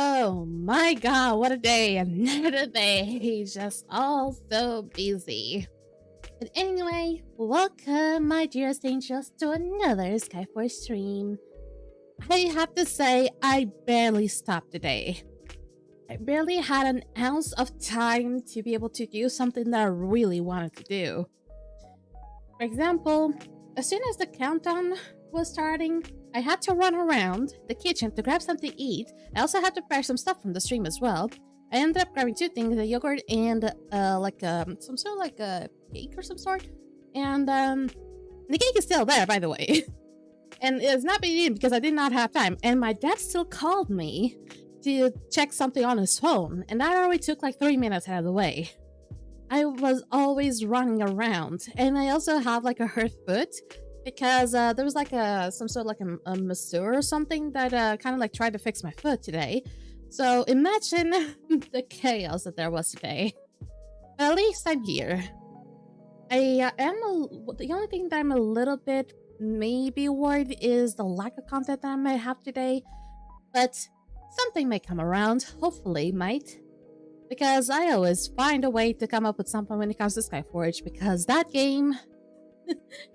Oh my god, what a day. Another day. Just all so busy. But anyway, welcome, my dearest angels, to another Skyforge stream. I have to say, I barely stopped today. I barely had an ounce of time to be able to do something that I really wanted to do. For example, as soon as the countdown was starting, I had to run around the kitchen to grab something to eat. I also had to prepare some stuff from the stream as well. I ended up grabbing two things, a yogurt and some sort of like a cake or some sort. And the cake is still there, by the way. And it's not being eaten because I did not have time. And my dad still called me to check something on his phone. And that already took like 3 minutes out of the way. I was always running around. And I also have like a hurt foot because there was like some sort of like a masseur or something that kind of like tried to fix my foot today. So imagine the chaos that there was today. But at least I'm here. The only thing that I'm a little bit maybe worried is the lack of content that I might have today. But something may come around, hopefully might. Because I always find a way to come up with something when it comes to Skyforge, because that game,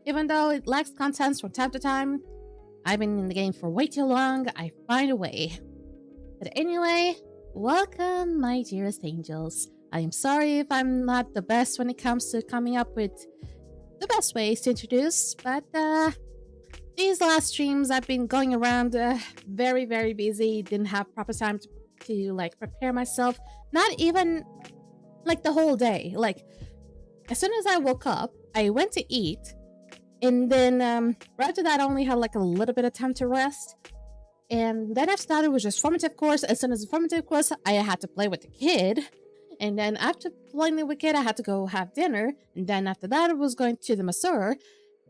even though it lacks content from time to time, I've been in the game for way too long, I find a way. But anyway, welcome, my dearest angels. I am sorry if I'm not the best when it comes to coming up with the best ways to introduce, but these last streams I've been going around very, very busy, didn't have proper time to like prepare myself. Not even like the whole day. Like as soon as I woke up, I went to eat, and then right after that I only had like a little bit of time to rest. And then after that it was just formative course. As soon as the formative course, I had to play with the kid. And then after playing with the kid, I had to go have dinner. And then after that it was going to the masseur.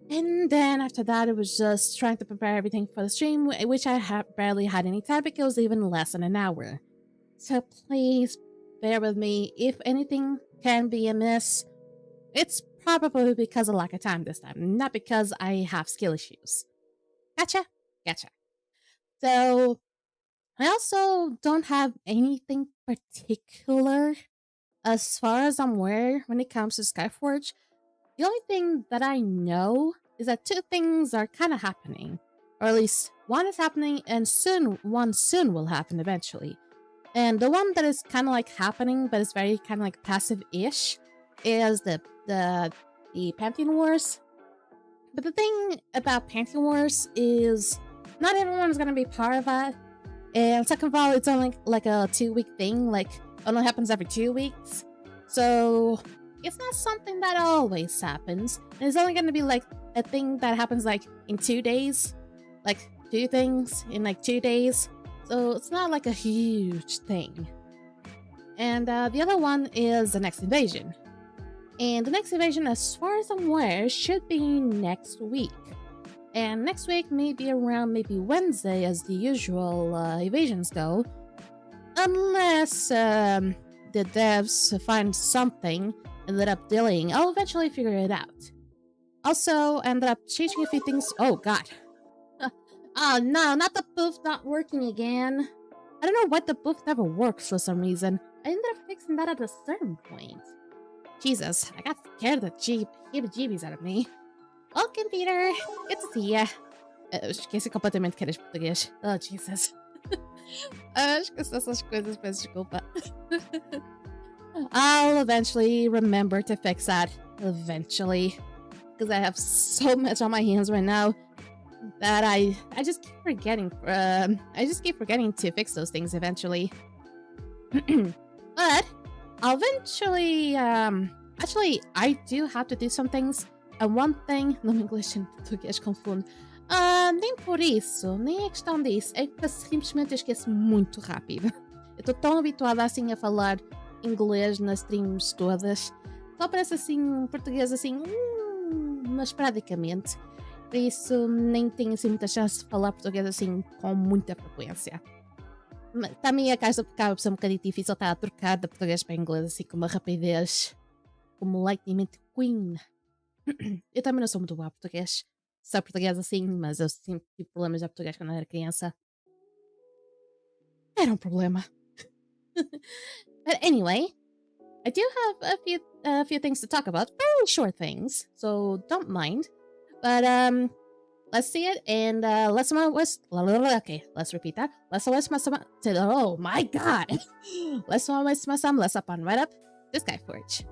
And then after that it was just trying to prepare everything for the stream, which I barely had any time because it was even less than an hour. So please bear with me. If anything can be amiss, it's probably because of lack of time this time, not because I have skill issues. Gotcha? Gotcha. So, I also don't have anything particular as far as I'm aware when it comes to Skyforge. The only thing that I know is that two things are kind of happening. Or at least one is happening and one soon will happen eventually. And the one that is kind of like happening, but it's very kind of like passive-ish, is the Pantheon Wars. But the thing about Pantheon Wars is not everyone's gonna be part of that. And second of all, it's only like a 2-week thing, like only happens every 2 weeks. So it's not something that always happens. And it's only gonna be like a thing that happens like in 2 days. Like 2 things in like 2 days. So it's not like a huge thing. And the other one is the next invasion. And the next invasion, as far as I'm aware, should be next week. And next week may be around maybe Wednesday as the usual evasions go. Unless the devs find something and ended up delaying. I'll eventually figure it out. Also, ended up changing a few things. Oh god. Oh no, not the booth not working again. I don't know why the booth never works for some reason. I ended up fixing that at a certain point. Jesus, I got scared of the heebie-jeebies out of me. Welcome, Peter. Good to see ya. Esqueci completamente que eres português. Oh, Jesus. Esqueci essas coisas, peço desculpa. I'll eventually remember to fix that. Eventually. Because I have so much on my hands right now that I just keep forgetting. To fix those things eventually. But I'll eventually actually I do have to do some things. And one thing, no inglês em português confundo. Nem por isso, nem é questão disso. É que simplesmente eu esqueço muito rápido. Eu tô tão habituada assim a falar inglês nas streams todas. Só parece assim português assim, mas praticamente. Por isso nem tenho assim muita chance de falar português assim com muita frequência. Também acaba por ser um bocadinho difícil estar a trocar de português para inglês assim com uma rapidez como Lightning McQueen. Eu também não sou muito boa a português. Só português assim, mas eu sempre tive problemas a português quando era criança. I don't problema. But anyway, I do have a few things to talk about. Very short things, so don't mind. But let's see it, and okay, let's repeat that. Oh my god! Let's up on right up to Skyforge.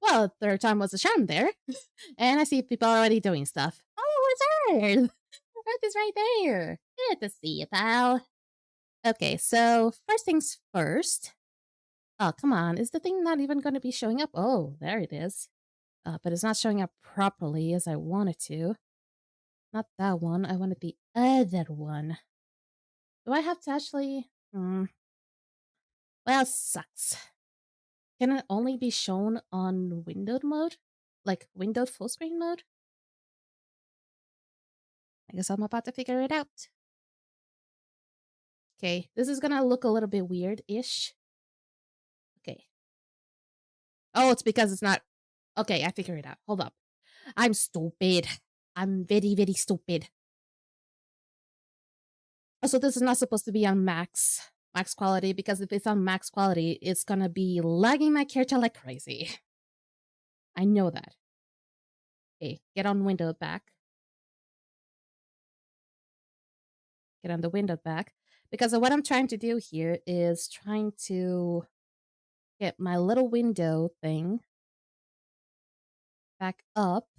Well, third time was a charm there. And I see people already doing stuff. Oh, it's Earth! Earth is right there. Good to see you, pal. Okay, so first things first. Oh, come on. Is the thing not even going to be showing up? Oh, there it is. But it's not showing up properly as I want it to. Not that one. I wanted the other one. Do I have to actually... Well, sucks. Can it only be shown on windowed mode? Like, windowed full screen mode? I guess I'm about to figure it out. Okay, this is gonna look a little bit weird-ish. Okay. Oh, it's because it's not... Okay, I figured it out. Hold up. I'm stupid. I'm very, very stupid. Also, this is not supposed to be on max quality, because if it's on max quality, it's gonna be lagging my character like crazy. I know that. Okay, get on window back. Get on the window back. Because what I'm trying to do here is trying to get my little window thing back up.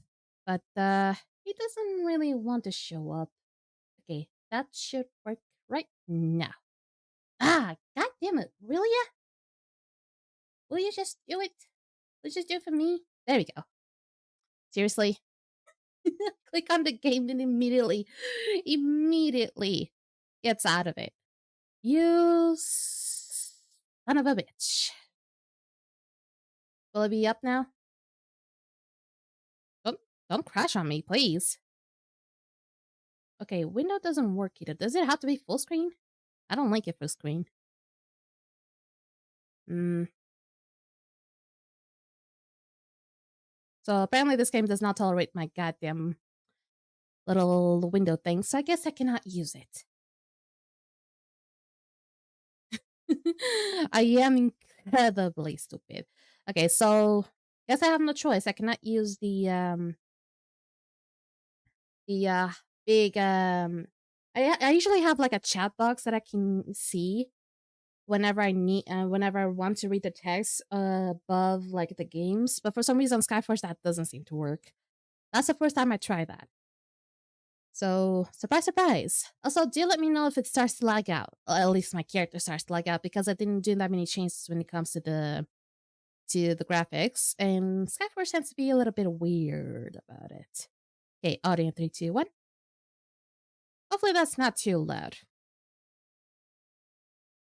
But it doesn't really want to show up. Okay, that should work right now. Ah, god damn it. Will ya? Will you just do it? Will you just do it for me? There we go. Seriously? Click on the game and immediately gets out of it. You son of a bitch. Will it be up now? Don't crash on me, please. Okay, window doesn't work either. Does it have to be full screen? I don't like it full screen. So apparently this game does not tolerate my goddamn little window thing, so I guess I cannot use it. I am incredibly stupid. Okay, so guess I have no choice. I cannot use the big I usually have like a chat box that I can see whenever I need whenever I want to read the text above like the games, but for some reason Skyforge that doesn't seem to work. That's the first time I try that. So, surprise, surprise. Also, do let me know if it starts to lag out. Or at least my character starts to lag out, because I didn't do that many changes when it comes to the graphics, and Skyforge tends to be a little bit weird about it. Okay, audio in 3, 2, 1. Hopefully that's not too loud.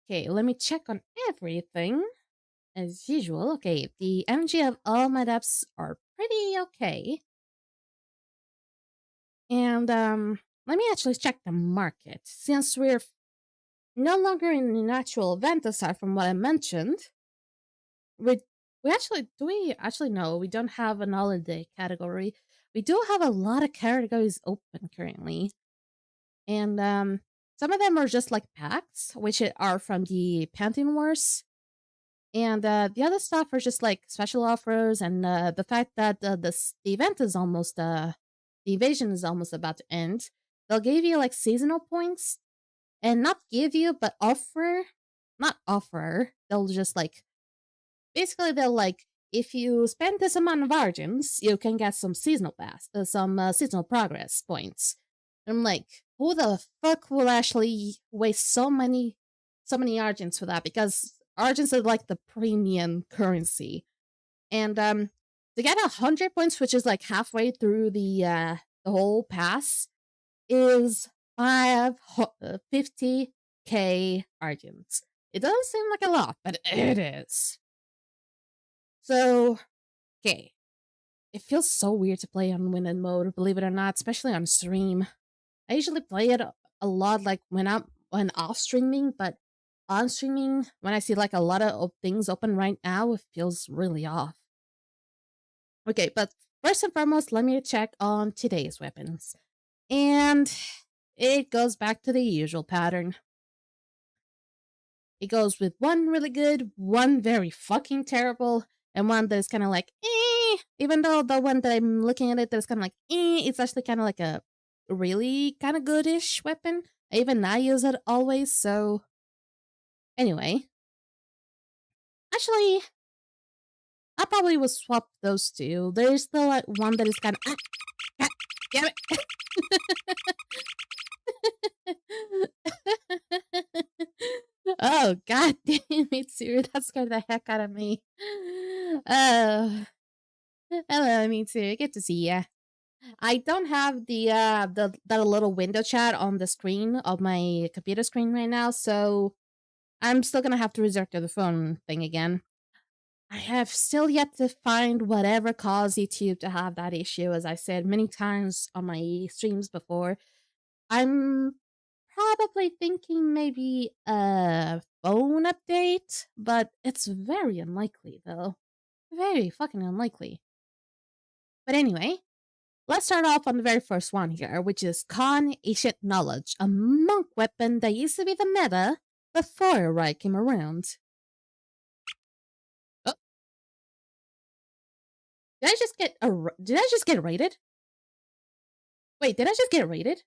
Okay, let me check on everything. As usual, okay, the energy of all my depths are pretty okay. And let me actually check the market, since we're no longer in an actual event aside from what I mentioned. We actually know we don't have an holiday category. We do have a lot of categories open currently. And some of them are just like packs, which are from the Pantheon Wars. And the other stuff are just like special offers, and the fact that the event is almost the invasion is almost about to end. They'll give you like seasonal points, and not give you, but not offer. They'll just like, basically they'll like, if you spend this amount of Argents, you can get some seasonal seasonal progress points. And I'm like, who the fuck will actually waste so many Argents for that? Because Argents are like the premium currency. And to get 100 points, which is like halfway through the whole pass, is 50k Argents. It doesn't seem like a lot, but it is. So, okay. It feels so weird to play on win mode, believe it or not, especially on stream. I usually play it a lot like when off streaming, but on streaming, when I see like a lot of things open right now, it feels really off. Okay, but first and foremost, let me check on today's weapons. And it goes back to the usual pattern. It goes with one really good, one very fucking terrible, and one that's kind of like, eh. Even though the one that I'm looking at it that's kind of like, eh, it's actually kind of like a really kind of goodish weapon. Even I use it always, so anyway. Actually, I probably will swap those two. There's still like one that is kind of damn it. Oh god damn it, Siri, that scared the heck out of me. Oh, hello, me too. Good to see ya. I don't have the that little window chat on the screen of my computer screen right now, so I'm still gonna have to resort to the phone thing again. I have still yet to find whatever caused YouTube to have that issue, as I said many times on my streams before. I'm probably thinking maybe a phone update, but it's very unlikely, though. Very fucking unlikely. But anyway, let's start off on the very first one here, which is Khan Ancient Knowledge, a monk weapon that used to be the meta before Riot came around. Oh, did I just get raided? Wait, did I just get raided?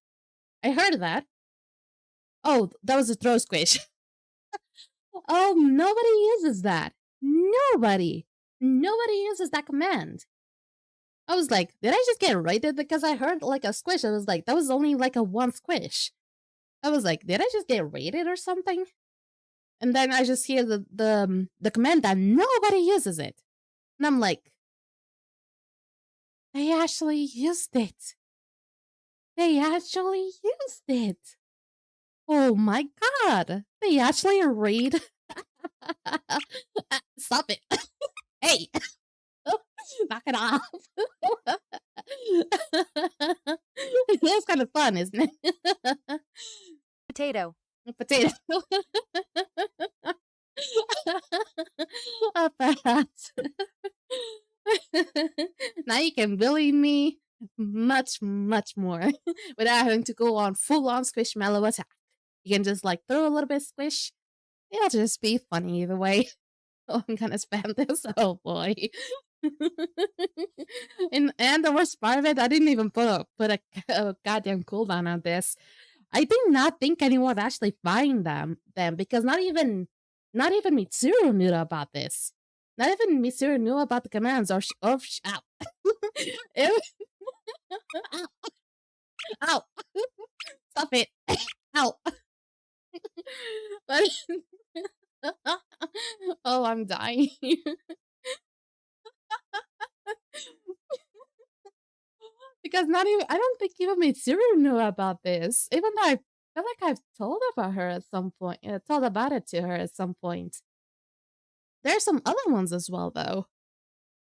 I heard that. Oh, that was a throw squish. Oh, nobody uses that. Nobody. Nobody uses that command. I was like, did I just get raided? Because I heard like a squish. I was like, that was only like a one squish. I was like, did I just get raided or something? And then I just hear the command that nobody uses it. And I'm like, they actually used it. They actually used it. Oh my god. They actually raid. Stop it. Hey. Knock it off. That's kind of fun, isn't it? Potato. Potato. Perhaps. Now you can bully me much, much more without having to go on full-on squishmallow attack. You can just like throw a little bit of squish. It'll just be funny either way. Oh, I'm gonna spam this. Oh boy. and the worst part of it, I didn't even put a goddamn cooldown on this. I did not think anyone would actually find them because not even Mitsuru knew about this. Not even Mitsuru knew about the commands or ow. It ow. Ow. Stop it. Ow. But oh, I'm dying. Because not even I don't think even Mitsuru knew about this. Even though I feel like I've told about her at some point, told about it to her at some point. There's some other ones as well, though.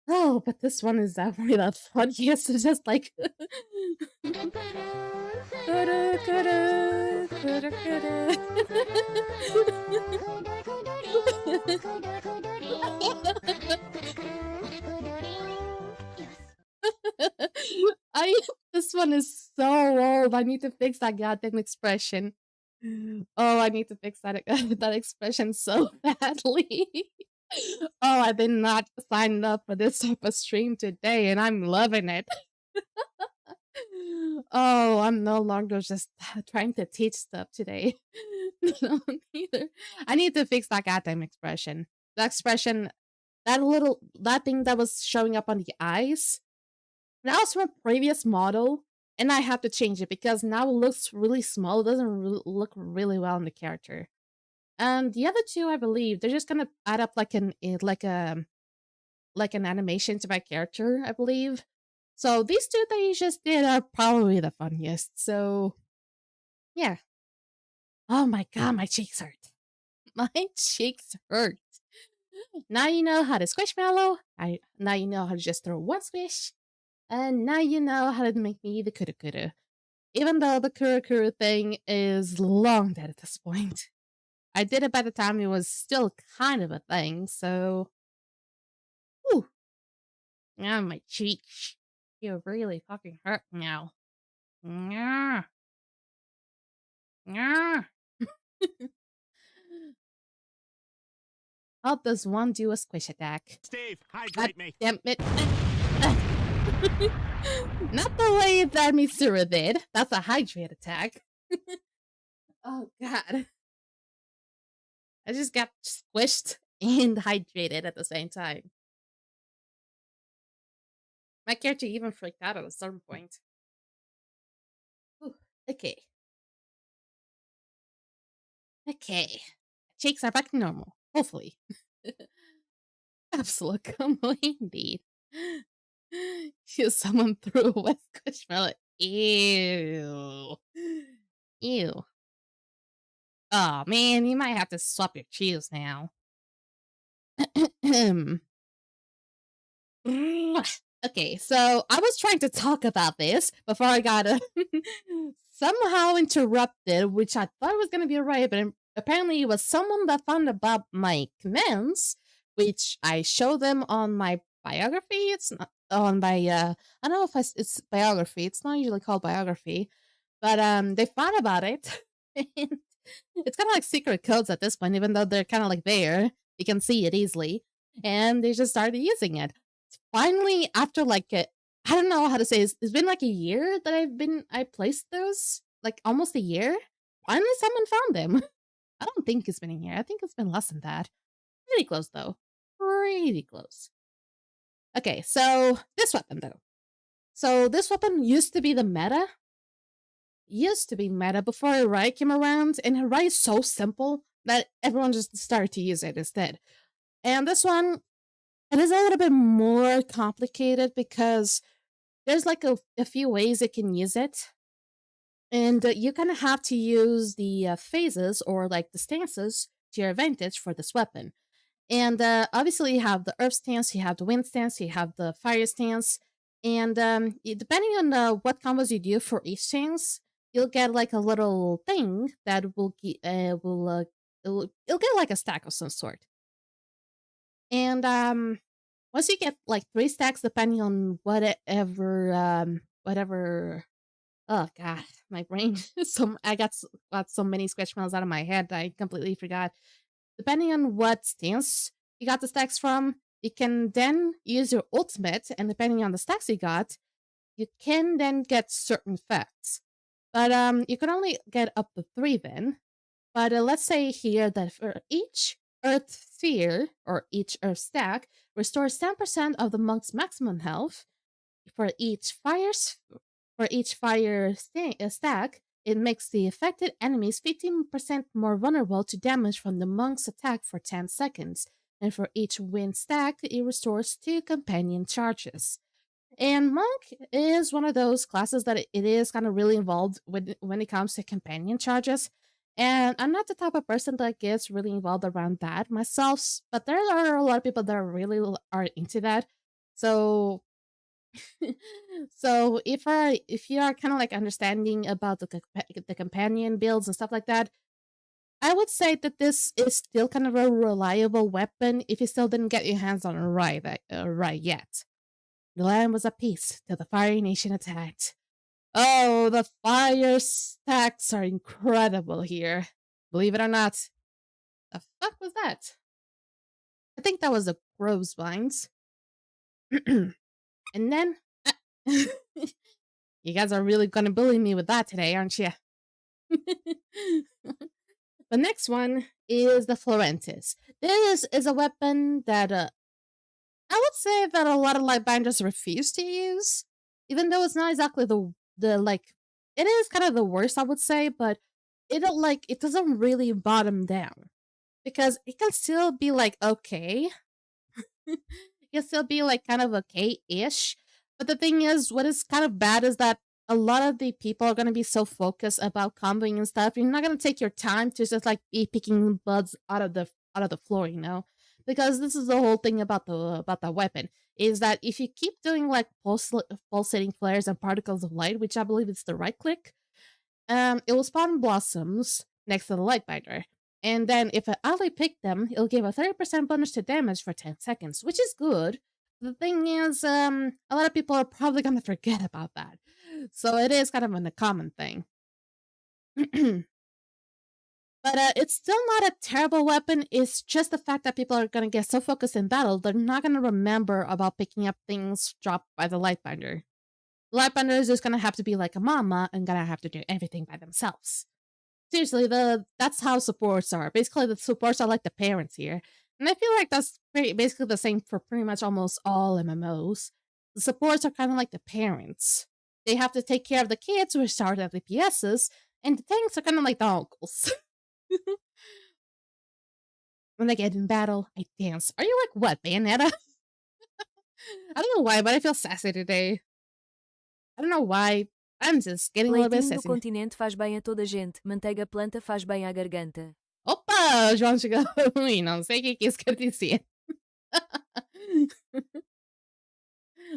Oh, but this one is definitely the funniest. It's just like. I this one is so old. I need to fix that goddamn expression. Oh, I need to fix that that expression so badly. Oh, I did not sign up for this type of stream today, and I'm loving it. Oh, I'm no longer just trying to teach stuff today. No, neither. I need to fix that goddamn expression. The expression, that thing that was showing up on the eyes. That was from a previous model, and I have to change it because now it looks really small. It doesn't look really well on the character. And the other two, I believe, they're just gonna add up like an animation to my character, I believe. So these two that you just did are probably the funniest. So yeah. Oh my god, my cheeks hurt. My cheeks hurt. Now you know how to squishmallow. Now you know how to just throw one squish. And now you know how to make me the kuru kuru. Even though the kuru kuru thing is long dead at this point. I did it by the time it was still kind of a thing, so. Whew. Now my cheeks. You really fucking hurt now. Yeah. Yeah. How does one do a squish attack? Steve, God hydrate me. damn it. Not the way that Mitsuru did. That's a hydrate attack. Oh god. I just got squished and hydrated at the same time. My character even freaked out at a certain point. Whew. Okay. Okay. Cheeks are back to normal. Hopefully. Absolute combo indeed. You someone threw a wet squishmallow. Ew. Ew. Oh man, you might have to swap your cheers now. Okay, so I was trying to talk about this before I got somehow interrupted, which I thought was going to be alright, but apparently it was someone that found about my commands, which I show them on my biography. It's not on my, I don't know if it's biography. It's not usually called biography, but they found about it. And it's kind of like secret codes at this point, even though they're kind of like there. You can see it easily. And they just started using it finally after like I don't know how to say it's been like a year that I placed those, like almost a year. Finally someone found them. I don't think it's been a year. I think it's been less than that. Pretty close though. Pretty close. Okay, so this weapon though. So this weapon used to be the meta. Used to be meta before Harai came around, and Harai is so simple that everyone just started to use it instead. And this one, it is a little bit more complicated because there's like a few ways you can use it. And you kind of have to use the phases or like the stances to your advantage for this weapon. And obviously, you have the earth stance, you have the wind stance, you have the fire stance. And depending on what combos you do for each stance, you'll get like a little thing that it'll get like a stack of some sort. And once you get like 3 stacks, depending on whatever. Oh god, my brain. I got so many squishmallows out of my head I completely forgot. Depending on what stance you got the stacks from, you can then use your ultimate, and depending on the stacks you got, you can then get certain effects. But you can only get up to 3 then. But let's say here that for each Earth sphere or each Earth stack restores 10% of the monk's maximum health. For each stack, it makes the affected enemies 15% more vulnerable to damage from the monk's attack for 10 seconds. And for each wind stack, it restores 2 companion charges. And Monk is one of those classes that it is kind of really involved when it comes to companion charges. And I'm not the type of person that gets really involved around that myself, but there are a lot of people that really are into that. So so if you are kind of like understanding about the companion builds and stuff like that, I would say that this is still kind of a reliable weapon if you still didn't get your hands on it right yet. The land was at peace till the Fire Nation attacked. Oh, the fire stacks are incredible here. Believe it or not. The fuck was that? I think that was the crow's vines. And then you guys are really gonna bully me with that today, aren't you? The next one is the Florentis. This is a weapon that I would say that a lot of lightbinders refuse to use, even though it's not exactly the like. It is kind of the worst, I would say, but it doesn't really bottom down because it can still be like okay. It can still be like kind of okay-ish. But the thing is, what is kind of bad is that a lot of the people are gonna be so focused about comboing and stuff. You're not gonna take your time to just like be picking buds out of the floor, you know? Because this is the whole thing about the weapon is that if you keep doing like pulsating flares and particles of light, which I believe is the right click, it will spawn blossoms next to the light binder. And then if an ally picked them, it'll give a 30% bonus to damage for 10 seconds, which is good. The thing is, a lot of people are probably gonna forget about that. So it is kind of a common thing. But it's still not a terrible weapon. It's just the fact that people are going to get so focused in battle, they're not going to remember about picking up things dropped by the Lightbinder. The Lightbinder is just going to have to be like a mama and going to have to do everything by themselves. Seriously, that's how supports are. Basically, the supports are like the parents here. And I feel like that's basically the same for pretty much almost all MMOs. The supports are kind of like the parents. They have to take care of the kids who are started at the PSs, and the tanks are kind of like the uncles. When I get in battle, I dance. Are you like what, Bayonetta? I don't know why, but I feel sassy today. I don't know why. I'm just getting a little bit Leitinho do sassy. continente faz bem a toda gente. Manteiga planta faz bem à garganta. Opa, João chegou. Não sei o que isso quer dizer.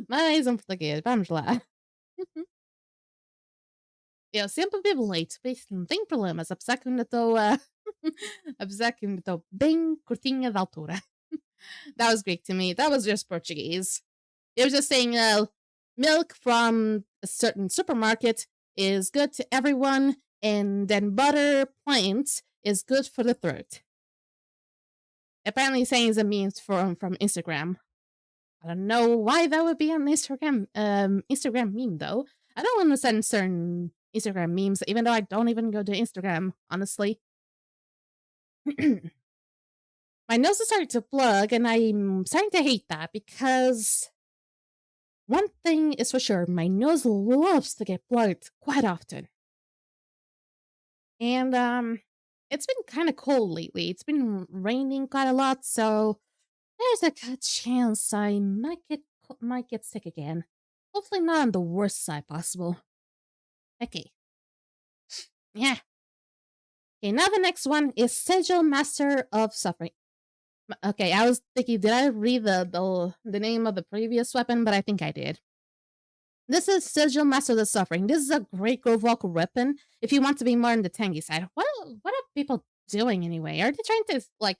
Mais um português, vamos lá. Eu sempre vivo leite, por isso não tem problemas, apesar que ainda estou apesar que ainda estou bem curtinha da altura. That was Greek to me. That was just Portuguese. It was just saying milk from a certain supermarket is good to everyone, and then butter plant is good for the throat. Apparently saying it's a meme from Instagram. I don't know why that would be an Instagram meme though. I don't understand certain Instagram memes, even though I don't even go to Instagram, honestly. My nose is starting to plug, and I'm starting to hate that because one thing is for sure, my nose loves to get plugged quite often. And it's been kind of cold lately. It's been raining quite a lot, so there's a good chance I might get sick again. Hopefully not on the worst side possible. Okay. Yeah. Okay, now the next one is Sigil Master of Suffering. Okay, I was thinking, did I read the name of the previous weapon? But I think I did. This is Sigil Master of the Suffering. This is a great Grove Walker weapon if you want to be more on the tanky side. What are people doing anyway? Are they trying to, like,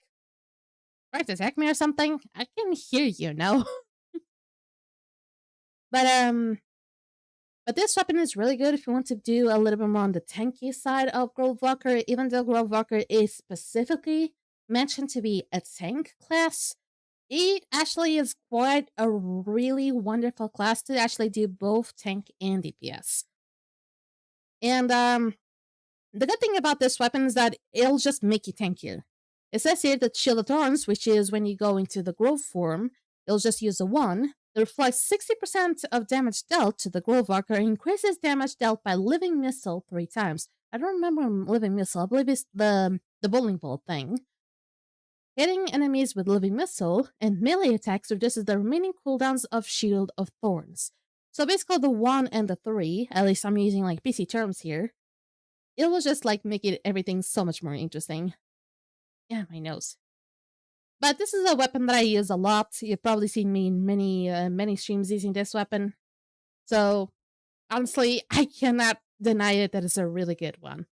try to attack me or something? I can hear you, no? But this weapon is really good if you want to do a little bit more on the tanky side of Grove Walker, even though Grove Walker is specifically mentioned to be a tank class. It actually is quite a really wonderful class to actually do both tank and DPS. And the good thing about this weapon is that it'll just make you tankier. It says here that Shield of Thorns, which is when you go into the Grove form, it'll just use a 1. It reflects 60% of damage dealt to the Grove Walker and increases damage dealt by Living Missile 3 times. I don't remember Living Missile. I believe it's the bowling ball thing. Hitting enemies with Living Missile and melee attacks reduces the remaining cooldowns of Shield of Thorns. So basically the 1 and the 3, at least I'm using like PC terms here, it will just like make it everything so much more interesting. Yeah, my nose. But this is a weapon that I use a lot. You've probably seen me in many streams using this weapon. So honestly, I cannot deny it that it's a really good one.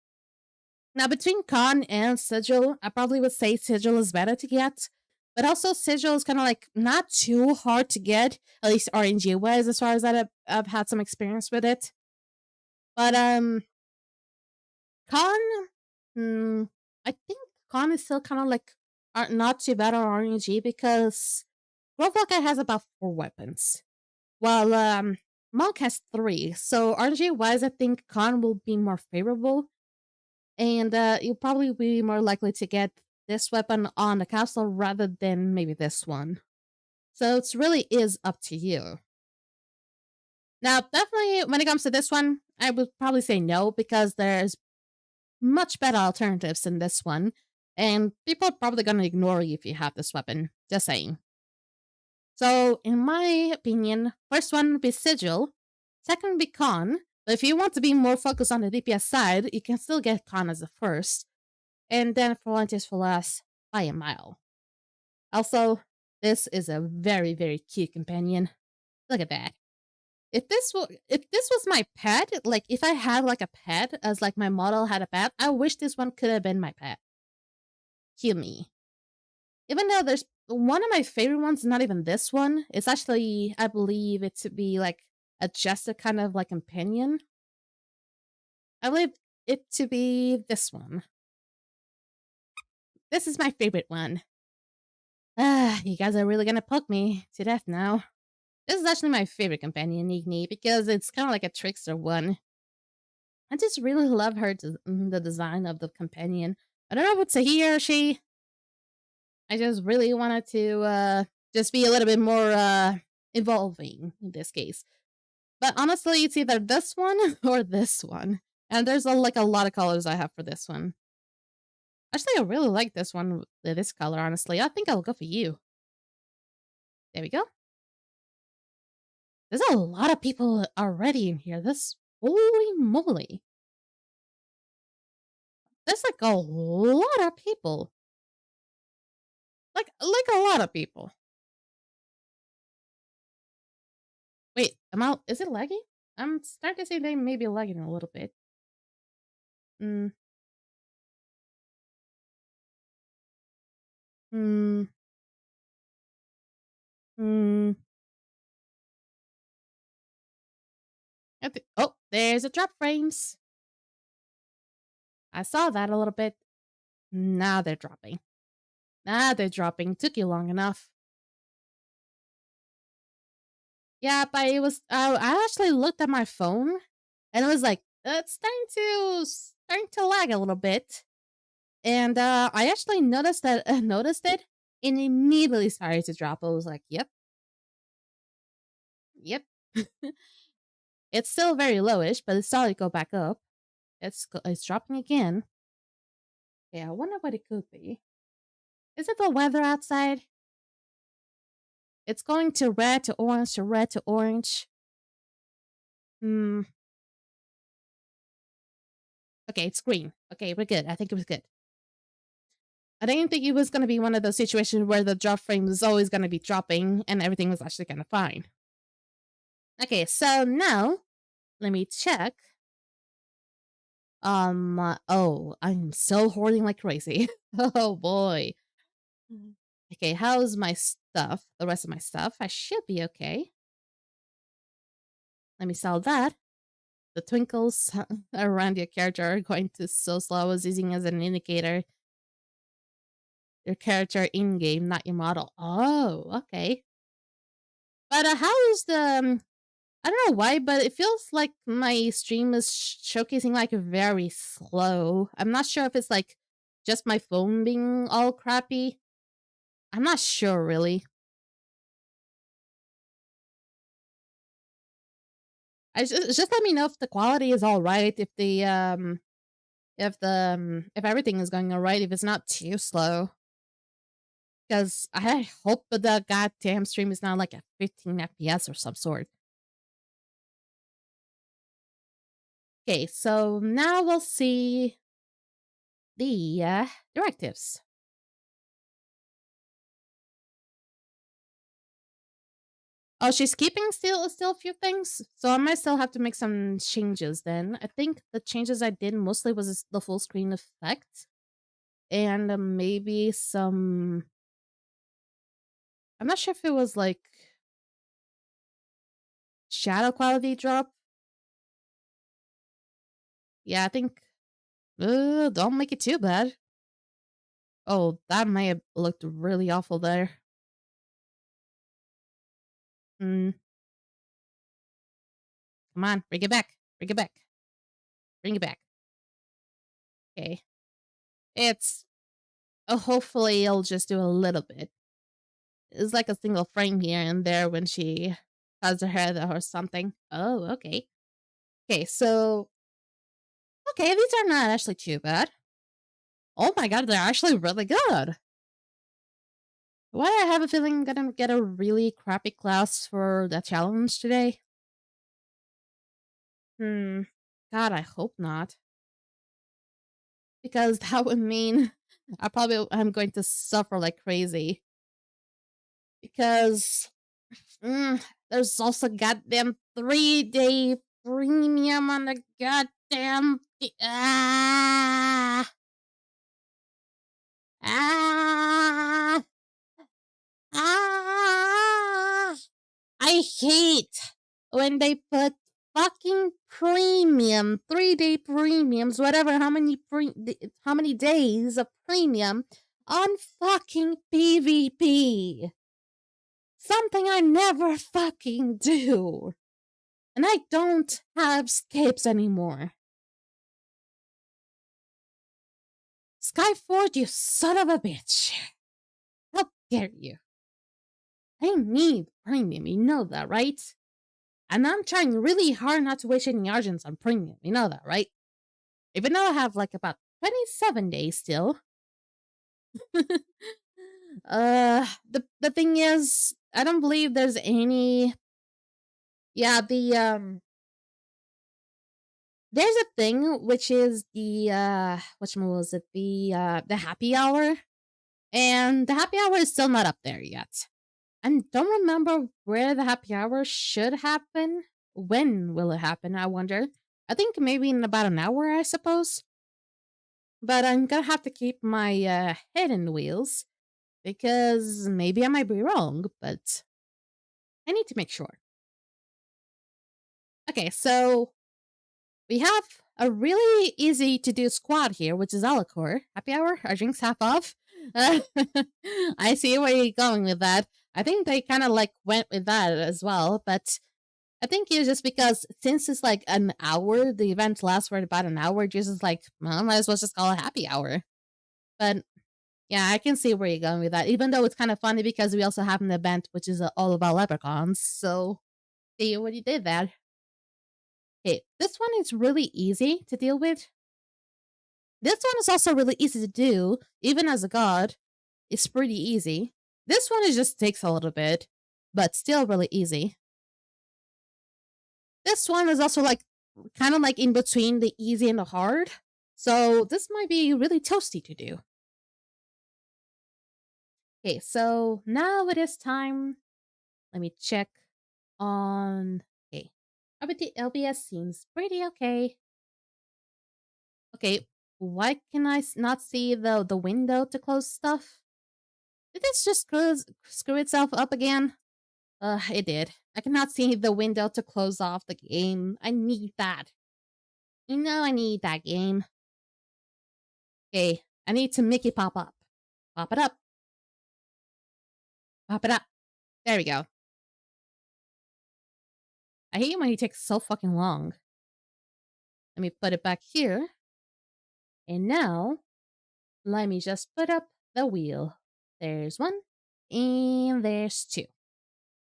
Now, between Con and Sigil, I probably would say Sigil is better to get. But also, Sigil is kind of like not too hard to get, at least RNG wise, as far as that I've had some experience with it. But Con, I think Con is still kind of like not too bad on RNG because Grove Walker has about 4 weapons, while Monk has 3. So RNG wise, I think Con will be more favorable, and you'll probably be more likely to get this weapon on the castle rather than maybe this one. So it really is up to you. Now, definitely when it comes to this one, I would probably say no because there's much better alternatives than this one, and people are probably going to ignore you if you have this weapon. Just saying. So, in my opinion, first one would be Sigil, second would be Con, but if you want to be more focused on the DPS side, you can still get Con as the first, and then Volantis for last by a mile. Also, this is a very, very cute companion. Look at that. If this was my pet, like if I had like a pet as like my model had a pet, I wish this one could have been my pet. Cue me. Even though there's one of my favorite ones, not even this one. It's actually, I believe it to be like a Jester kind of like companion. I believe it to be this one. This is my favorite one. Ah, you guys are really gonna poke me to death now. This is actually my favorite companion, Igni, because it's kind of like a trickster one. I just really love the design of the companion. I don't know if it's a he or she. I just really wanted to just be a little bit more evolving in this case. But honestly, it's either this one or this one. And there's like a lot of colors I have for this one. Actually, I really like this one, this color, honestly. I think I'll go for you. There we go. There's a lot of people already in here. Holy moly. There's like a lot of people. Like a lot of people. Wait, is it lagging? I'm starting to say they may be lagging a little bit. Hmm. Hmm. Hmm. Oh, there's a drop frames. I saw that a little bit. Now they're dropping. Now they're dropping. Took you long enough. Yeah, but it was. I actually looked at my phone, and it was like it's starting to lag a little bit. And I actually noticed it, and immediately started to drop. I was like, "Yep, yep." It's still very lowish, but it's starting to go back up. It's dropping again. Yeah, I wonder what it could be. Is it the weather outside? It's going to red to orange to red to orange. Hmm. Okay, it's green. Okay, we're good. I think it was good. I didn't think it was going to be one of those situations where the drop frame was always going to be dropping and everything was actually kind of fine. Okay, so now let me check. Oh, I'm still hoarding like crazy. Oh boy. Okay, how's my stuff? The rest of my stuff? I should be okay. Let me sell that. The twinkles around your character are going to so slow. I was using as an indicator. Your character in game, not your model. Oh, okay. But how is the? I don't know why, but it feels like my stream is showcasing like very slow. I'm not sure if it's like just my phone being all crappy. I'm not sure really. Just let me know if the quality is all right, if everything is going all right, if it's not too slow. Because I hope the goddamn stream is not like a 15 FPS or some sort. Okay, so now we'll see the directives. Oh, she's keeping still a few things, so I might still have to make some changes then. I think the changes I did mostly was the full screen effect, and maybe some. I'm not sure if it was like shadow quality drop. Yeah, I think. Don't make it too bad. Oh, that may have looked really awful there. Hmm. Come on, bring it back. Bring it back. Bring it back. Okay. It's hopefully it'll just do a little bit. It's like a single frame here and there when she has her head or something. Oh, okay. Okay, so okay, these are not actually too bad. Oh my god, they're actually really good. Why I have a feeling I'm gonna get a really crappy class for the challenge today? Hmm. God, I hope not. Because that would mean I'm going to suffer like crazy. Because there's also goddamn 3-day premium on the goddamn ah ah ah. I hate when they put fucking premium 3-day premiums, whatever how many days of premium on fucking PvP. Something I never fucking do. And I don't have escapes anymore. Skyforge, you son of a bitch. How dare you? I need premium, you know that, right? And I'm trying really hard not to waste any Argents on premium, you know that, right? Even though I have like about 27 days still. The thing is, I don't believe there's any. Yeah, there's a thing which is the which one was it? The happy hour, and the happy hour is still not up there yet. I don't remember where the happy hour should happen. When will it happen? I wonder. I think maybe in about an hour, I suppose. But I'm gonna have to keep my head in the wheels because maybe I might be wrong, but I need to make sure. Okay, so we have a really easy to do squad here, which is Alacor. Happy hour, our drinks half off. I see where you're going with that. I think they kind of like went with that as well, but I think it's just because since it's like an hour, the event lasts for about an hour, just is like, well, might as well just call it happy hour. But yeah, I can see where you're going with that, even though it's kind of funny because we also have an event which is all about leprechauns. So, see what you did there. Okay, this one is really easy to deal with. This one is also really easy to do, even as a god. It's pretty easy. This one it just takes a little bit, but still really easy. This one is also like kind of like in between the easy and the hard. So this might be really toasty to do. Okay, so now it is time. Let me check on. Okay, the LBS seems pretty okay. Okay, why can I not see the window to close stuff? Did this just screw itself up again? It did. I cannot see the window to close off the game. I need that. You know I need that game. Okay, I need to make it pop up. Pop it up. Pop it up. There we go. I hate when he takes so fucking long. Let me put it back here. And now, let me just put up the wheel. There's one. And there's two.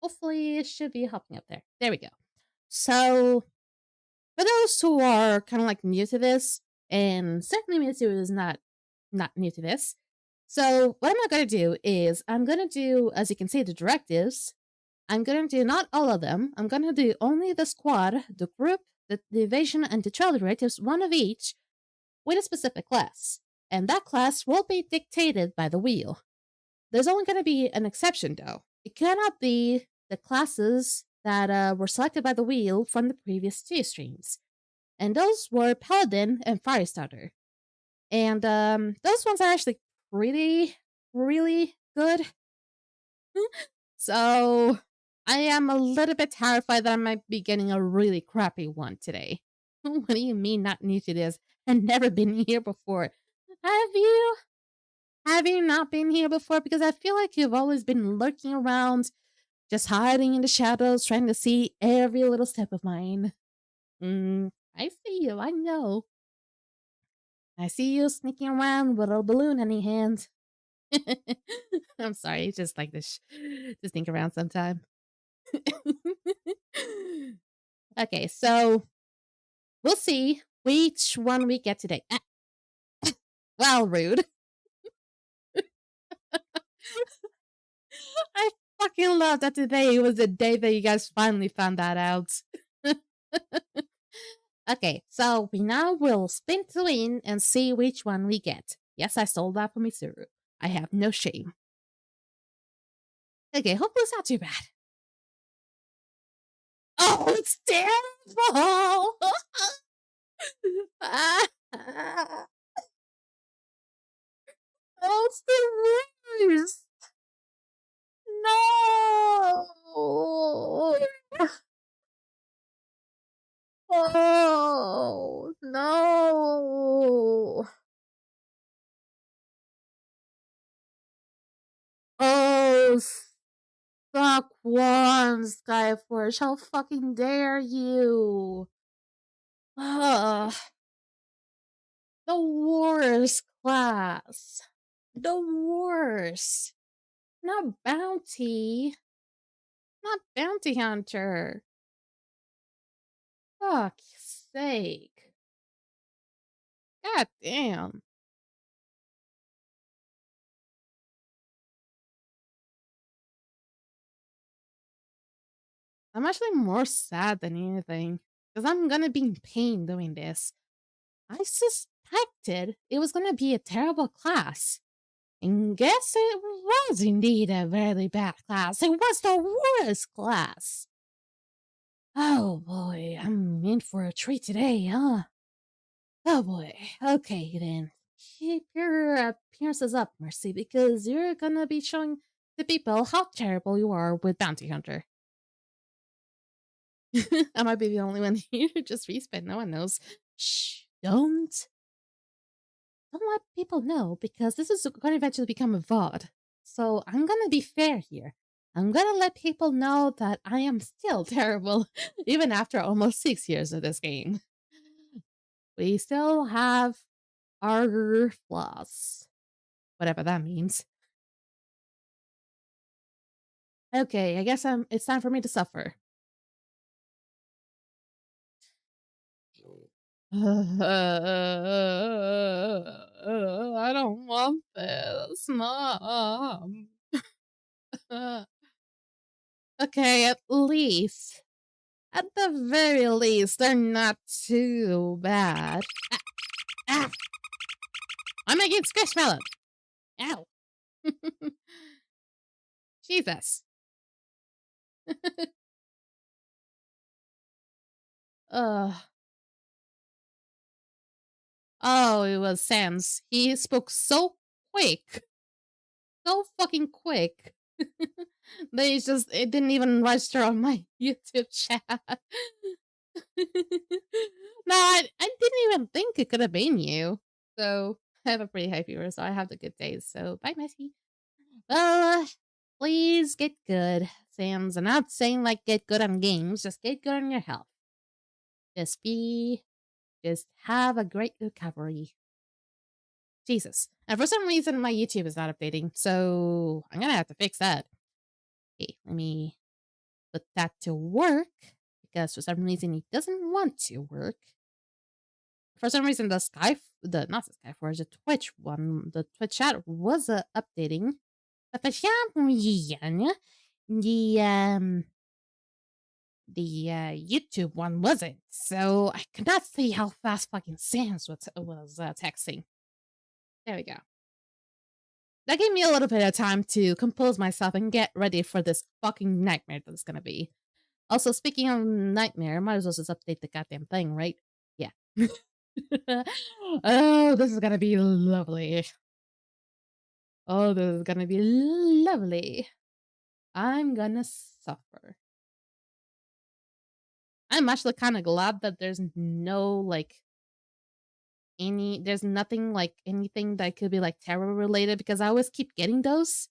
Hopefully it should be hopping up there. There we go. So, for those who are kind of like new to this, and certainly Mitsu is not new to this. So what I'm going to do is I'm going to do, as you can see, the directives. I'm going to do not all of them. I'm going to do only the squad, the group, the division, and the trial directives, one of each, with a specific class. And that class will be dictated by the wheel. There's only going to be an exception, though. It cannot be the classes that were selected by the wheel from the previous two streams. And those were Paladin and Firestarter. And those ones are actually really, really good. So I am a little bit terrified that I might be getting a really crappy one today. What do you mean not new to this? I've never been here before. Have you? Have you not been here before? Because I feel like you've always been lurking around, just hiding in the shadows, trying to see every little step of mine. I see you, I know. I see you sneaking around with a balloon in your hand. I'm sorry, it's just like this. To sneak around sometime. Okay, so we'll see which one we get today. Well, rude. I fucking love that today was the day that you guys finally found that out. Okay, so we now will spin to win and see which one we get. Yes, I stole that from Mitsuru. I have no shame. Okay, hopefully it's not too bad. Oh, it's terrible! Oh, it's the worst! No! Oh, no! suck one, Skyforge. How fucking dare you? Ugh. The worst class. The worst. Not bounty. Not bounty hunter. Fuck's sake. God damn. I'm actually more sad than anything. Because I'm gonna be in pain doing this. I suspected it was gonna be a terrible class. And guess it was indeed a very bad class. It was the worst class. Oh boy, I'm in for a treat today, huh? Oh boy. Okay then. Keep your appearances up, Mercy, because you're gonna be showing the people how terrible you are with Bounty Hunter. I might be the only one here who just respawn. No one knows. Shh, don't let people know, because this is going to eventually become a VOD. So I'm going to be fair here. I'm going to let people know that I am still terrible, even after almost 6 years of this game. We still have our flaws. Whatever that means. Okay, I guess it's time for me to suffer. I don't want this, Mom. Okay, at the very least, they're not too bad. Ah! I'm against Squishmallow. Ow. Jesus. Ugh. Oh, it was Sans. He spoke so quick. So fucking quick. It didn't even register on my YouTube chat. No, I didn't even think it could have been you. So I have a pretty high viewer, so I have the good days. So bye, Messi. Well, please get good, Sans. I'm not saying like get good on games, just get good on your health. Just have a great recovery. Jesus. And for some reason, my YouTube is not updating, so I'm gonna have to fix that. Okay, let me put that to work, because for some reason it doesn't want to work. For some reason, not the Skyforge, the Twitch one, the Twitch chat was updating. But for some reason, the YouTube one wasn't. So I could not see how fast fucking Sans was texting. There we go. That gave me a little bit of time to compose myself and get ready for this fucking nightmare that it's gonna be. Also, speaking of nightmare, might as well just update the goddamn thing, right? Yeah. Oh, this is gonna be lovely. Oh, this is gonna be lovely. I'm gonna suffer. I'm actually kind of glad that there's no, like, there's nothing, like, anything that could be, like, terror related, because I always keep getting those.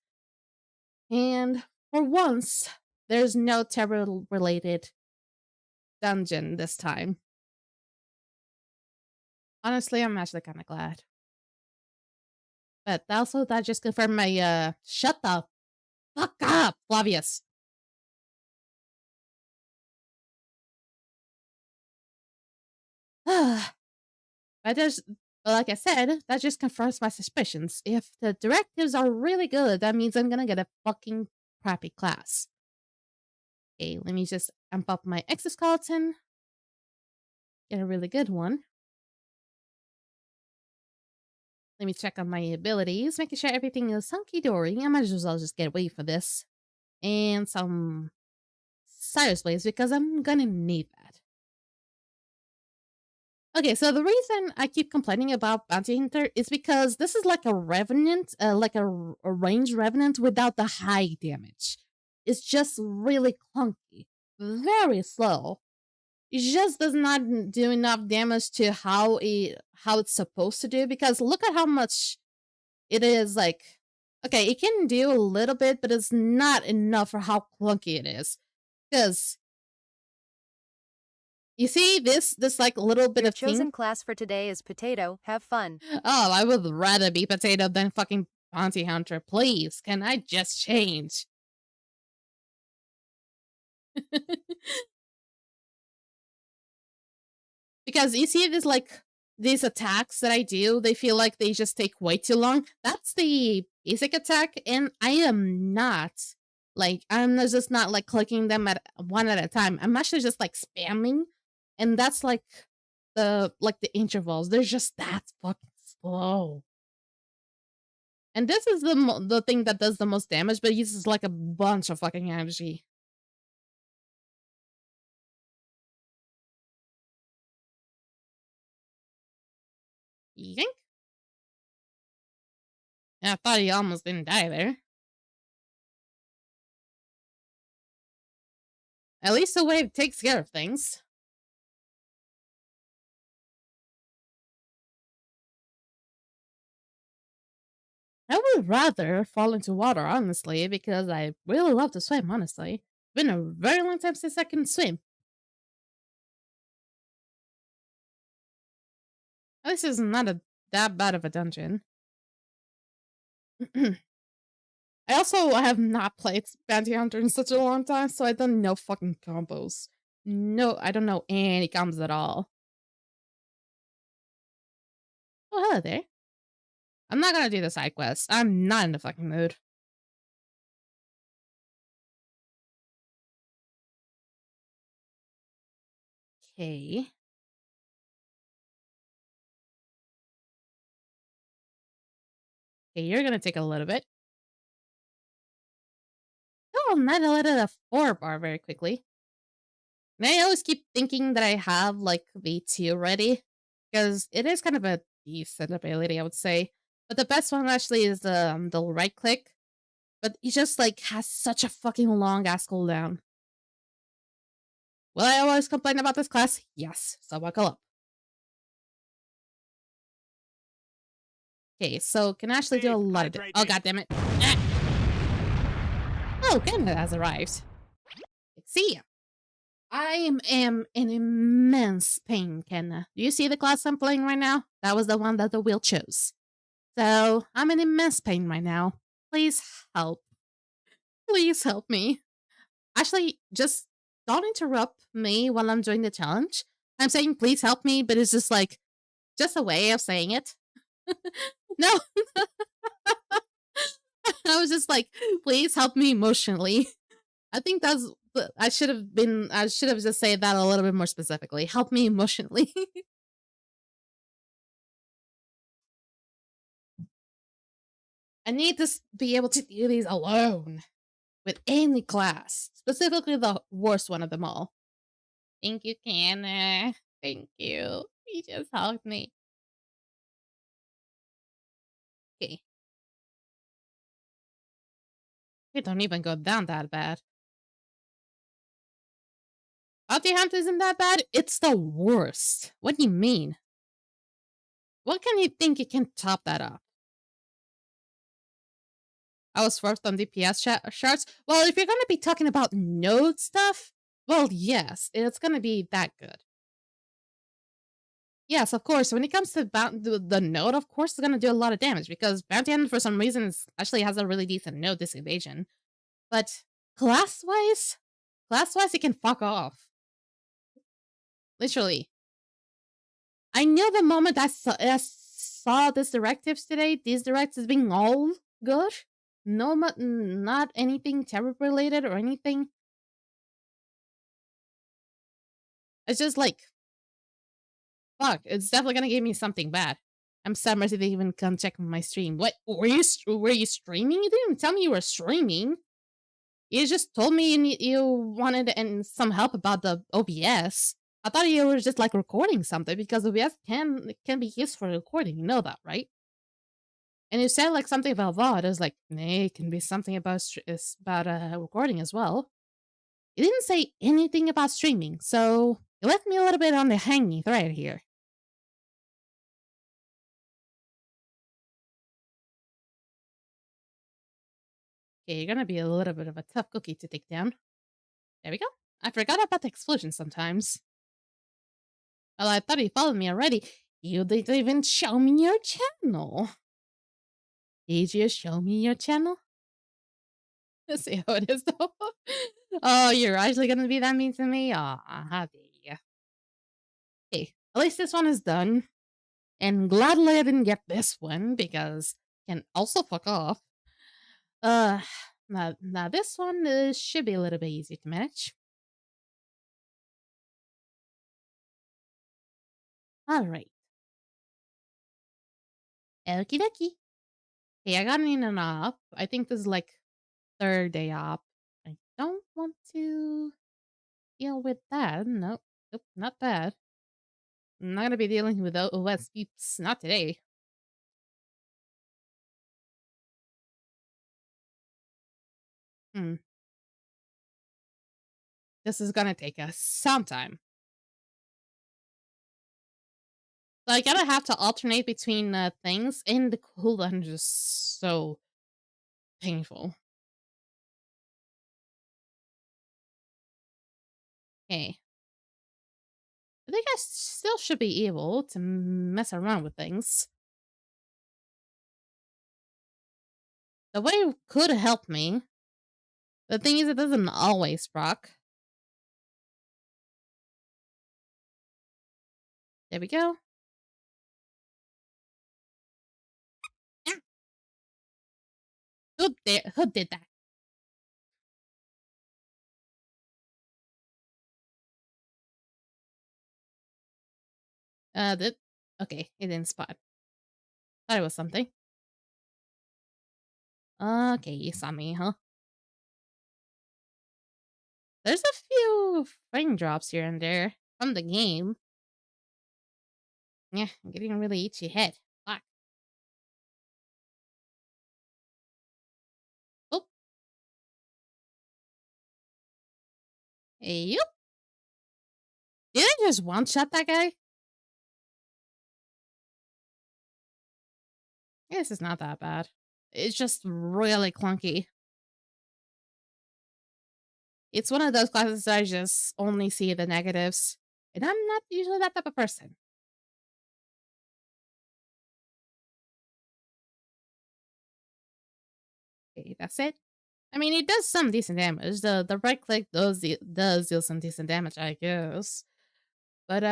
And for once, there's no terror related dungeon this time. Honestly, I'm actually kind of glad. But also, that just confirmed my, shut the fuck up, Flavius. But like I said, that just confirms my suspicions. If the directives are really good, that means I'm gonna get a fucking crappy class. Okay, let me just amp up my exoskeleton. Get a really good one. Let me check on my abilities, making sure everything is hunky-dory. I might as well just get away for this. And some Cyrus Blaze, because I'm gonna need that. Okay, so the reason I keep complaining about Bounty Hunter is because this is like a Revenant, like a ranged Revenant without the high damage. It's just really clunky, very slow. It just does not do enough damage to how it's supposed to do, because look at how much it is, like, Okay, it can do a little bit, but it's not enough for how clunky it is. Because you see this like little bit Your of thing. chosen class for today is potato. Have fun. Oh, I would rather be potato than fucking bounty hunter. Please, can I just change? Because you see this like these attacks that I do, they feel like they just take way too long. That's the basic attack, and I am not just not like clicking them at one at a time. I'm actually just like spamming, and that's like the intervals. They're just that fucking slow. And this is the thing that does the most damage, but it uses like a bunch of fucking energy. Yank. Yeah, I thought he almost didn't die there. At least the wave takes care of things. I would rather fall into water, honestly, because I really love to swim, honestly. It's been a very long time since I can swim. This is not that bad of a dungeon. I also have not played Bounty Hunter in such a long time, so I don't know fucking combos. No, I don't know any combos at all. Oh, hello there. I'm not gonna do the side quest. I'm not in the fucking mood. Okay. Okay, you're gonna take a little bit. Oh, I'm not let it a 4 bar very quickly. And I always keep thinking that I have like V2 ready, because it is kind of a decent ability, I would say. But the best one actually is the right click. But it just like has such a fucking long ass cooldown. Will I always complain about this class? Yes, so buckle up. Okay, so can actually do a lot of oh god damn it. Ah. Oh, Canada has arrived. See ya. I am in immense pain, Kenna. Do you see the class I'm playing right now? That was the one that the wheel chose. So, I'm in immense pain right now. Please help. Please help me. Actually, just don't interrupt me while I'm doing the challenge. I'm saying please help me, but it's just like, just a way of saying it. No. I was just like, please help me emotionally. I think that's I should have just said that a little bit more specifically. Help me emotionally. I need to be able to do these alone with any class, specifically the worst one of them all. Thank you, Canna. Thank you. You just helped me. Okay. It don't even go down that bad. Bounty Hunt isn't that bad? It's the worst. What do you mean? What can you think it can top that up? I was first on DPS charts. Well, if you're gonna be talking about node stuff, well, yes, it's gonna be that good. Yes, of course. When it comes to the node, of course, it's gonna do a lot of damage because Bounty Hunter, for some reason, actually has a really decent node disevasion. But class-wise, it can fuck off. Literally. I knew the moment I saw these directives today, these directives being all good, no, not anything terror related or anything. It's just like, fuck, it's definitely gonna give me something bad. I'm sad Mercy didn't even come check my stream. What, were you streaming? You didn't even tell me you were streaming. You just told me you wanted some help about the OBS. I thought you were just like recording something because OBS can be used for recording. You know that, right? And you said like something about VOD. I was like, nah, it can be something about recording as well. You didn't say anything about streaming, so you left me a little bit on the hanging thread here. Okay, you're gonna be a little bit of a tough cookie to take down. There we go. I forgot about the explosion sometimes. Well, I thought you followed me already. You didn't even show me your channel. Did you show me your channel? Let's see how it is though. Oh, you're actually gonna be that mean to me? Aw, how dare you. Hey, at least this one is done. And gladly I didn't get this one because I can also fuck off. Uh, now this one should be a little bit easy to manage. Alright. Okie dokie. Hey, I got in and up. I think this is like third day up. I don't want to deal with that. Nope. Nope, not that. I'm not gonna be dealing with OS peeps. Not today. Hmm. This is gonna take us some time. So I gotta have to alternate between things, and the cooldown is just so painful. Okay. I think I still should be able to mess around with things. The way could help me. The thing is, it doesn't always proc. There we go. Ah, who did that? That okay, it didn't spot. Thought it was something. Okay, you saw me, huh? There's a few frame drops here and there from the game. Yeah, I'm getting really itchy head. Fuck. Oh, hey, yep. Did I just one shot that guy? This is not that bad. It's just really clunky. It's one of those classes that I just only see the negatives. And I'm not usually that type of person. Okay, that's it. I mean, it does some decent damage. The right click does deal some decent damage, I guess. But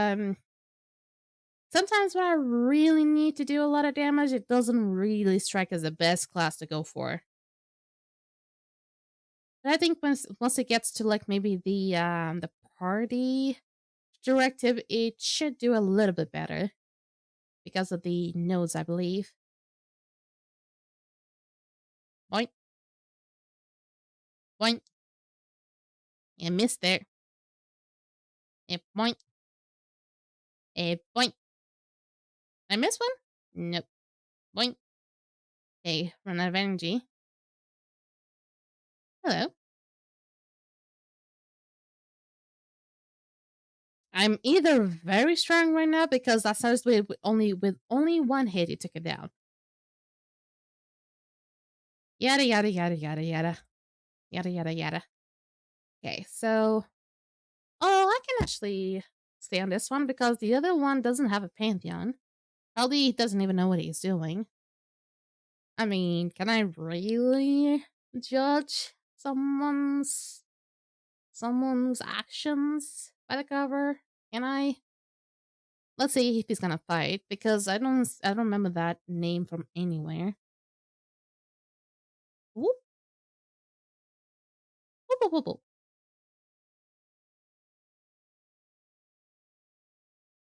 sometimes when I really need to do a lot of damage, it doesn't really strike as the best class to go for. But I think once it gets to like maybe the party directive, it should do a little bit better because of the nodes, I believe. Boink, boink, and missed there. And boink, and boink. Did I miss one? Nope. Boink. Hey, run out of energy. Hello. I'm either very strong right now because that starts with only one hit, it took it down. Yada yada yada yada yada. Yada yada yada. Okay, so I can actually stay on this one because the other one doesn't have a pantheon. Probably he doesn't even know what he's doing. I mean, can I really judge someone's actions by the cover? Can I? Let's see if he's gonna fight because I don't remember that name from anywhere. Whoop, whoop, whoop, whoop, whoop.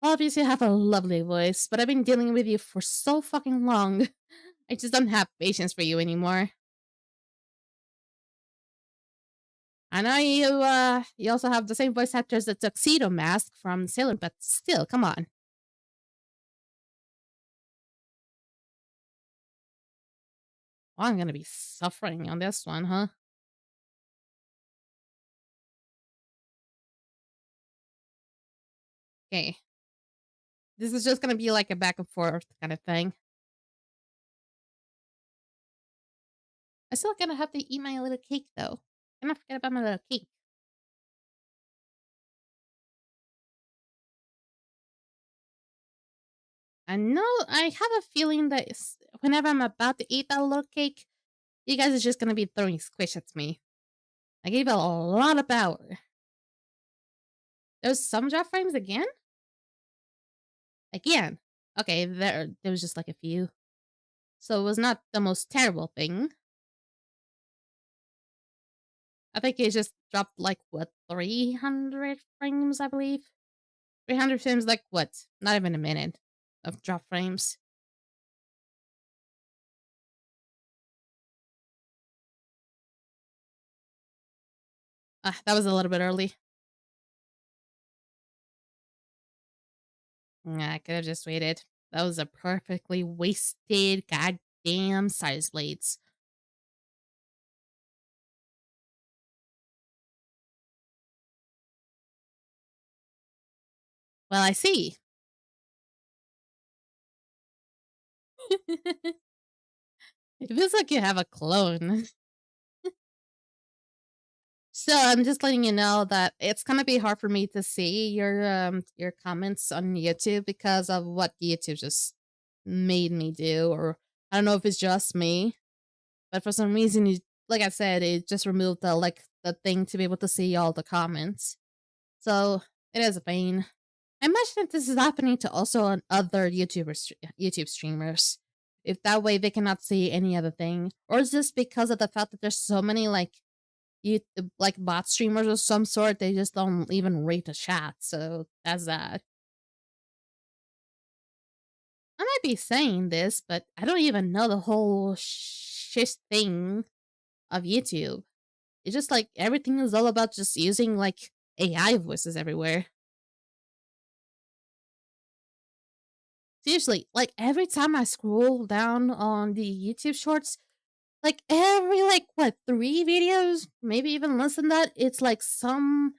Obviously, you have a lovely voice, but I've been dealing with you for so fucking long. I just don't have patience for you anymore. I know you also have the same voice actor as the Tuxedo Mask from Sailor, but still, come on. Oh, I'm gonna be suffering on this one, huh? Okay. This is just gonna be like a back and forth kind of thing. I still gonna have to eat my little cake though. Cannot forget about my little cake. I know I have a feeling that whenever I'm about to eat that little cake, you guys are just gonna be throwing squish at me. I gave it a lot of power. There's some drop frames again? Again. Okay, there was just like a few. So it was not the most terrible thing. I think it just dropped like what, 300 frames, I believe. 300 frames, like what? Not even a minute of drop frames. That was a little bit early. I could have just waited. That was a perfectly wasted goddamn size blades. Well, I see. It feels like you have a clone. So I'm just letting you know that it's gonna be hard for me to see your comments on YouTube because of what YouTube just made me do, or I don't know if it's just me, but for some reason, like I said, it just removed the thing to be able to see all the comments. So it is a pain. I imagine that this is happening to also on other YouTube streamers. If that way they cannot see any other thing, or is this because of the fact that there's so many like bot streamers of some sort? They just don't even read the chat, so that's that. I might be saying this, but I don't even know the whole shit thing of YouTube. It's just like everything is all about just using like AI voices everywhere. Seriously, like every time I scroll down on the YouTube shorts, like every like what, 3 videos, maybe even less than that, it's like some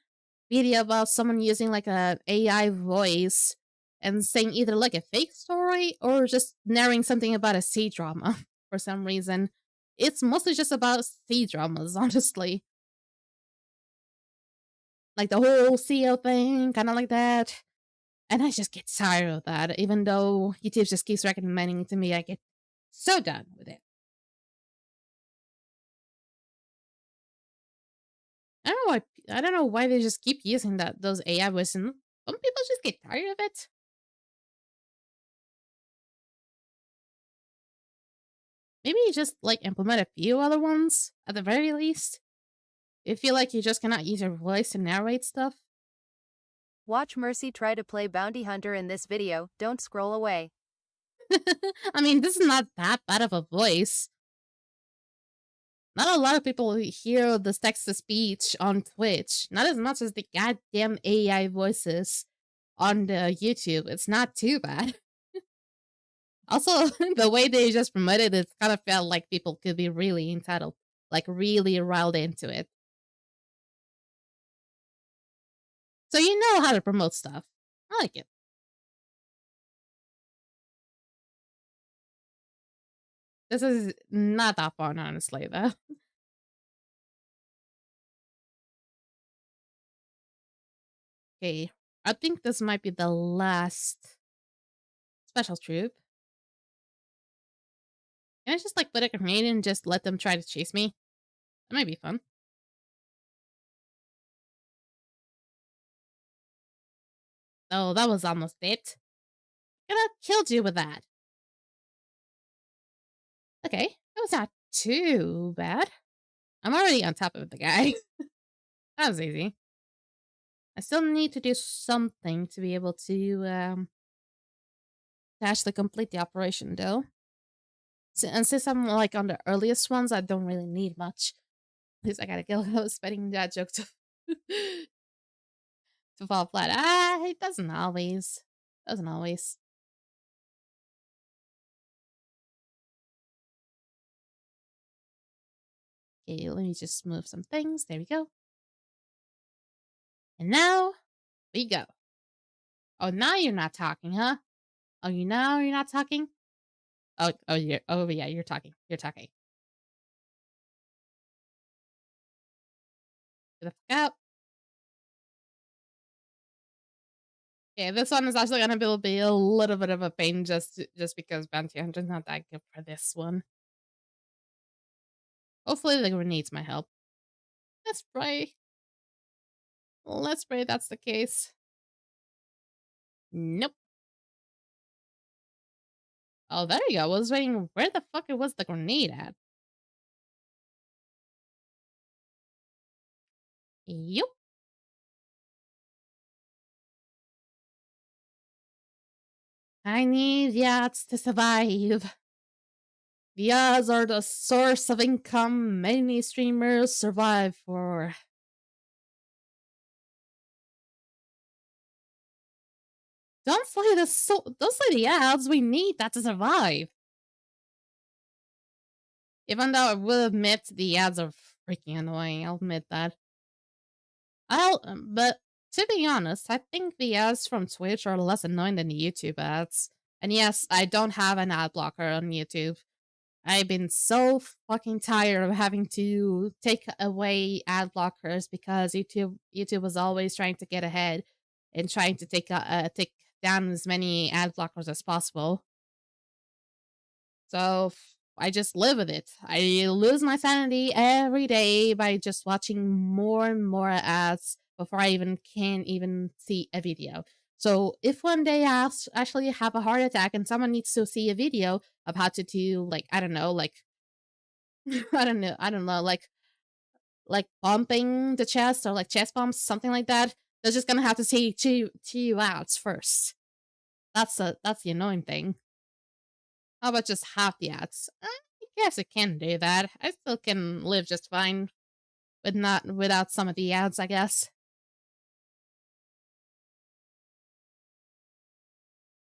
video about someone using like a AI voice and saying either like a fake story or just narrating something about a C drama for some reason. It's mostly just about C dramas, honestly. Like the whole CEO thing, kind of like that. And I just get tired of that. Even though YouTube just keeps recommending it to me, I get so done with it. I don't know why they just keep using those AI voices. Some people just get tired of it. Maybe you just like implement a few other ones at the very least. You feel like you just cannot use your voice to narrate stuff. Watch Mercy try to play bounty hunter in this video, don't scroll away. I mean, this is not that bad of a voice. Not a lot of people hear the text to speech on Twitch. Not as much as the goddamn AI voices on the YouTube. It's not too bad. Also, the way they just promoted it kind of felt like people could be really entitled, like really riled into it. So you know how to promote stuff. I like it. This is not that fun, honestly, though. Okay, I think this might be the last special troop. Can I just like put a grenade and just let them try to chase me? That might be fun. Oh, that was almost it. Could have killed you with that. Okay, that was not too bad. I'm already on top of the guy. That was easy. I still need to do something to be able to actually complete the operation, though. And since I'm like on the earliest ones, I don't really need much. At least I gotta kill. I was expecting that joke to to fall flat. It doesn't always. Doesn't always. Okay, let me just move some things. There we go. And now we go. Oh, now you're not talking, huh? Oh, you're not talking? Oh, yeah, you're talking. You're talking. Get the fuck out. Okay, this one is actually gonna be a little bit of a pain just because Bounty Hunter's not that good for this one. Hopefully the grenades might help. Let's pray. Let's pray that's the case. Nope. Oh, there you go. I was waiting. Where the fuck was the grenade at? Yup. I need yachts to survive. The yachts are the source of income many streamers survive for. Don't slay the ads. We need that to survive. Even though I will admit the ads are freaking annoying, I'll admit that. But to be honest, I think the ads from Twitch are less annoying than the YouTube ads. And yes, I don't have an ad blocker on YouTube. I've been so fucking tired of having to take away ad blockers because YouTube was always trying to get ahead and trying to take down as many ad blockers as possible. So I just live with it. I lose my sanity every day by just watching more and more ads before I can even see a video. So if one day I actually have a heart attack and someone needs to see a video of how to do I don't know, I don't know, like bumping the chest or like chest bumps, something like that, they're just gonna have to see two ads first. That's the annoying thing. How about just half the ads? I guess it can do that. I still can live just fine, but not without some of the ads, I guess.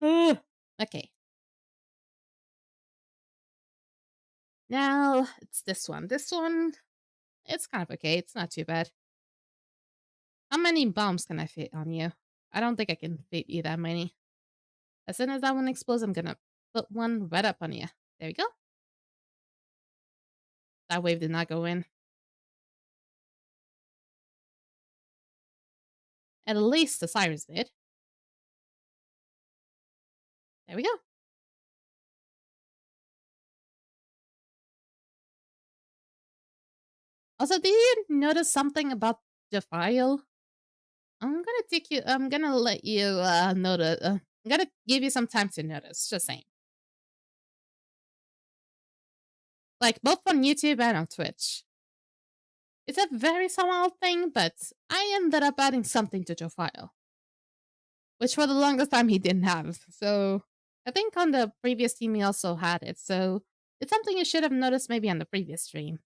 Okay. Now, it's this one. This one, it's kind of okay. It's not too bad. How many bombs can I fit on you? I don't think I can fit you that many. As soon as that one explodes, I'm gonna put one right up on you. There we go. That wave did not go in. At least the sirens did. There we go. Also, did you notice something about the file? I'm gonna let you notice. I'm gonna give you some time to notice. Just saying. Like both on YouTube and on Twitch. It's a very small thing, but I ended up adding something to Joe file. Which for the longest time he didn't have. So I think on the previous stream he also had it. So it's something you should have noticed maybe on the previous stream.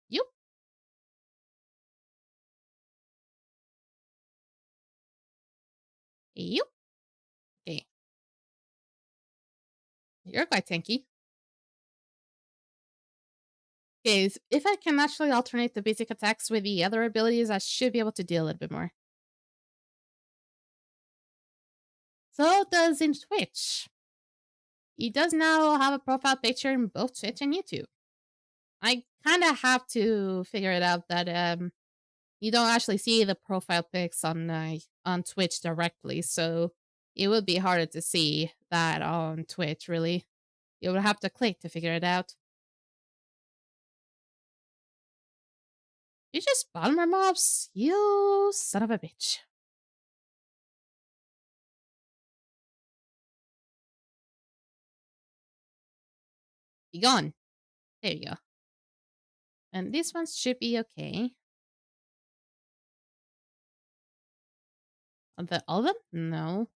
Yup. Yup. Okay. You're quite tanky. Okay, if I can actually alternate the basic attacks with the other abilities, I should be able to deal a little bit more. So does in Twitch. He does now have a profile picture in both Twitch and YouTube. I kind of have to figure it out that you don't actually see the profile pics on Twitch directly, so it would be harder to see that on Twitch. Really, you would have to click to figure it out. You just spawn more mobs, you son of a bitch. Be gone. There you go. And these ones should be okay. All of them? No.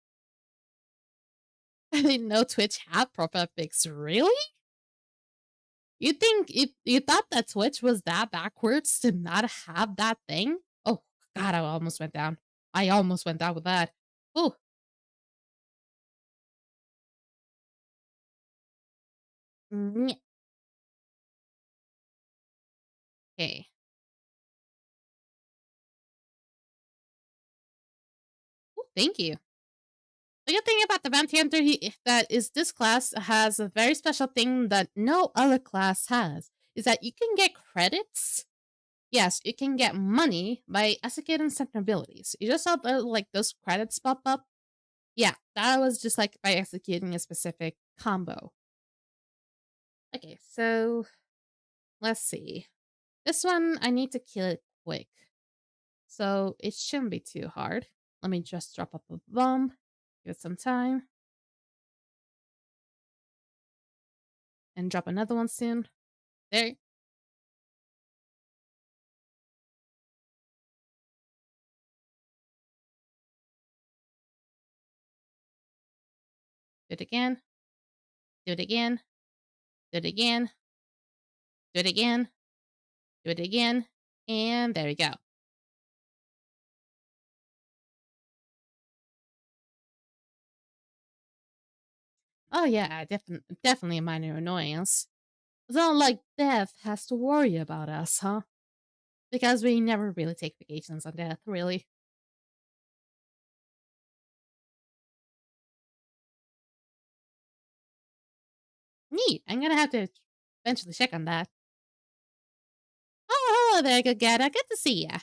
I didn't know Twitch had profile pics. Really? You think you thought that Twitch was that backwards to not have that thing? Oh God, I almost went down. I almost went down with that. Oh. Okay. Oh, thank you. The good thing about the Bounty Hunter that is this class has a very special thing that no other class has, is that you can get credits yes, you can get money by executing certain abilities. You just saw like those credits pop up. Yeah, that was just like by executing a specific combo. Okay, so let's see. This one I need to kill it quick, so it shouldn't be too hard. Let me just drop up a bomb. Give it some time, and drop another one soon. There. Do it again. Do it again. Do it again. Do it again. Do it again. And there we go. Oh yeah, definitely a minor annoyance. It's not like death has to worry about us, huh? Because we never really take vacations on death, really. Neat. I'm gonna have to eventually check on that. Oh, hello there, Gagetta. Good to see ya.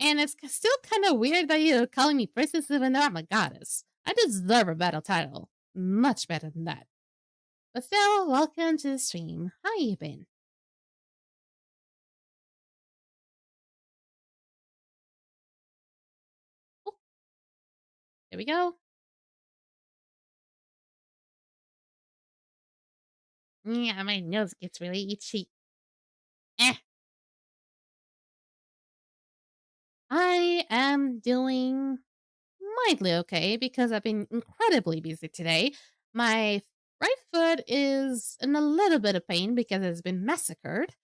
And it's still kind of weird that you're calling me princess even though I'm a goddess. I deserve a better title. Much better than that. But still, welcome to the stream. How you been? Oh, there we go. Yeah, my nose gets really itchy. Eh. I am doing mildly okay because I've been incredibly busy today. My right foot is in a little bit of pain because it's been massacred.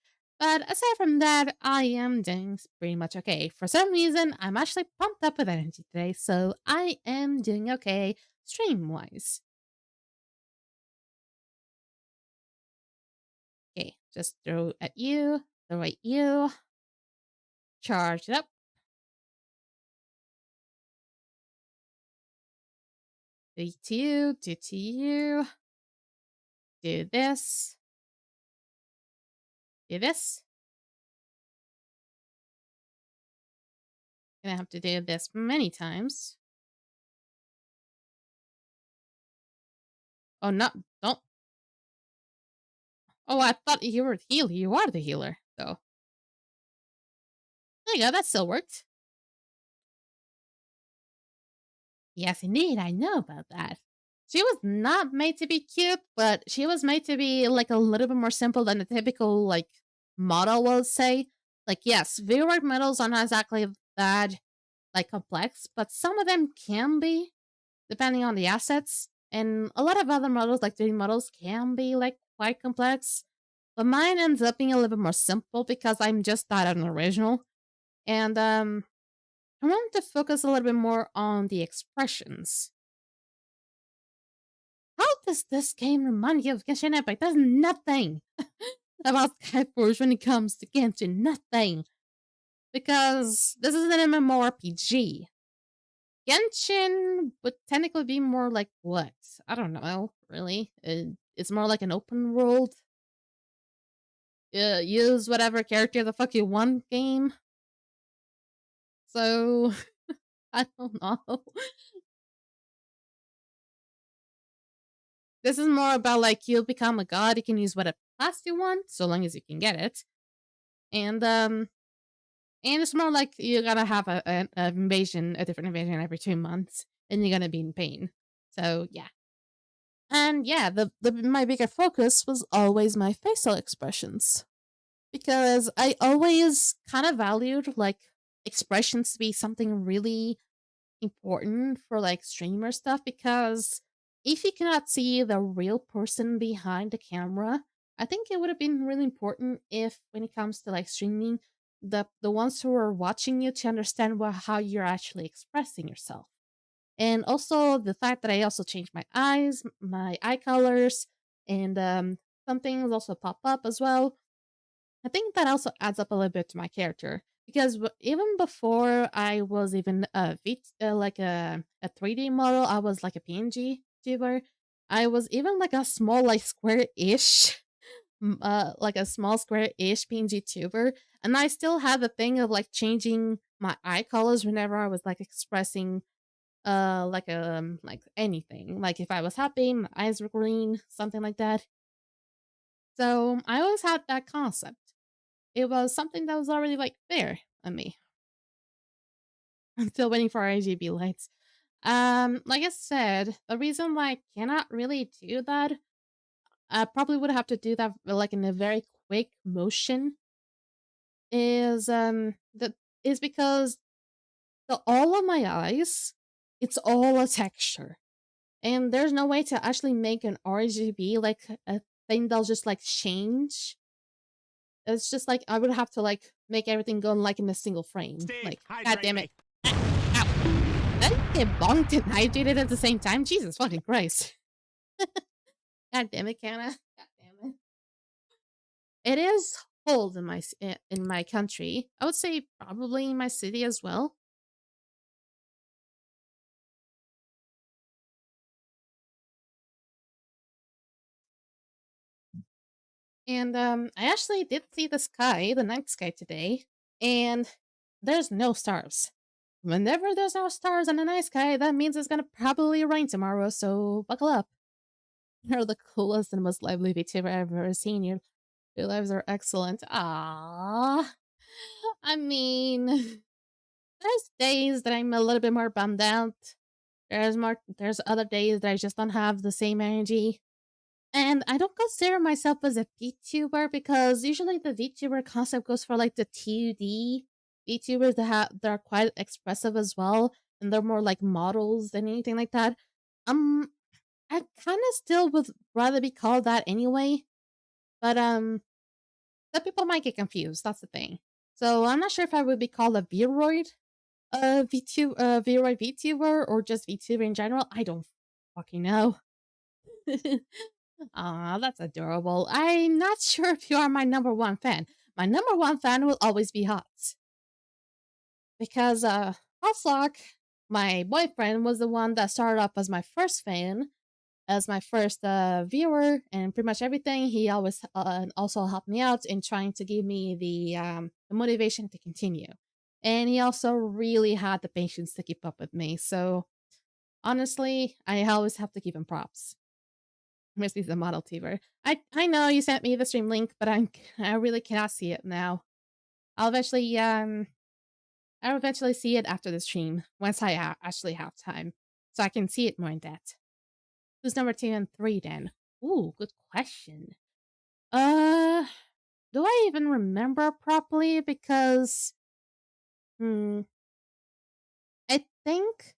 But aside from that, I am doing pretty much okay. For some reason, I'm actually pumped up with energy today, so I am doing okay stream wise. Okay, just throw at you, throw at you, charge it up. Do to you, do to you, do this, do this. Gonna have to do this many times. Oh, not don't. Oh, I thought you were the healer. You are the healer, though. There you go. That still worked. Yes, indeed. I know about that. She was not made to be cute, but she was made to be like a little bit more simple than the typical like model will say. Like, yes, V-Work models are not exactly that like complex, but some of them can be, depending on the assets. And a lot of other models, like 3D models, can be like quite complex. But mine ends up being a little bit more simple because I'm just not an original. And I want to focus a little bit more on the expressions. How does this game remind you of Genshin Impact? There's nothing about Skyforge when it comes to Genshin. Nothing. Because this is an MMORPG. Genshin would technically be more like what? I don't know, really. It's more like an open world. Use whatever character the fuck you want game. So, I don't know. This is more about like you become a god, you can use whatever class you want, so long as you can get it. And it's more like you're gonna have a invasion, a different invasion every 2 months, and you're gonna be in pain. So yeah. And yeah, the my bigger focus was always my facial expressions. Because I always kind of valued like expressions to be something really important for like streamer stuff, because if you cannot see the real person behind the camera, I think it would have been really important if when it comes to like streaming, the ones who are watching you to understand how you're actually expressing yourself. And also the fact that I also changed my eyes, my eye colors, and some things also pop up as well. I think that also adds up a little bit to my character, because even before I was even like a 3D model, I was like a PNG tuber. I was even like a small like square-ish like a small square-ish PNG tuber, and I still had the thing of like changing my eye colors whenever I was like expressing like anything. Like if I was happy, my eyes were green, something like that. So I always had that concept. It was something that was already like there on me. I'm still waiting for RGB lights. Like I said, the reason why I cannot really do that, I probably would have to do that like in a very quick motion, is that is because the all of my eyes, it's all a texture. And there's no way to actually make an RGB like a thing that'll just like change. It's just like I would have to like make everything go like in a single frame. Steve, like, god hydrate damn me. it. Ow. Did I get bonked and hydrated at the same time? Jesus fucking Christ. God damn it, Canna. God damn it. It is cold in my country. I would say probably in my city as well. And I actually did see the sky, the night sky today, and there's no stars. Whenever there's no stars in the night sky, that means it's gonna probably rain tomorrow, so buckle up. You're the coolest and most lively VTuber I've ever seen. Your lives are excellent. Ah, I mean, there's days that I'm a little bit more bummed out. There's other days that I just don't have the same energy. And I don't consider myself as a VTuber because usually the VTuber concept goes for like the 2D VTubers that are quite expressive as well, and they're more like models than anything like that. I kind of still would rather be called that anyway, but the people might get confused. That's the thing. So I'm not sure if I would be called a Vroid, Vroid VTuber, or just VTuber in general. I don't fucking know. Aw, that's adorable. I'm not sure if you are my number one fan. My number one fan will always be Hots. Because, Hotslock, my boyfriend, was the one that started off as my first fan, as my first viewer, and pretty much everything. He always also helped me out in trying to give me the motivation to continue. And he also really had the patience to keep up with me. So, honestly, I always have to give him props. Must be the model tuber. I know you sent me the stream link, but I really cannot see it now. I'll eventually see it after the stream once I actually have time, so I can see it more in depth. Who's number 2 and 3 then? Ooh, good question. Do I even remember properly? Because I think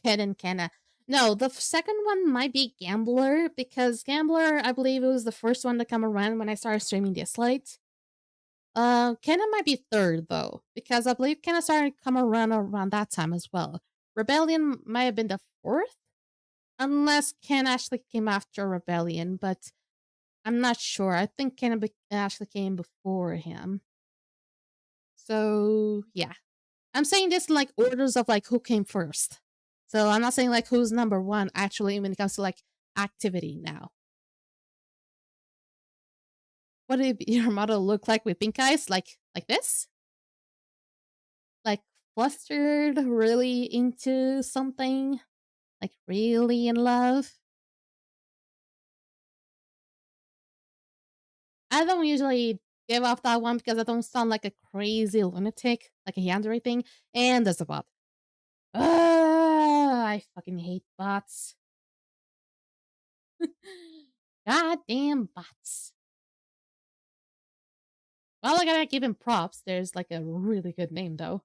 Kid and Kenna. No, the second one might be Gambler, because Gambler, I believe it was the first one to come around when I started streaming Dislight. Kenna might be third, though, because I believe Kenna started to come around that time as well. Rebellion might have been the fourth, unless Ken actually came after Rebellion, but I'm not sure. I think Ken actually came before him. So, yeah. I'm saying this in, like, orders of, like, who came first. So I'm not saying, like, who's number one, actually, when it comes to, like, activity now. What did your model look like with pink eyes? Like this? Like, flustered, really into something? Like, really in love? I don't usually give off that one because I don't sound like a crazy lunatic, like a yandere thing, and there's a bot. I fucking hate bots. Goddamn bots. Well, I gotta give him props. There's like a really good name, though.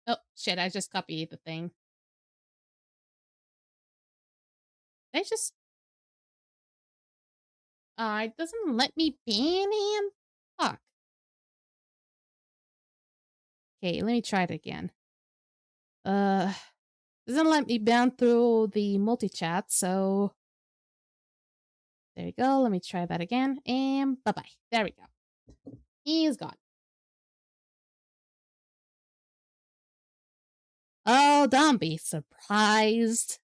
Oh, shit, I just copied the thing. They just... it doesn't let me ban him? Fuck. Okay, let me try it again. Doesn't let me ban through the multi-chat, so... There you go. Let me try that again. And bye-bye. There we go. He's gone. Oh, don't be surprised.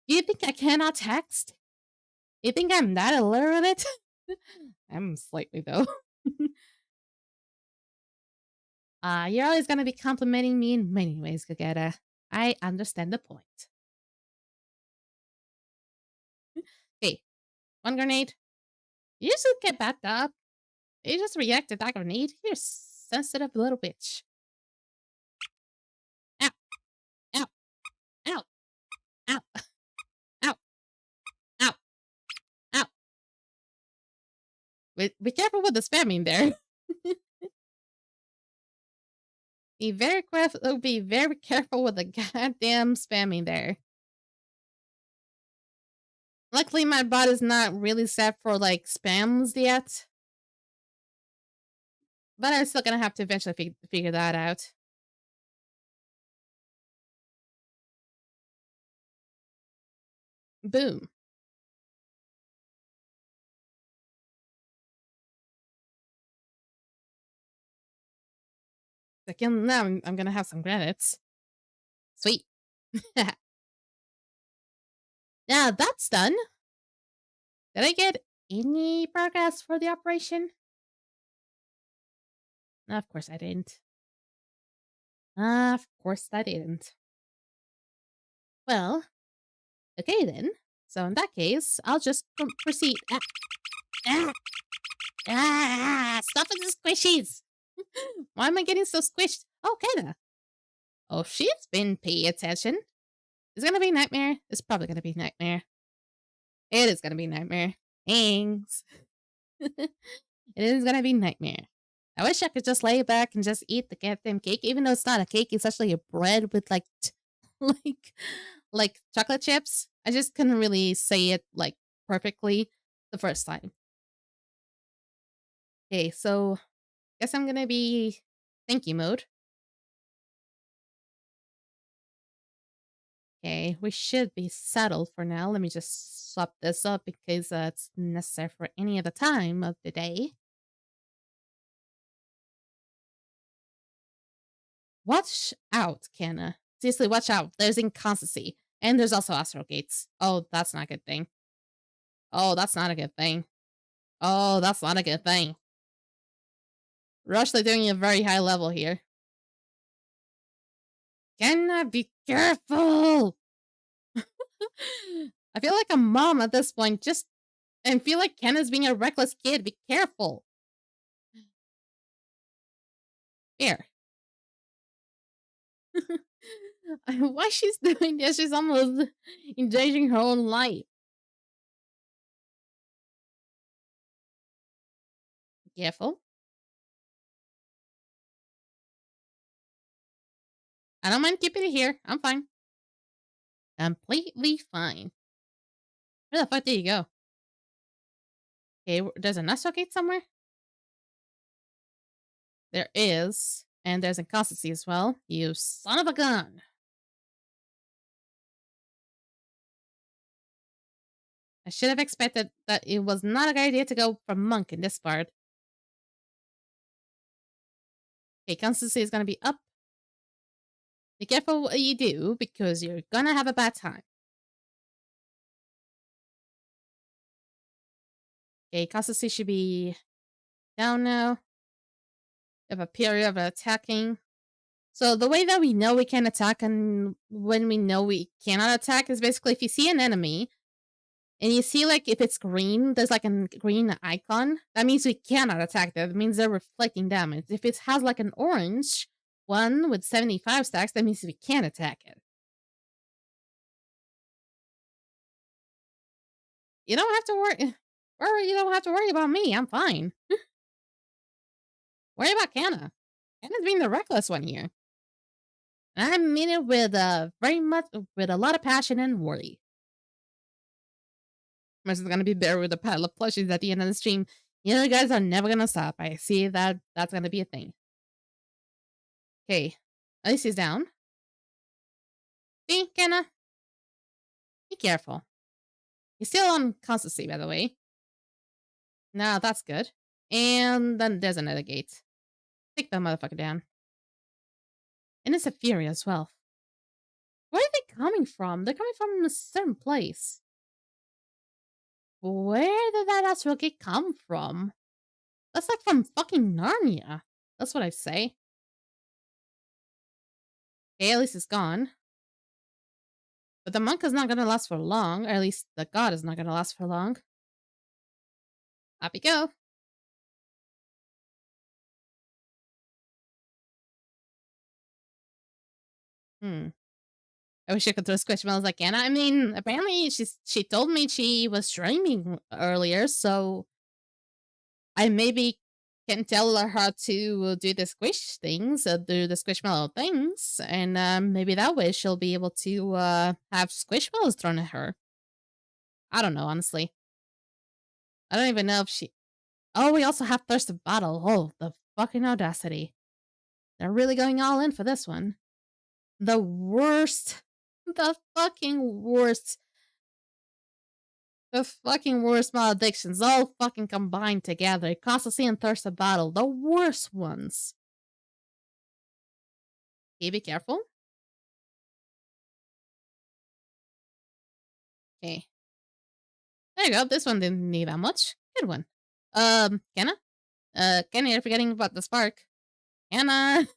You think I cannot text? You think I'm that illiterate? I'm slightly, though. You're always gonna be complimenting me in many ways, Gogeta. I understand the point. Hey, one grenade. You just get backed up. You just reacted to that grenade. You're a sensitive little bitch. Ow, ow, ow, ow, ow, ow, ow. Be careful with the spamming there. Be very careful with the goddamn spamming there. Luckily, my bot is not really set for, like, spams yet. But I'm still gonna have to eventually figure that out. Boom. Again, now I'm gonna have some credits. Sweet. Now that's done. Did I get any progress for the operation? Of course I didn't. Of course I didn't. Well, okay then. So in that case, I'll just proceed. Stop with the squishies! Why am I getting so squished? Oh, Kena. Oh, she's been paying attention. Is it gonna be Nightmare? It's probably gonna be Nightmare. It is gonna be Nightmare. Thanks. It is gonna be Nightmare. I wish I could just lay back and just eat the goddamn cake, even though it's not a cake. It's actually a bread with like, like chocolate chips. I just couldn't really say it like perfectly the first time. Okay, so guess I'm gonna be thank you mode. Okay, we should be settled for now. Let me just swap this up because it's necessary for any other time of the day. Watch out, Kenna. Seriously, watch out. There's inconsistency. And there's also astral gates. Oh, that's not a good thing. Oh, that's not a good thing. Oh, that's not a good thing. Rush, they're doing a very high level here. Kenna, be careful! I feel like a mom at this point, and feel like Kenna's being a reckless kid. Be careful. Here. Why she's doing this? She's almost endangering her own life. Careful. I don't mind keeping it here. I'm fine. Completely fine. Where the fuck did you go? Okay, there's a Nestle gate somewhere? There is. And there's inconsistency as well. You son of a gun. I should have expected that it was not a good idea to go for monk in this part. Okay, consistency is gonna be up. Be careful what you do, because you're gonna have a bad time. Okay, consistency should be down now. We have a period of attacking. So the way that we know we can attack and when we know we cannot attack is basically if you see an enemy and you see like if it's green, there's like a green icon, that means we cannot attack them. That means they're reflecting damage. If it has like an orange one with 75 stacks, that means we can attack it. You don't have to worry. You don't have to worry about me. I'm fine. Worry about Kanna. Kanna's being the reckless one here. I mean it with with a lot of passion and worry. Mercy's gonna be there with a pile of plushies at the end of the stream. You know, guys are never gonna stop. I see that that's gonna be a thing. Okay, at least he's down. See, Kanna? Be careful. He's still on constancy, by the way. Now that's good. And then there's another gate. Take that motherfucker down. And it's a fury as well. Where are they coming from? They're coming from a certain place. Where did that astral gate come from? That's like from fucking Narnia. That's what I say. Okay, at least it's gone. But the monk is not gonna last for long, or at least the god is not gonna last for long. Up you go. I wish I could throw squishmallows like Anna. I mean, apparently she told me she was streaming earlier, so I maybe can tell her how to do the squish things, do the squishmallow things, and maybe that way she'll be able to have squishmallows thrown at her. I don't know, honestly. I don't even know if she. Oh, we also have Thirst of Battle. Oh, the fucking audacity! They're really going all in for this one. The worst, the fucking worst. The fucking worst maledictions all fucking combined together. Constancy and Thirst of Battle. The worst ones. Okay, be careful. Okay. There you go. This one didn't need that much. Good one. Kenna? Kenny, you're forgetting about the spark. Kenna!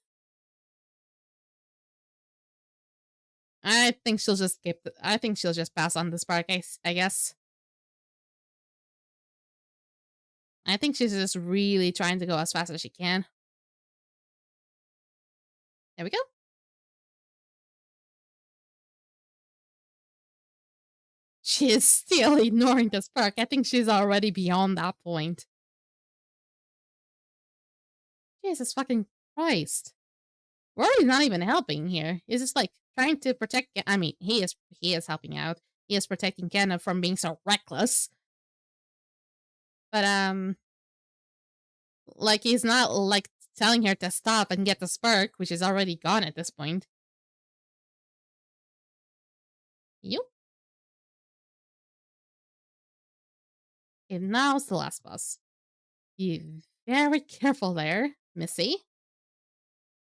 I think she'll just skip I think she'll just pass on the spark, I guess. I think she's just really trying to go as fast as she can. There we go. She is still ignoring the spark. I think she's already beyond that point. Jesus fucking Christ. Rory's not even helping here. He's just like trying to protect. I mean, he is helping out. He is protecting Kenna from being so reckless. But like he's not like telling her to stop and get the spark, which is already gone at this point. You. And now it's the last boss. You very careful there, Missy.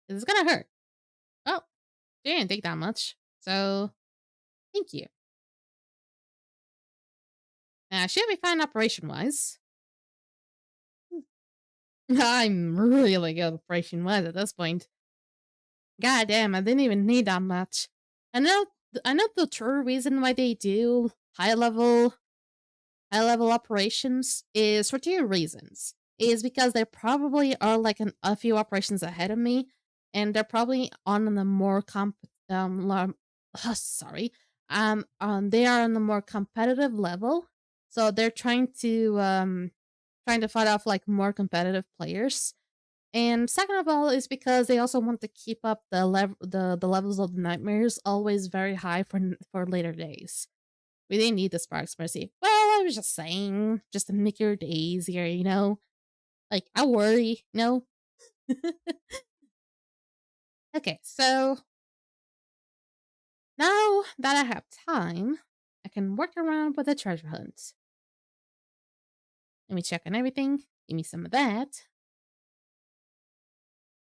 This is gonna hurt. Oh, she didn't take that much. So, thank you. She'll be fine operation-wise. I'm really good operation-wise at this point. God damn, I didn't even need that much. I know the true reason why they do high level operations is for two reasons. Is because they probably are like a few operations ahead of me, and they're probably on the more they are on the more competitive level, so they're trying to fight off like more competitive players. And second of all is because they also want to keep up the levels of the nightmares always very high for later days. We didn't need the Sparks Mercy. Well, I was just saying, just to make your day easier, you know? Like, I worry, no? Okay, so now that I have time, I can work around with the treasure hunt. Let me check on everything. Give me some of that.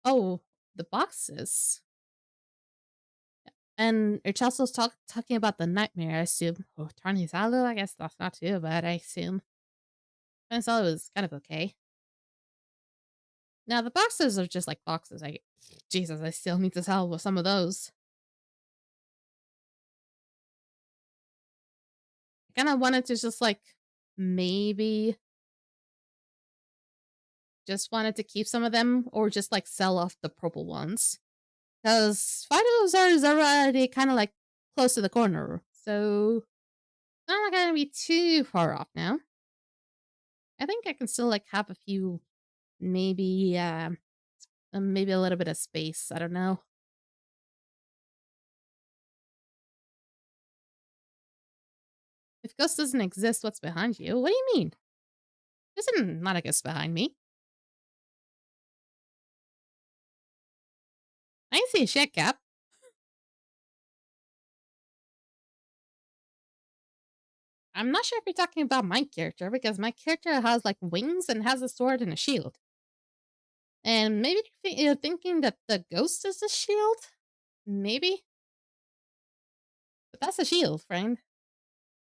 Oh, the boxes. And Urchelso's talking about the nightmare, I assume. Oh, Tarny Salo, I guess that's not too bad, I assume. Tarny Salo was kind of okay. Now, the boxes are just like boxes. Jesus, I still need to sell some of those. I kind of wanted to just like, maybe just wanted to keep some of them or just like sell off the purple ones. Because Fido's is already kind of like close to the corner. So, not gonna be too far off now. I think I can still like have a few, maybe maybe a little bit of space. I don't know. If ghost doesn't exist, what's behind you? What do you mean? There's not a ghost behind me. I didn't see a shit cap. I'm not sure if you're talking about my character, because my character has, like, wings and has a sword and a shield. And maybe you're thinking that the ghost is the shield? Maybe? But that's a shield, friend.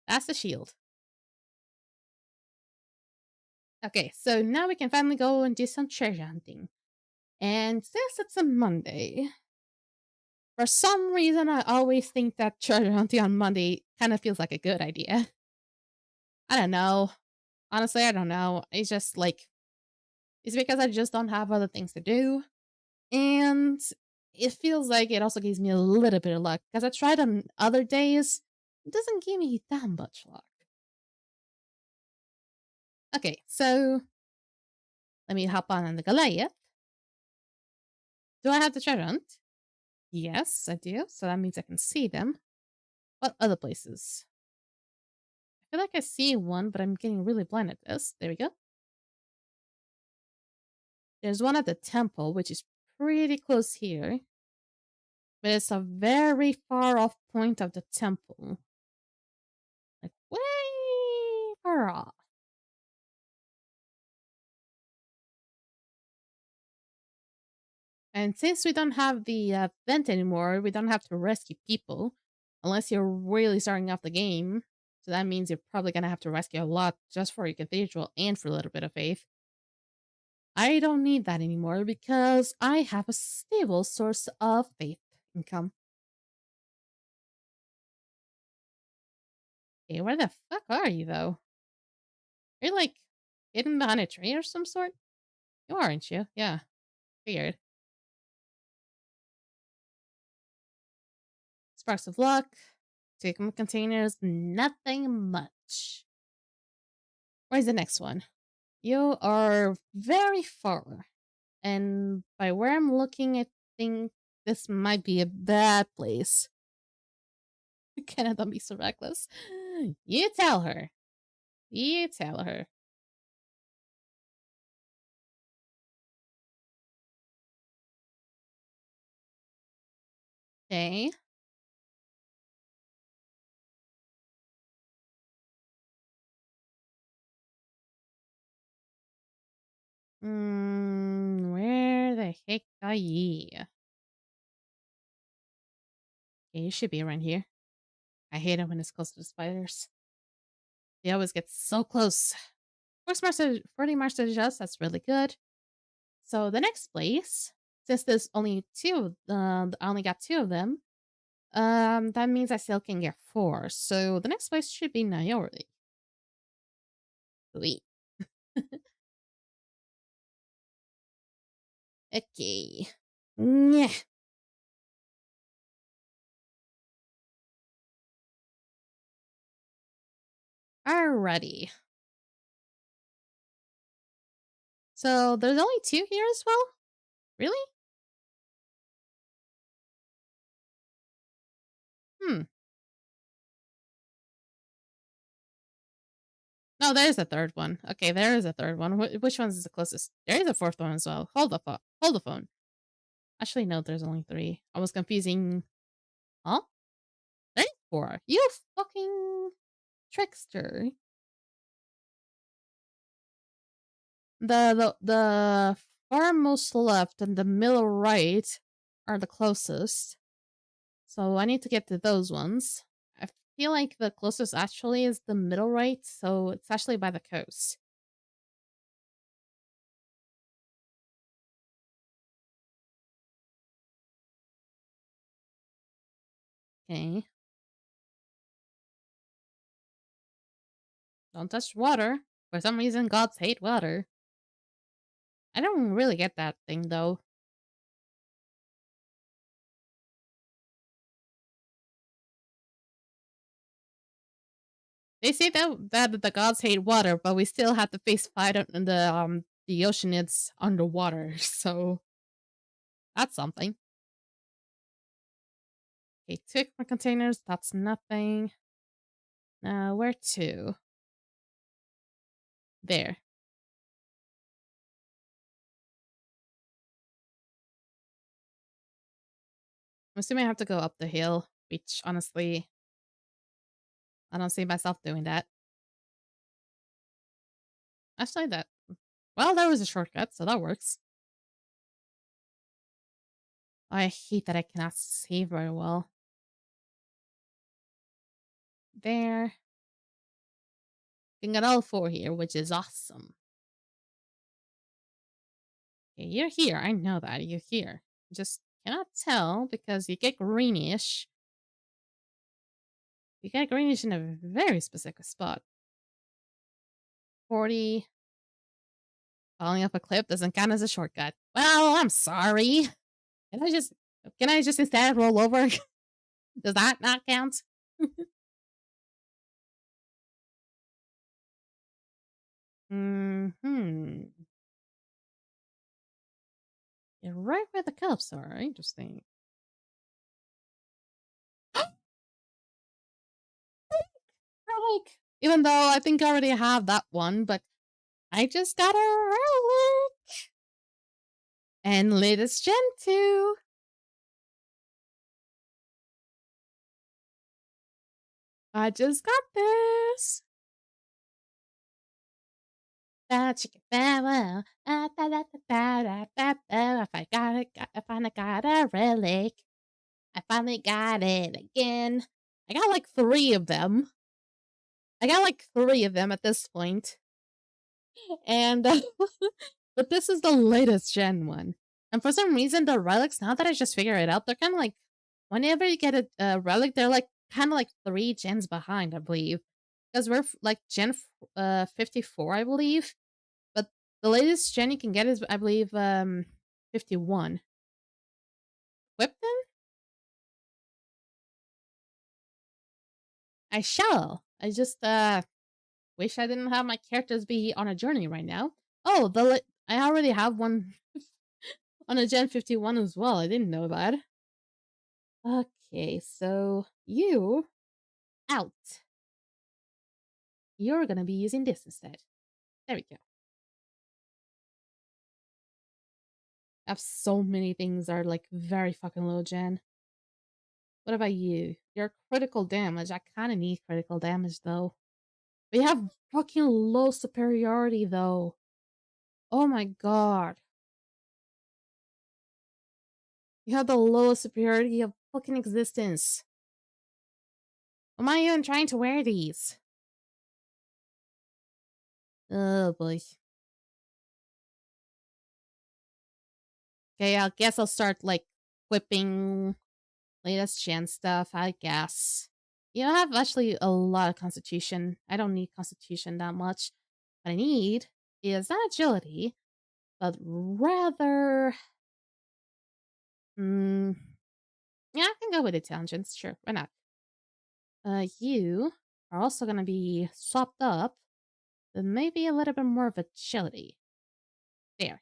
That's the shield. Okay, so now we can finally go and do some treasure hunting. And since it's a Monday, for some reason I always think that treasure hunting on Monday kind of feels like a good idea. I don't know. Honestly, I don't know. It's just like, it's because I just don't have other things to do. And it feels like it also gives me a little bit of luck, because I tried on other days, it doesn't give me that much luck. Okay, so let me hop on the Goliath. Do I have the treasure hunt? Yes, I do. So that means I can see them. What other places? I feel like I see one, but I'm getting really blind at this. There we go. There's one at the temple, which is pretty close here. But it's a very far off point of the temple. Like, way far off. And since we don't have the vent anymore, we don't have to rescue people. Unless you're really starting off the game. So that means you're probably going to have to rescue a lot just for your cathedral and for a little bit of faith. I don't need that anymore because I have a stable source of faith income. Okay, where the fuck are you, though? You're like hidden behind a tree or some sort? You are, aren't you? Yeah. Weird. Sparks of luck. Take them containers. Nothing much. Where's the next one? You are very far. And by where I'm looking, I think this might be a bad place. Cannot be so reckless. You tell her. You tell her. Okay. Where the heck are ye? Okay, you should be around here. I hate it when it's close to the spiders. They always get so close. Force March 40 March to adjust, that's really good. So the next place, since there's only two, I only got two of them, that means I still can get four. So the next place should be Niori. Sweet. Okay. Yeah. Alrighty. So there's only two here as well? Really? Hmm. No, there's a third one. Okay, there is a third one. Which one is the closest? There is a fourth one as well. Hold the phone. Hold the phone. Actually, no, there's only three. I was confusing. Huh? There's four. You fucking trickster. The far most left and the middle right are the closest. So I need to get to those ones. I feel like the closest actually is the middle right, so it's actually by the coast. Okay. Don't touch water. For some reason, gods hate water. I don't really get that thing, though. They say that the gods hate water, but we still have to face fight in the ocean. It's underwater, so that's something. Okay, two more containers. That's nothing. Where to? There. I'm assuming I have to go up the hill, which honestly, I don't see myself doing that. Actually, that. Well, that was a shortcut, so that works. I hate that I cannot see very well. There. You can get all 4 here, which is awesome. Okay, you're here. I know that. You're here. Just cannot tell because you get greenish. You get greenish in a very specific spot. 40. Falling off a cliff doesn't count as a shortcut. Well, I'm sorry. Can I just instead roll over? Does that not count? Hmm. You're right where the cups are. Interesting. Relic. Even though I think I already have that one, but I just got a relic. And latest gen 2. I just got this. If I finally got a relic. I finally got it again. I got like 3 of them. I got like 3 of them at this point. And but this is the latest gen one. And for some reason the relics, now that I just figured it out, they're kind of like whenever you get a relic, they're like kind of like 3 gens behind, I believe. Because we're like gen 54, I believe. But the latest gen you can get is I believe 51. Equip them? I shall. I just wish I didn't have my characters be on a journey right now. Oh, I already have one on a Gen 51 as well. I didn't know that. Okay, so you out. You're gonna be using this instead. There we go. I have so many things that are like very fucking low gen. What about you? Your critical damage. I kind of need critical damage though. But you have fucking low superiority though. Oh my god. You have the lowest superiority of fucking existence. Am I even trying to wear these? Oh boy. Okay, I guess I'll start like whipping latest gen stuff, I guess. You know, I have actually a lot of constitution. I don't need constitution that much. What I need is not agility, but rather yeah, I can go with intelligence, sure, why not? You are also gonna be swapped up with maybe a little bit more of agility. There.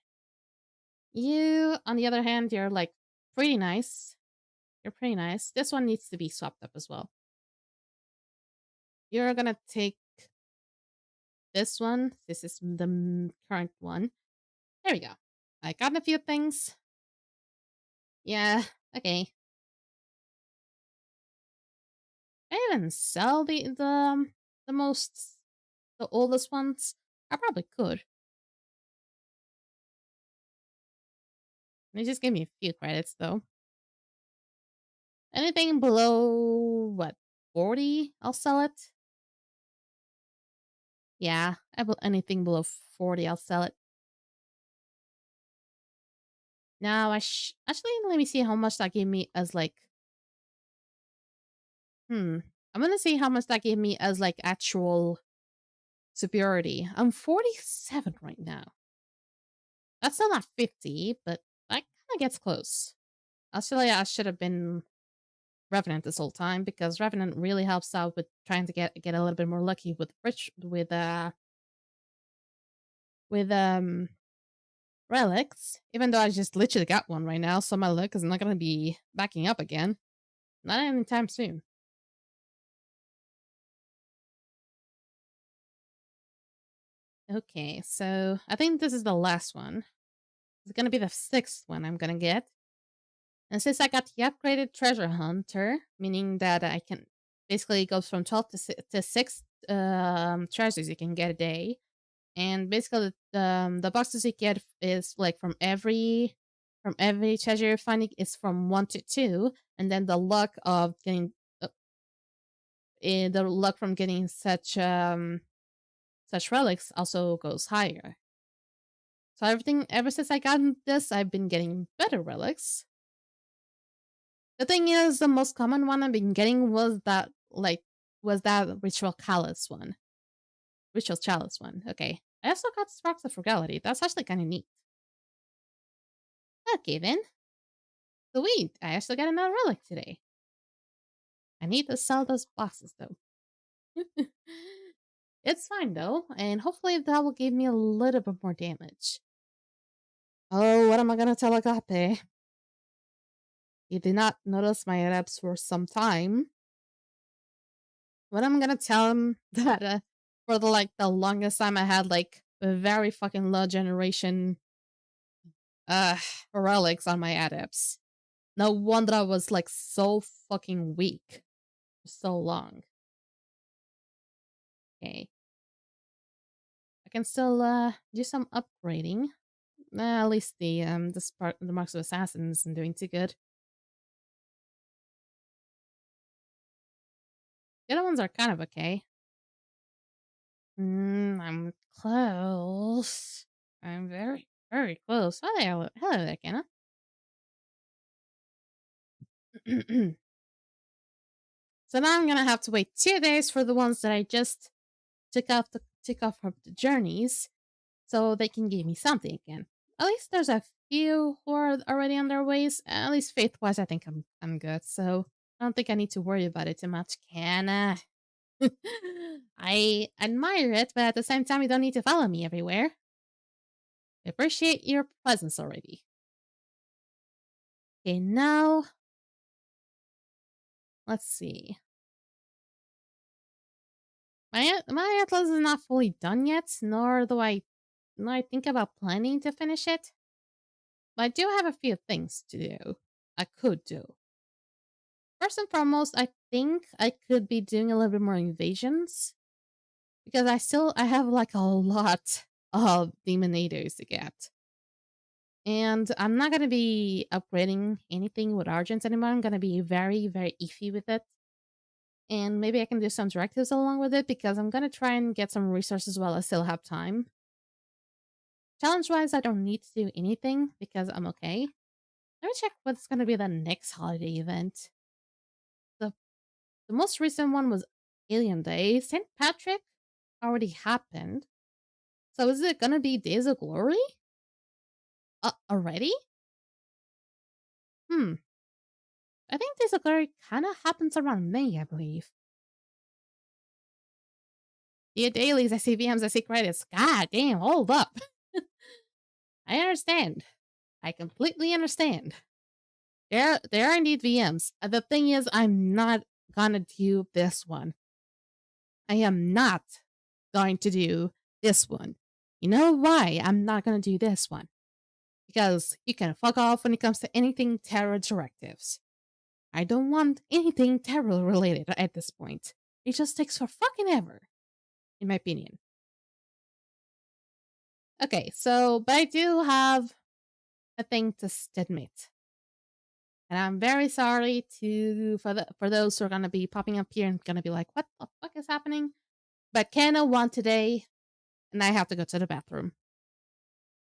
You, on the other hand, you're like pretty nice. You're pretty nice. This one needs to be swapped up as well. You're gonna take this one. This is the current one. There we go. I got a few things. Yeah, okay. I even sell the oldest ones. I probably could. They just gave me a few credits though. Anything below what 40, I'll sell it. Yeah, anything below 40, I'll sell it. Now actually let me see how much that gave me as like. I'm gonna see how much that gave me as like actual superiority. I'm 47 right now. That's still not 50, but that kind of gets close. Actually, I should have been Revenant this whole time because Revenant really helps out with trying to get a little bit more lucky with relics. Even though I just literally got one right now, so my luck is not gonna be backing up again. Not anytime soon. Okay, so I think this is the last one. It's gonna be the 6th one I'm gonna get. And since I got the upgraded treasure hunter, meaning that I can basically it goes from 12 to 6 treasures you can get a day. and basically the boxes you get is like from every treasure you're finding is from 1 to 2, and then the luck of getting the luck from getting such relics also goes higher. So ever since I got this, I've been getting better relics. The thing is, the most common one I've been getting was that ritual chalice one. Ritual chalice one. Okay. I also got Sparks of Frugality. That's actually kind of neat. Okay then. Sweet. I actually got another relic today. I need to sell those boxes though. It's fine though, and hopefully that will give me a little bit more damage. Oh, what am I gonna tell Agape? He did not notice my reps for some time. What am I gonna tell him that for the longest time I had like a very fucking low generation relics on my adepts. No wonder I was like so fucking weak for so long. Okay. I can still do some upgrading. At least the Marks of Assassins isn't doing too good. The other ones are kind of okay. I'm close. I'm very, very close. Hello there, Kenna. So now I'm gonna have to wait 2 days for the ones that I just took off from the journeys, so they can give me something again. At least there's a few who are already on their ways. At least faith-wise, I think I'm good. So I don't think I need to worry about it too much, Kenna. I admire it, but at the same time, you don't need to follow me everywhere. I appreciate your presence already. Okay, now let's see. My atlas is not fully done yet, nor I think about planning to finish it. But I do have a few things to do. I could do. First and foremost, I think I could be doing a little bit more invasions. Because I have like a lot of Demonators to get. And I'm not going to be upgrading anything with Argents anymore. I'm going to be very, very iffy with it. And maybe I can do some directives along with it because I'm going to try and get some resources while I still have time. Challenge-wise, I don't need to do anything because I'm okay. Let me check what's going to be the next holiday event. The most recent one was Alien Day. St. Patrick already happened. So is it going to be Days of Glory? Already? I think Days of Glory kind of happens around May, I believe. Yeah, dailies, I see VMs, I see credits. God damn, hold up. I understand. I completely understand. There are indeed VMs. The thing is, I'm not gonna do this one. I am not going to do this one. You know why I'm not gonna do this one? Because you can fuck off when it comes to anything terror directives. I don't want anything terror related at this point. It just takes for fucking ever, in my opinion. Okay, so, but I do have a thing to admit. And I'm very sorry for those who are gonna be popping up here and gonna be like, what the fuck is happening? But Kenna won today, and I have to go to the bathroom.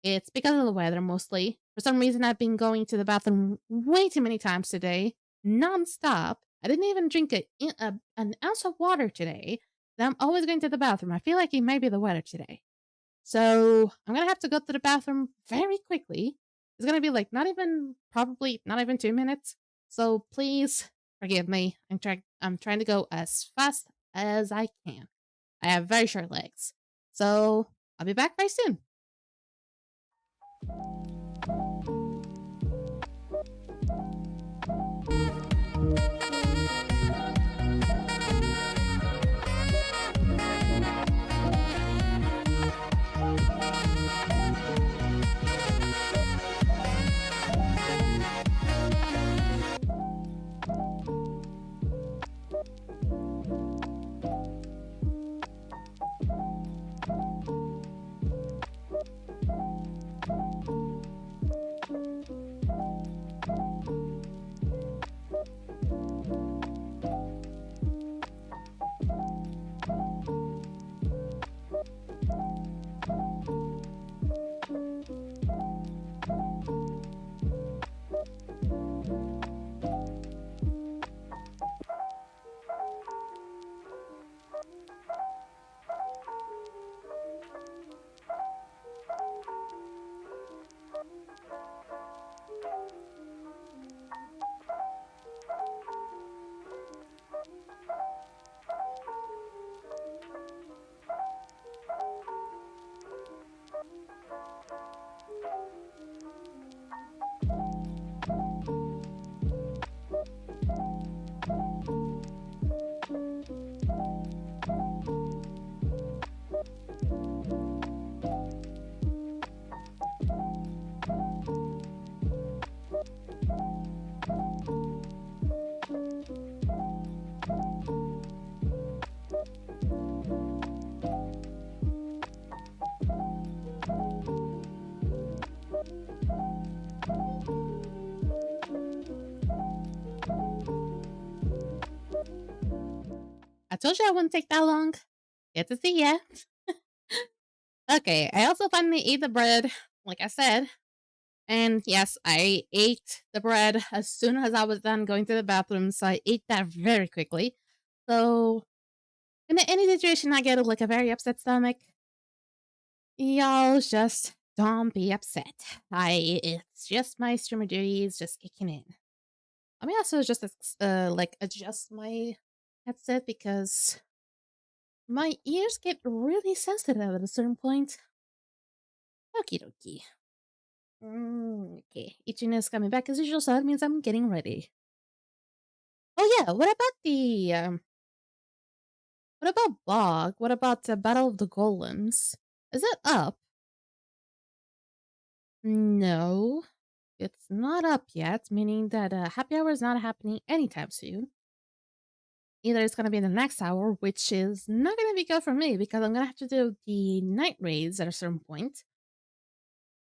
It's because of the weather mostly. For some reason, I've been going to the bathroom way too many times today, non-stop. I didn't even drink an ounce of water today. And I'm always going to the bathroom. I feel like it might be the weather today. So I'm gonna have to go to the bathroom very quickly. It's gonna be like probably not even 2 minutes. So please forgive me. I'm trying to go as fast as I can. I have very short legs. So I'll be back very soon. I told you I wouldn't take that long. Good to see ya. Okay, I also finally ate the bread, like I said. And yes, I ate the bread as soon as I was done going to the bathroom, so I ate that very quickly. So, in any situation, I get like a very upset stomach. Y'all just don't be upset. It's just my streamer duties just kicking in. I mean, also just like adjust my headset because my ears get really sensitive at a certain point. Okie dokie. Okay, itchiness coming back as usual, so that means I'm getting ready. Oh yeah, what about what about Bog? What about the Battle of the Golems? Is it up? No, it's not up yet, meaning that happy hour is not happening anytime soon. Either it's gonna be in the next hour, which is not gonna be good for me because I'm gonna have to do the night raids at a certain point.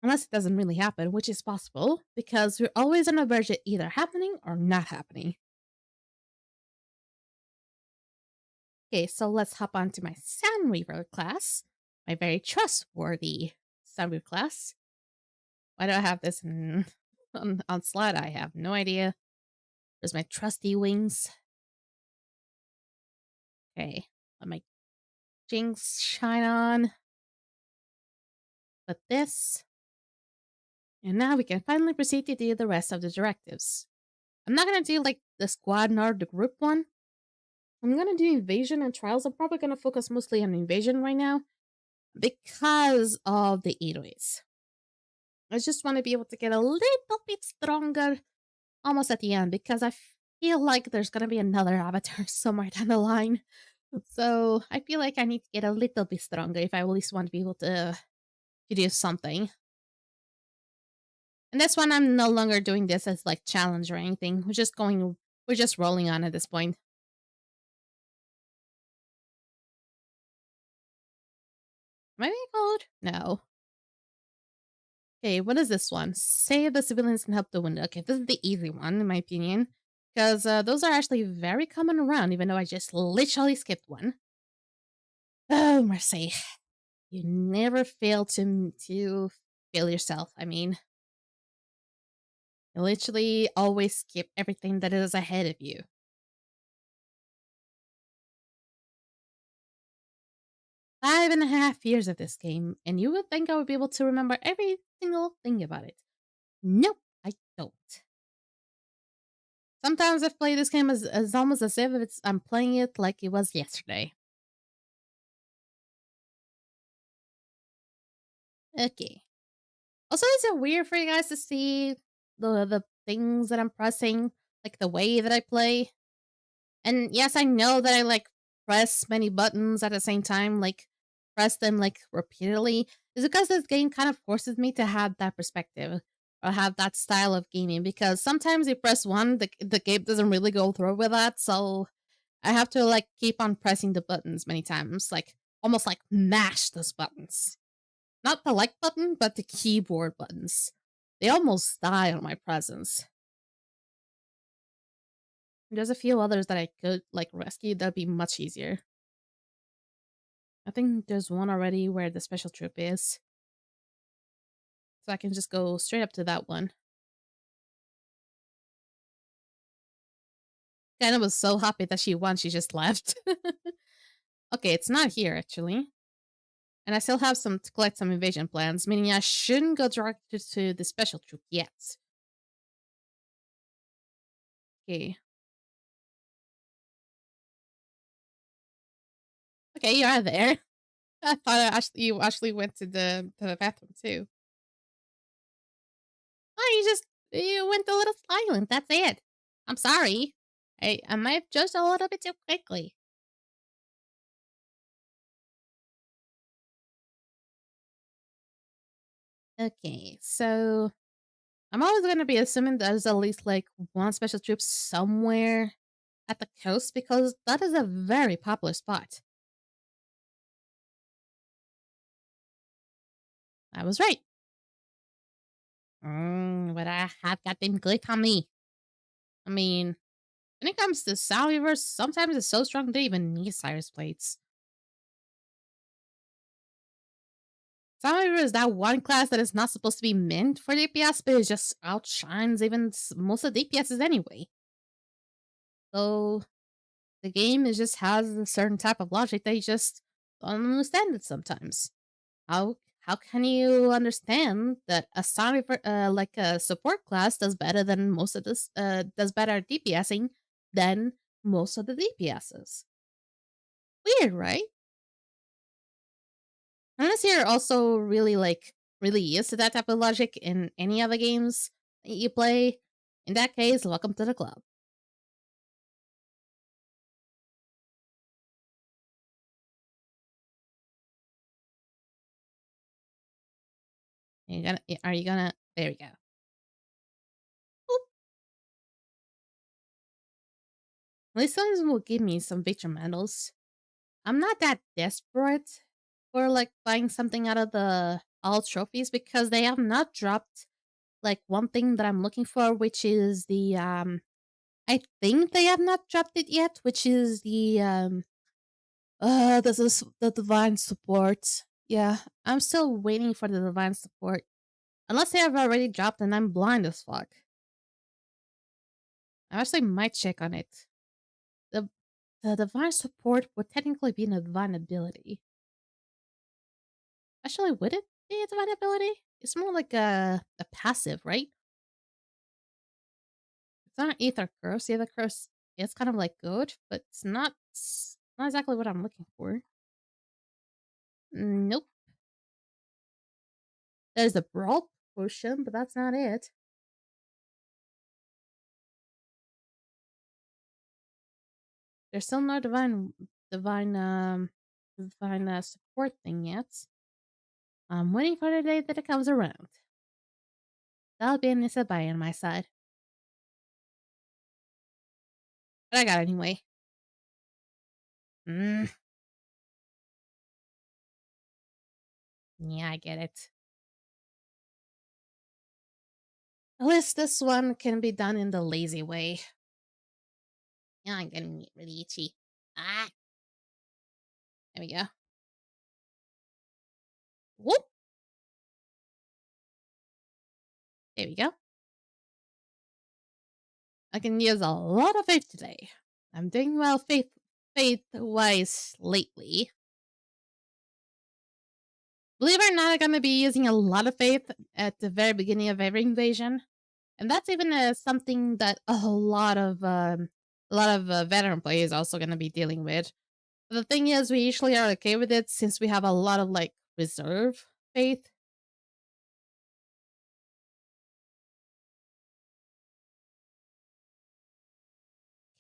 Unless it doesn't really happen, which is possible, because we're always on the verge of either happening or not happening. Okay, so let's hop on to my Sound Reaver class. My very trustworthy Sound Reaver class. Why do I have this on slide? I have no idea. There's my trusty wings. Okay, let my jinx shine on. Put this. And now we can finally proceed to do the rest of the directives. I'm not gonna do like the squad nor the group one. I'm gonna do invasion and trials. I'm probably gonna focus mostly on invasion right now because of the 808s. I just want to be able to get a little bit stronger almost at the end because I feel like there's gonna be another avatar somewhere down the line. So I feel like I need to get a little bit stronger if I at least want to be able to do something. And this one, I'm no longer doing this as like challenge or anything. We're just rolling on at this point. Am I being called? No. Okay, what is this one? Save the civilians and help the wounded. Okay, this is the easy one, in my opinion. Because those are actually very common around, even though I just literally skipped one. Oh, Mercy. You never fail to fail yourself. I mean, you literally always skip everything that is ahead of you. 5.5 years of this game, and you would think I would be able to remember every single thing about it. Nope, I don't. Sometimes I play this game as almost as if I'm playing it like it was yesterday. Okay. Also, is it weird for you guys to see the things that I'm pressing, like the way that I play? And yes, I know that I like press many buttons at the same time, like press them like repeatedly. Is because this game kind of forces me to have that perspective or have that style of gaming. Because sometimes you press one, the game doesn't really go through with that, so I have to like keep on pressing the buttons many times, like almost like mash those buttons. Not the like button, but the keyboard buttons. They almost die on my presence. There's a few others that I could like rescue that'd be much easier. I think there's one already where the special troop is. So I can just go straight up to that one. Kinda was so happy that she won, she just left. Okay, it's not here actually. And I still have to collect some invasion plans, meaning I shouldn't go directly to the special troop yet. Okay. Okay, you are there. I thought you actually went to the bathroom too. Oh, you went a little silent. That's it. I'm sorry. I might have judged a little bit too quickly. Okay, so I'm always going to be assuming there's at least like one special troop somewhere at the coast because that is a very popular spot. I was right. But I have got them good on me. I mean, When it comes to sound reverse, sometimes it's so strong they even need Cyrus plates. Sound reverse is that one class that is not supposed to be meant for DPS, but it just outshines even most of the DPSs anyway. So the game is just has a certain type of logic that you just don't understand it sometimes. How can you understand that a sound like a support class does better than most of this does better at DPSing than most of the DPSs? Weird, right? Unless you're also really used to that type of logic in any other games that you play. In that case, welcome to the club. Are you gonna? There we go. Oop. At least someone will give me some victory medals. I'm not that desperate for like buying something out of the all trophies because they have not dropped like one thing that I'm looking for, which is the I think they have not dropped it yet, which is the this is the divine support. Yeah, I'm still waiting for the divine support. Unless they have already dropped and I'm blind as fuck. I actually might check on it. The the divine support would technically be a divine ability. Actually, would it be a divine ability? It's more like a passive, right? It's not Ether Curse. Ether Curse is kind of like good, but it's not exactly what I'm looking for. Nope. There's the Brawl potion, but that's not it. There's still no divine support thing yet. I'm waiting for the day that it comes around. That'll be an Isabai on my side. But I got it anyway. Mm, yeah, I get it. At least this one can be done in the lazy way. Yeah, I'm getting really itchy. Ah, there we go. Whoop! There we go. I can use a lot of faith today. I'm doing well faith-wise lately. Believe it or not, I'm gonna be using a lot of faith at the very beginning of every invasion. And that's even something that a lot of veteran players also gonna be dealing with. But the thing is, we usually are okay with it since we have a lot of like reserve faith.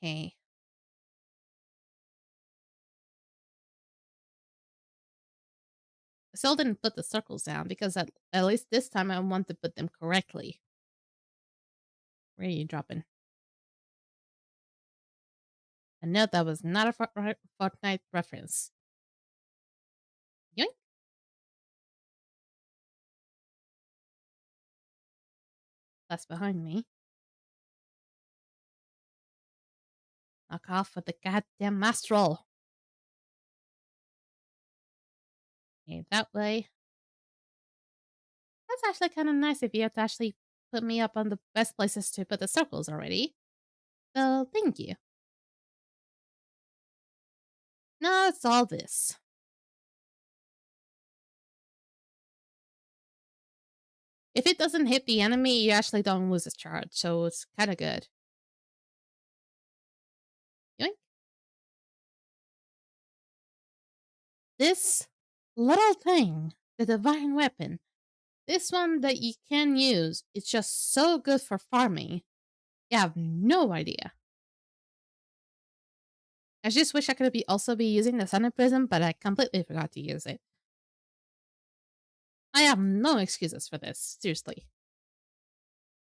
Okay. I still didn't put the circles down because at least this time I want to put them correctly. Where are you dropping? And note that was not a Fortnite reference. Yoink. That's behind me. Knock off with the goddamn Mastral. Okay, that way. That's actually kind of nice if you have to actually put me up on the best places to put the circles already. So, thank you. Now it's all this. If it doesn't hit the enemy, you actually don't lose a charge, so it's kind of good. Yoink. This little thing, the divine weapon, this one that you can use, it's just so good for farming. You have no idea. I just wish I could also be using the Sun Prism, but I completely forgot to use it. I have no excuses for this, seriously.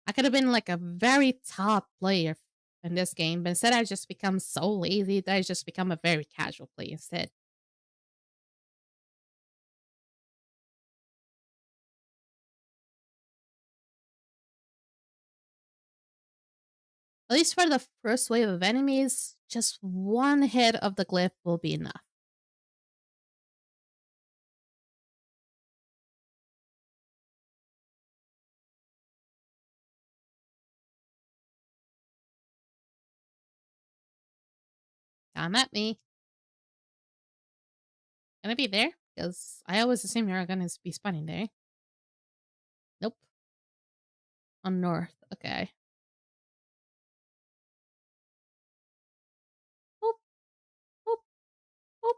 I could have been like a very top player in this game, but instead I just become so lazy that I just become a very casual player instead. At least for the first wave of enemies, just one hit of the glyph will be enough. Come at me. Gonna be there? Because I always assume you're gonna be spawning there. Nope. On north. Okay. Boop, boop, boop.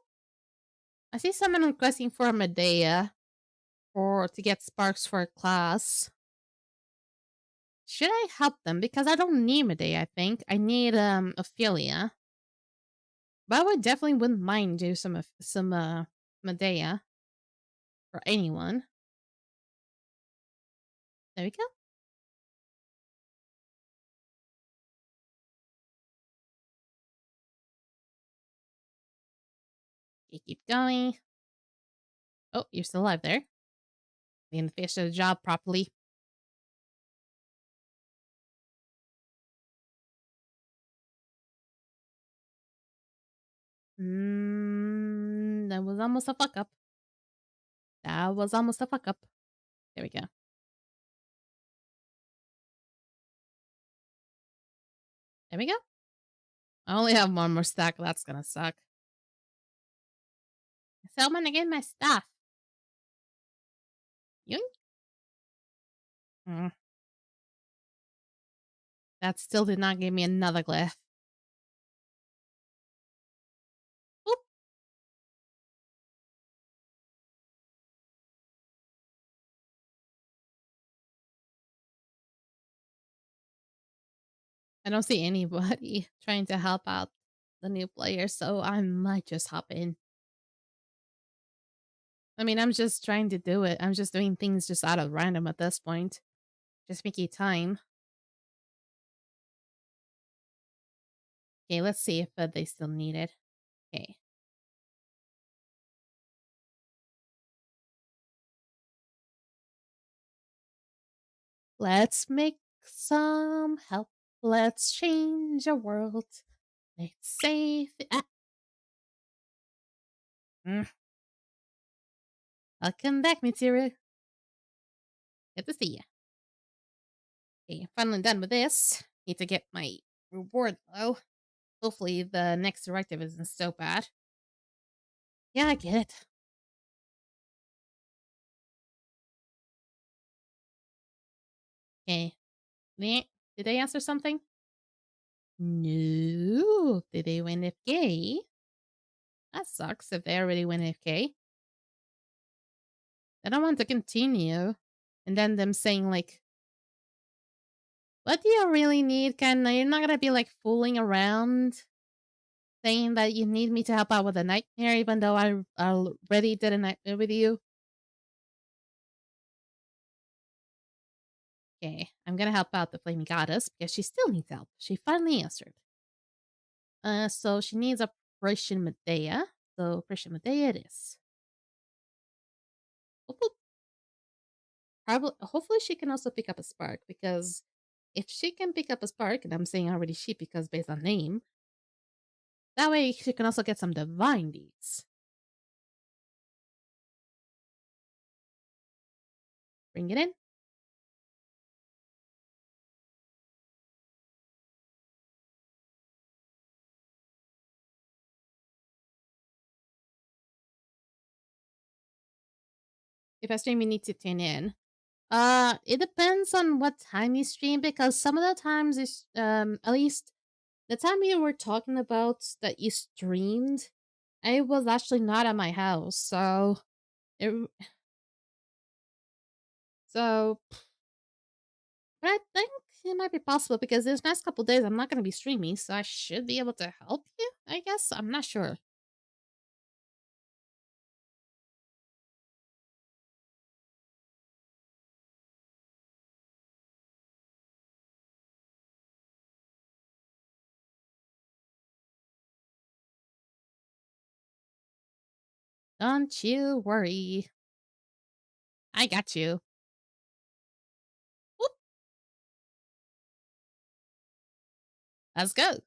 I see someone requesting for a Medea to get sparks for a class. Should I help them? Because I don't need Medea, I think. I need Ophelia. But I would definitely wouldn't mind do some Medea for anyone. There we go. You keep going. Oh, you're still alive there. You didn't finish the job properly. That was almost a fuck up. That was almost a fuck up. There we go. There we go. I only have one more stack. That's gonna suck. So I'm gonna get my stuff. Yoink. That still did not give me another glyph. Oop. I don't see anybody trying to help out the new player, so I might just hop in. I mean, I'm just trying to do it. I'm just doing things just out of random at this point. Just making time. Okay, let's see if they still need it. Okay. Let's make some help. Let's change the world. Let's save it. Welcome back, Mitsuru. Good to see you. Okay, finally done with this. Need to get my reward, though. Hopefully the next directive isn't so bad. Yeah, I get it. Okay. Did they answer something? No. Did they win FK? That sucks if they already win FK. I don't want to continue. And then them saying, like, what do you really need, Ken? You're not gonna be, like, fooling around saying that you need me to help out with a nightmare, even though I already did a nightmare with you. Okay, I'm gonna help out the Flaming Goddess because she still needs help. She finally answered. So she needs Operation Medea. So Operation Medea it is. Hopefully she can also pick up a spark, because if she can pick up a spark, and I'm saying already she because based on name, that way she can also get some divine deeds. Bring it in. If I stream, you need to tune in. It depends on what time you stream, because some of the times is at least the time you were talking about that you streamed, I was actually not at my house, so so but I think it might be possible because this next couple days I'm not going to be streaming, so I should be able to help you, I guess. I'm not sure. Don't you worry. I got you. Whoop. Let's go.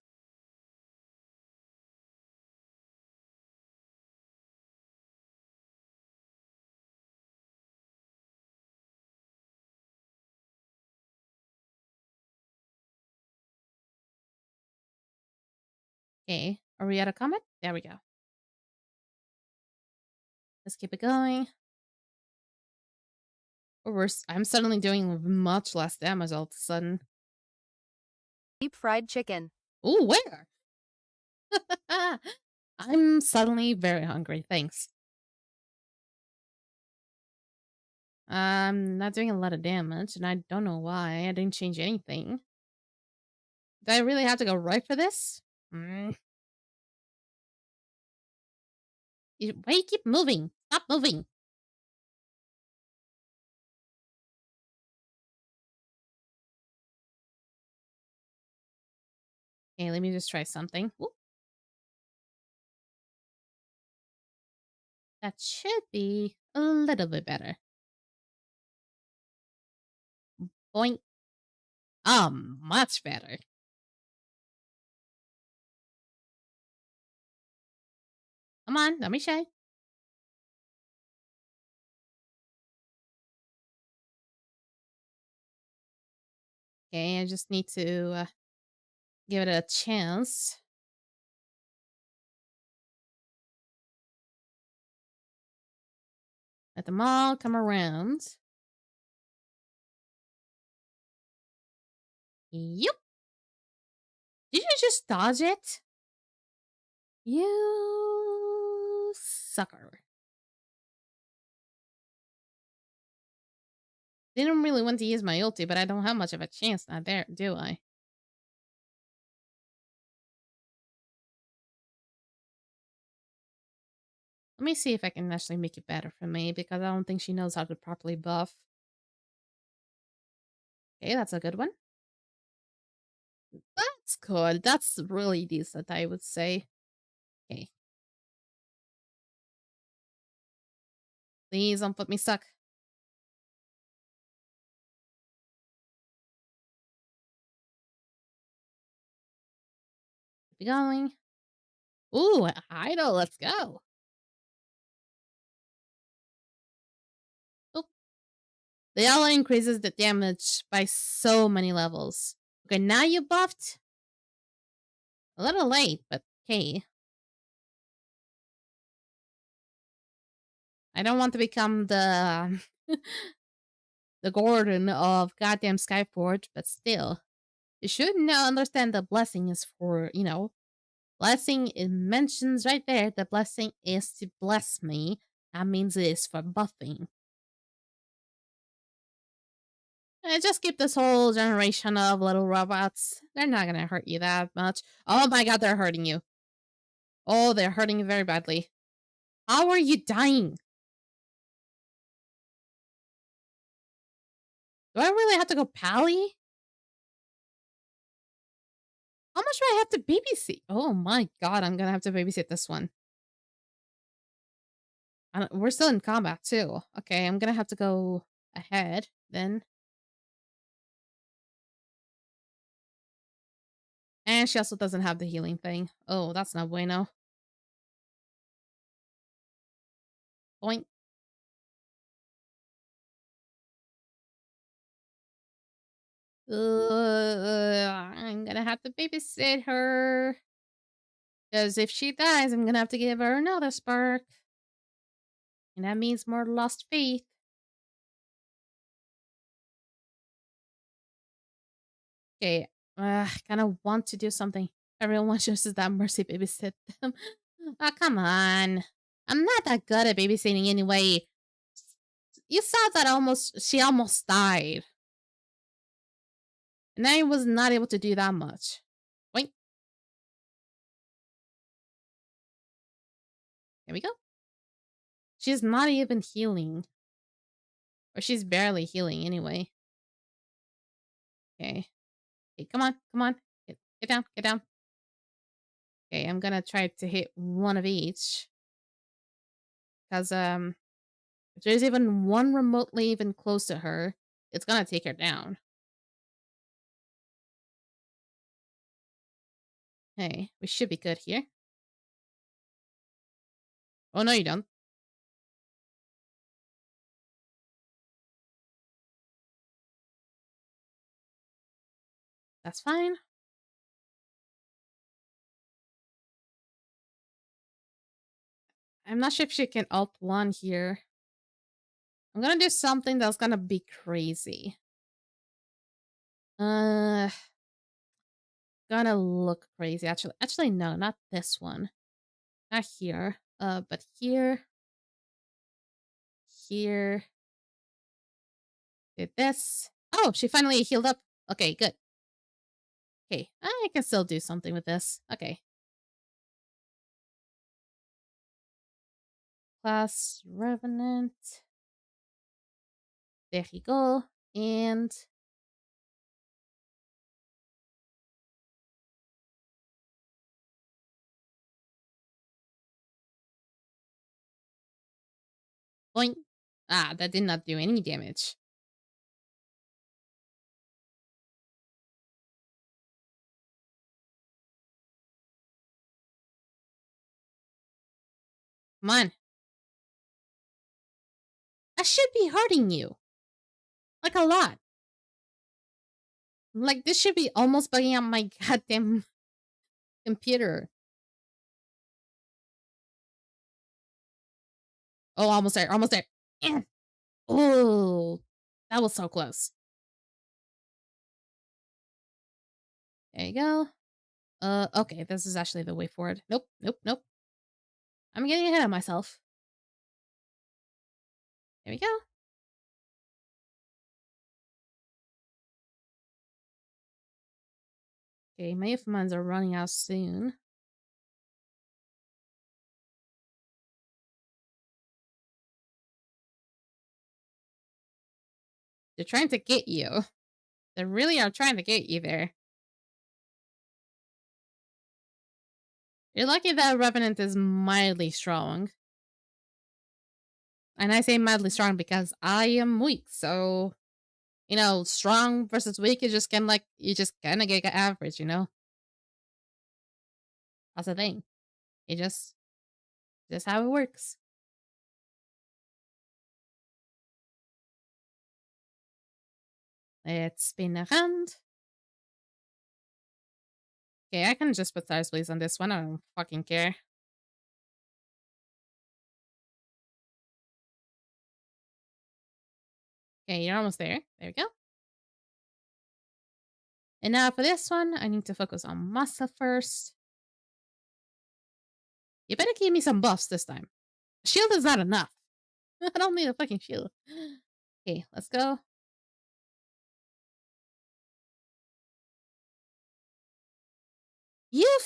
Okay, are we at a comment? There we go. Let's keep it going. I'm suddenly doing much less damage all of a sudden. Deep fried chicken. Ooh, where? I'm suddenly very hungry, thanks. I'm not doing a lot of damage, and I don't know why. I didn't change anything. Do I really have to go right for this? Mm. Why you keep moving? Stop moving. Okay, let me just try something. Ooh. That should be a little bit better. Boink. Much better. Come on, let me show. Okay, I just need to give it a chance. Let them all come around. Yep. Did you just dodge it? You sucker. Didn't really want to use my ulti, but I don't have much of a chance now there, do I? Let me see if I can actually make it better for me, because I don't think she knows how to properly buff. Okay, that's a good one. That's good. That's really decent, I would say. Okay. Please don't put me stuck. Keep going. Ooh, idol, let's go. Oh. The idol increases the damage by so many levels. Okay, now you buffed. A little late, but okay. I don't want to become the the Gordon of goddamn Skyforge, but still. You should now understand the blessing is for, blessing, it mentions right there, the blessing is to bless me. That means it is for buffing. And just keep this whole generation of little robots. They're not gonna hurt you that much. Oh my god, they're hurting you. Oh, they're hurting you very badly. How are you dying? Do I really have to go pally? How much do I have to babysit? Oh my god, I'm gonna have to babysit this one. We're still in combat too. Okay, I'm gonna have to go ahead then. And she also doesn't have the healing thing. Oh, that's not bueno. Boink. I'm gonna have to babysit her. Because if she dies, I'm gonna have to give her another spark. And that means more lost faith. Okay, I kind of want to do something. Everyone chooses that Mercy babysit them. Oh, come on. I'm not that good at babysitting anyway. You saw that she almost died. And I was not able to do that much. Wait. Here we go. She's not even healing. Or she's barely healing anyway. Okay. Okay, come on, come on. Get down, get down. Okay, I'm gonna try to hit one of each. Because, if there's even one remotely even close to her, it's gonna take her down. Hey, we should be good here. Oh, no, you don't. That's fine. I'm not sure if she can alt 1 here. I'm gonna do something that's gonna be crazy. Uh, gonna look crazy. Actually, no, not this one. Not here. But here, here. Did this. Oh, she finally healed up. Okay, good. Okay, I can still do something with this. Okay. Class Revenant. There you go. And boing. Ah, that did not do any damage. Come on. I should be hurting you. Like a lot. Like this should be almost bugging out my goddamn computer. Oh, almost there. Almost there. Eh. Oh, that was so close. There you go. Okay, this is actually the way forward. Nope, nope, nope. I'm getting ahead of myself. There we go. Okay, my mines are running out soon. They're trying to get you. They really are trying to get you there. You're lucky that Revenant is mildly strong. And I say mildly strong because I am weak, so you know, strong versus weak is just kind of like you just kind of get average, you know. That's the thing. It just how it works. Let's spin around. Okay, I can just put stars please on this one. I don't fucking care. Okay, you're almost there. There we go. And now for this one, I need to focus on Masa first. You better give me some buffs this time. Shield is not enough. I don't need a fucking shield. Okay, let's go. You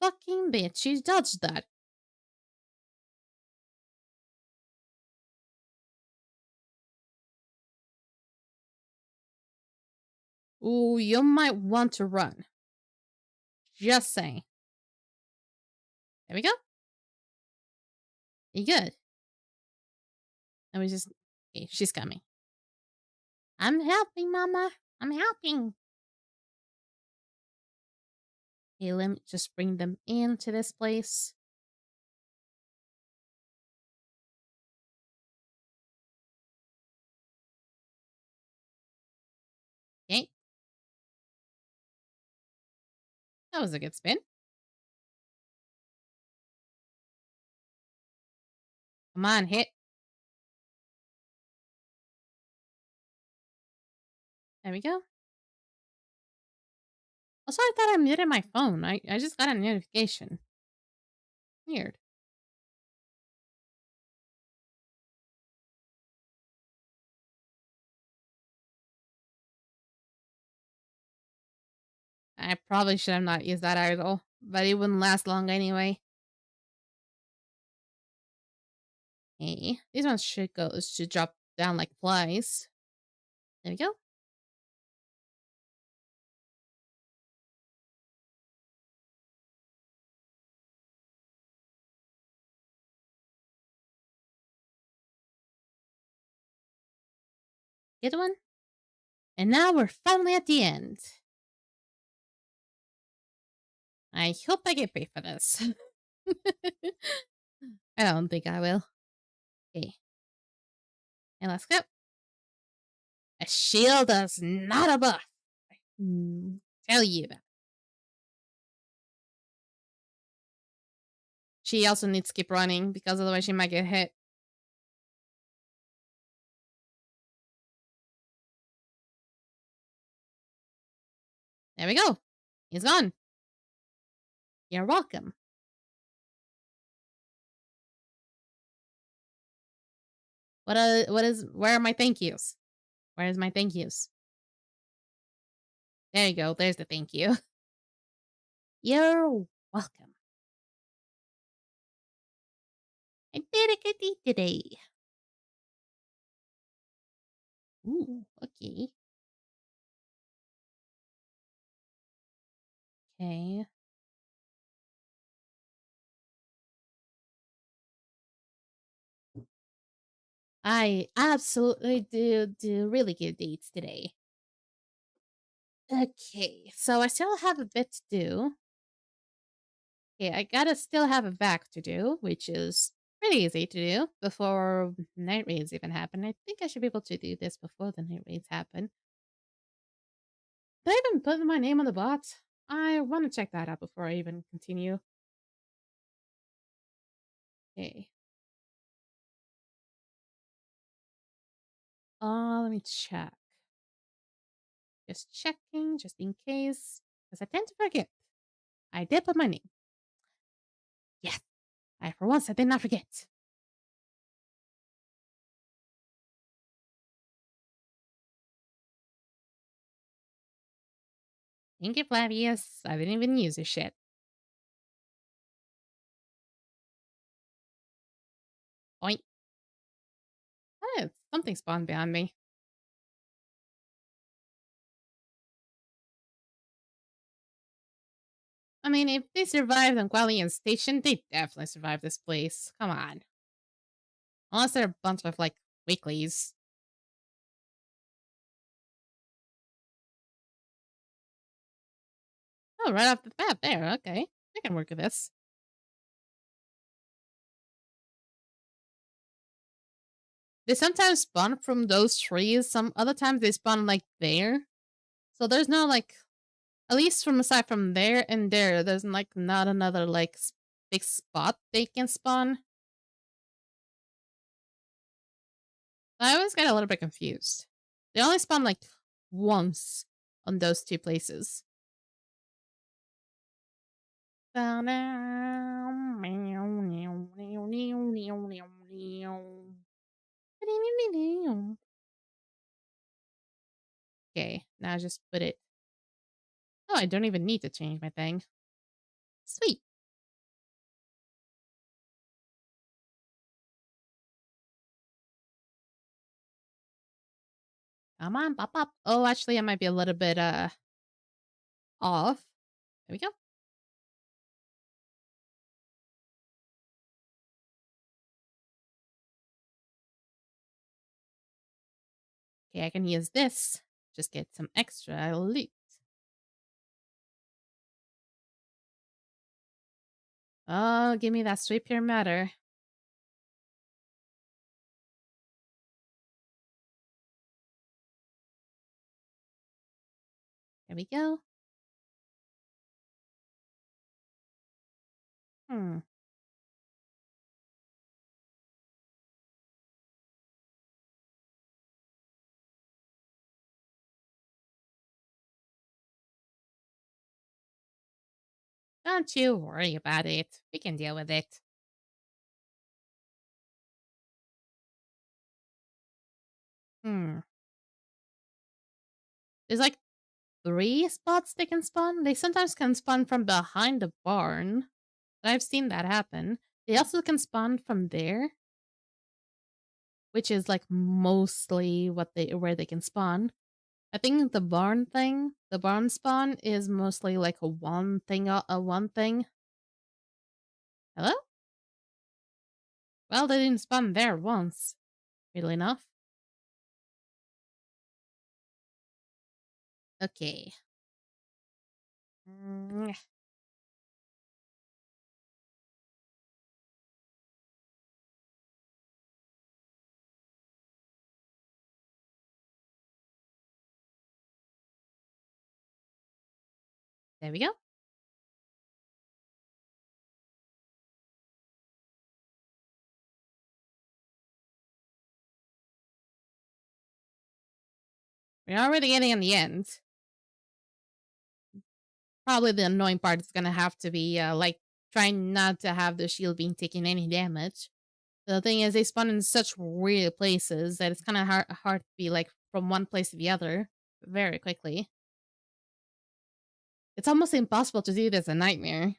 fucking bitch. You dodged that. Ooh, you might want to run. Just saying. There we go. You good? And we just... Okay, she's coming. I'm helping, mama. I'm helping. Okay, let me just bring them into this place. Okay. That was a good spin. Come on, hit. There we go. Also, I thought I muted my phone. I just got a notification. Weird. I probably should have not used that idol, but it wouldn't last long anyway. Hey, these ones should drop down like flies. There we go. Get one. And now we're finally at the end. I hope I get paid for this. I don't think I will. Okay. And let's go. A shield is not a buff. Tell you that. She also needs to keep running because otherwise she might get hit. There we go. He's gone. You're welcome. Where are my thank yous? Where's my thank yous? There you go. There's the thank you. You're welcome. I did a good deed today. Ooh, okay. Okay. I absolutely do really good deeds today. Okay, so I still have a bit to do. Okay, I gotta still have a vac to do, which is pretty easy to do before night raids even happen. I think I should be able to do this before the night raids happen. Did I even put my name on the bot? I want to check that out before I even continue. Okay. Let me check. Just checking, just in case, because I tend to forget. I did put my name. Yes, for once I did not forget. Thank you, Flavius. I didn't even use your shit. Oink. Oh, something spawned behind me. I mean, if they survived on Qualian Station, they definitely survived this place. Come on. Unless they're a bunch of, like, weeklies. Oh, right off the bat there. Okay. I can work with this. They sometimes spawn from those trees. Some other times they spawn, like, there. So there's no, like, at least from aside from there and there's, like, not another, like, big spot they can spawn. I always get a little bit confused. They only spawn, like, once on those two places. Okay, now just put it. Oh, I don't even need to change my thing. Sweet. Come on, pop up. Oh, actually, I might be a little bit off. There we go. Okay, I can use this. Just get some extra loot. Oh, give me that sweet pure matter. There we go. Hmm. Don't you worry about it. We can deal with it. Hmm. There's like 3 spots they can spawn. They sometimes can spawn from behind the barn. I've seen that happen. They also can spawn from there, which is like mostly where they can spawn. I think the barn spawn is mostly like a one thing. Hello? Well, they didn't spawn there once. Really enough. Okay. There we go. We're already getting in the end. Probably the annoying part is gonna have to be, like, trying not to have the shield being taking any damage. The thing is, they spawn in such weird places that it's kind of hard to be, like, from one place to the other very quickly. It's almost impossible to do this a nightmare.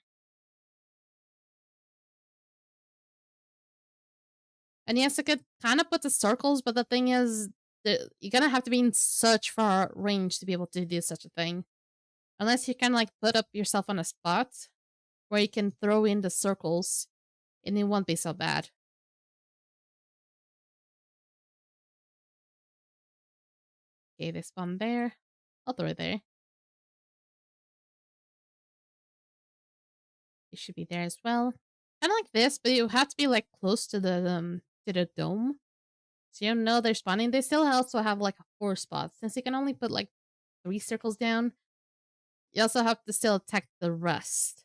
And yes, I could kind of put the circles, but the thing is, you're gonna have to be in such far range to be able to do such a thing. Unless you can, like, put up yourself on a spot where you can throw in the circles, and it won't be so bad. Okay, they spawn there. I'll throw it there. It should be there as well. Kind of like this, but you have to be, like, close to the dome. So you know they're spawning. They still also have, like, a 4 spots. Since you can only put, like, 3 circles down, you also have to still attack the rest.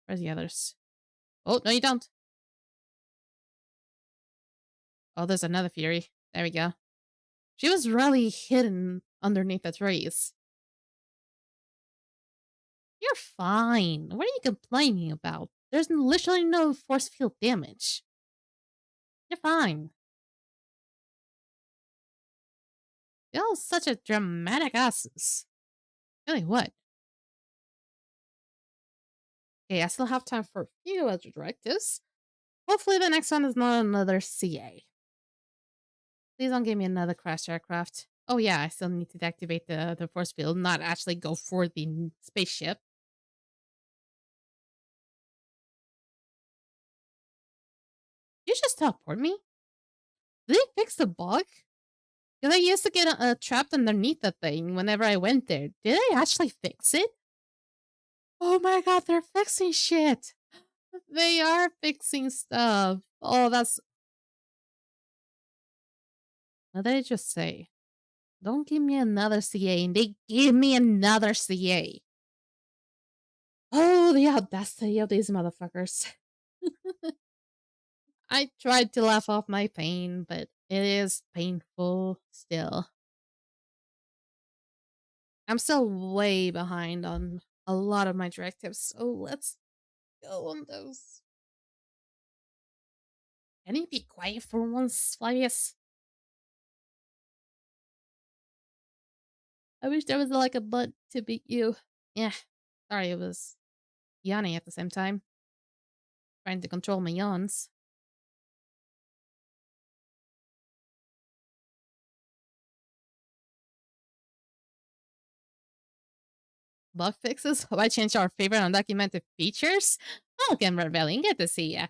Where's the others? Oh, no, you don't. Oh, there's another Fury. There we go. She was really hidden underneath the trees. You're fine. What are you complaining about? There's literally no force field damage. You're fine. Y'all such a dramatic asses. Really, what? Okay, I still have time for a few other directives. Hopefully the next one is not another CA. Please don't give me another crash aircraft. Oh yeah, I still need to deactivate the force field, not actually go for the spaceship. You just teleport me? Did they fix the bug? Because I used to get trapped underneath the thing whenever I went there. Did they actually fix it? Oh my god, they're fixing shit. They are fixing stuff. Oh, that's... What did I just say? Don't give me another CA, and they give me another CA. Oh, the audacity of these motherfuckers. I tried to laugh off my pain, but it is painful still. I'm still way behind on a lot of my directives, so let's go on those. Can you be quiet for once, Flavius? I wish there was like a button to beat you. Yeah, sorry, it was yawning at the same time. Trying to control my yawns. Bug fixes? Why change our favorite undocumented features? Welcome, Rebellion. Good to see ya.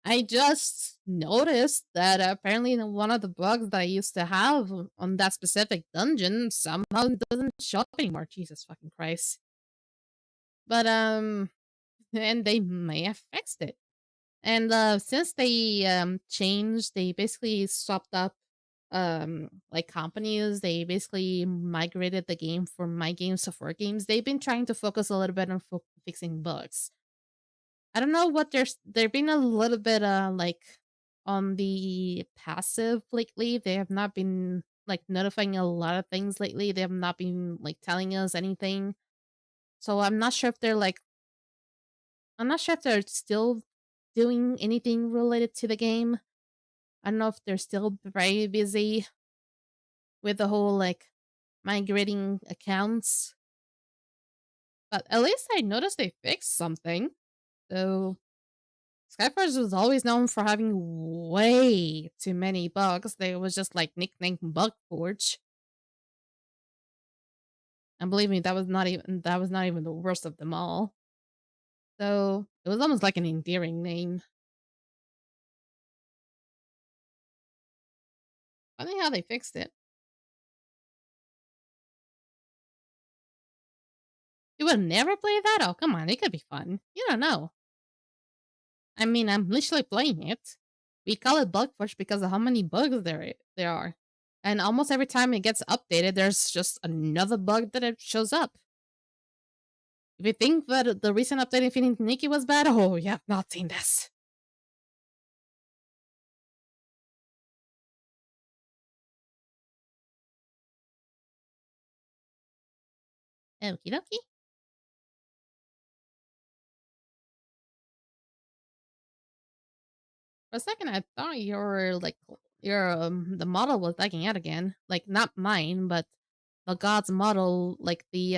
I just noticed that apparently one of the bugs that I used to have on that specific dungeon somehow doesn't show up anymore. Jesus fucking Christ. But, and they may have fixed it. And since they changed, they basically swapped up like companies. They basically migrated the game from my games to 4Games. They've been trying to focus a little bit on fixing bugs. I don't know what they've been a little bit like on the passive lately. They have not been like notifying a lot of things lately. They have not been like telling us anything. So I'm not sure if they're still doing anything related to the game. I don't know if they're still very busy with the whole like migrating accounts. But at least I noticed they fixed something. So Skyforge was always known for having way too many bugs. They was just like nicknamed Bugforge. And believe me, that was not even the worst of them all. So it was almost like an endearing name. Funny how they fixed it. You would never play that? Oh, come on, it could be fun. You don't know. I mean, I'm literally playing it. We call it Bugforge because of how many bugs there are. And almost every time it gets updated, there's just another bug that it shows up. If you think that the recent update Infinite Nikki was bad, oh, you have not seen this. Okie dokie. For a second, I thought the model was lagging out again. Like, not mine, but the god's model, like the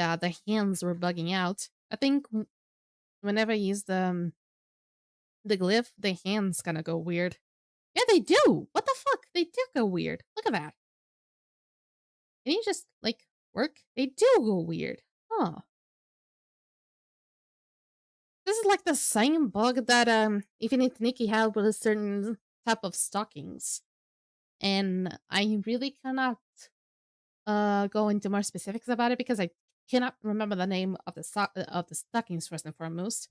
hands were bugging out. I think whenever I use the glyph, the hands kind of go weird. Yeah, they do. What the fuck? They do go weird. Look at that. Can you just like work? They do go weird. Huh. This is like the same bug that Infinite Nikki had with a certain type of stockings. And I really cannot go into more specifics about it because I cannot remember the name of the stockings first and foremost.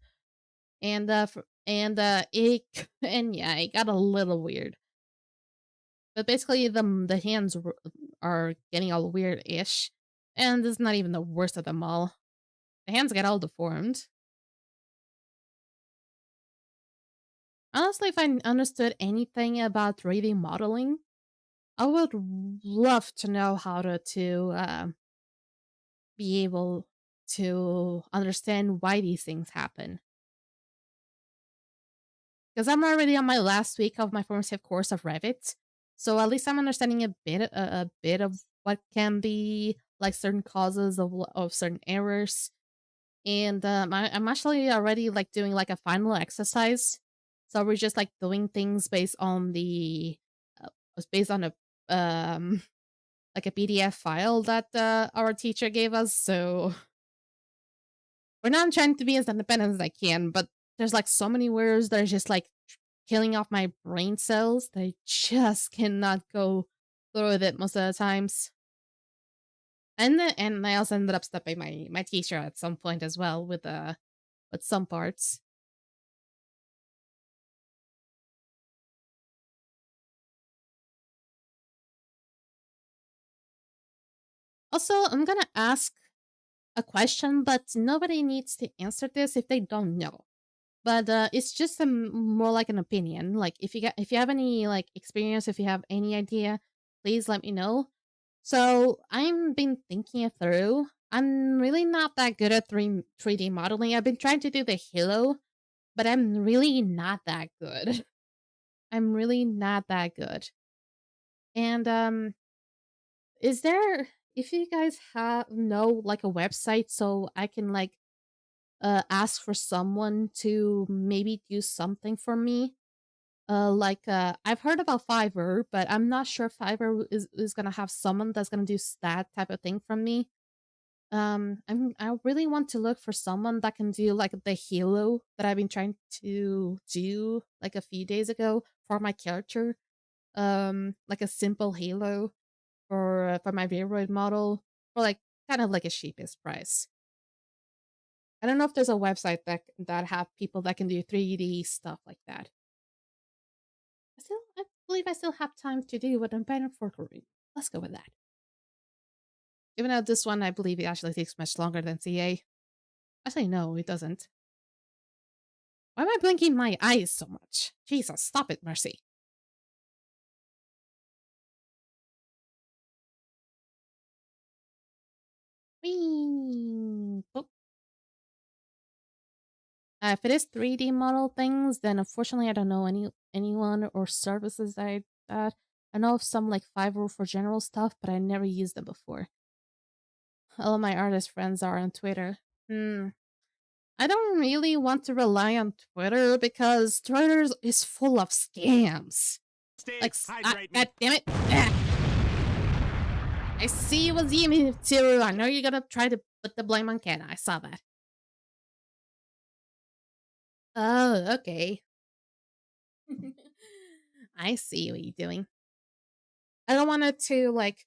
And it and yeah, it got a little weird. But basically, the hands are getting all weird-ish, and it's not even the worst of them all. The hands get all deformed. Honestly, if I understood anything about 3D modeling, I would love to know how to be able to understand why these things happen. Because I'm already on my last week of my formative course of Revit, so at least I'm understanding a bit of what can be like certain causes of certain errors. And I'm actually already like doing like a final exercise, so we're just like doing things based on based on a um like a PDF file that our teacher gave us. So we're not trying to be as independent as I can, but there's like so many words that are just like killing off my brain cells. They just cannot go through with it most of the times. And I also ended up stopping my teacher at some point as well with some parts. Also, I'm gonna ask a question, but nobody needs to answer this if they don't know. But it's just more like an opinion. Like if you have any like experience, if you have any idea, please let me know. So I've been thinking it through. I'm really not that good at 3D modeling. I've been trying to do the halo, but I'm really not that good. I'm really not that good. And is there, if you guys know like a website so I can like ask for someone to maybe do something for me? I've heard about Fiverr, but I'm not sure Fiverr is gonna have someone that's gonna do that type of thing from me. I really want to look for someone that can do like the halo that I've been trying to do like a few days ago for my character. Like a simple halo for my Void model for like kind of like a cheapest price. I don't know if there's a website that have people that can do 3D stuff like that. I believe I still have time to do what I'm planning for Korea. Let's go with that. Even though this one I believe it actually takes much longer than CA. Actually, no, it doesn't. Why am I blinking my eyes so much? Jesus, stop it, Mercy. Whee! Oh. If it is 3D model things, then unfortunately I don't know anyone or services that. I know of some like Fiverr for general stuff, but I never used them before. All of my artist friends are on Twitter. I don't really want to rely on Twitter because Twitter is full of scams. Like, God damn it. I see you was Yimi too. I know you're gonna try to put the blame on Ken. I saw that. Oh, okay. I see what you're doing. I don't want it to like.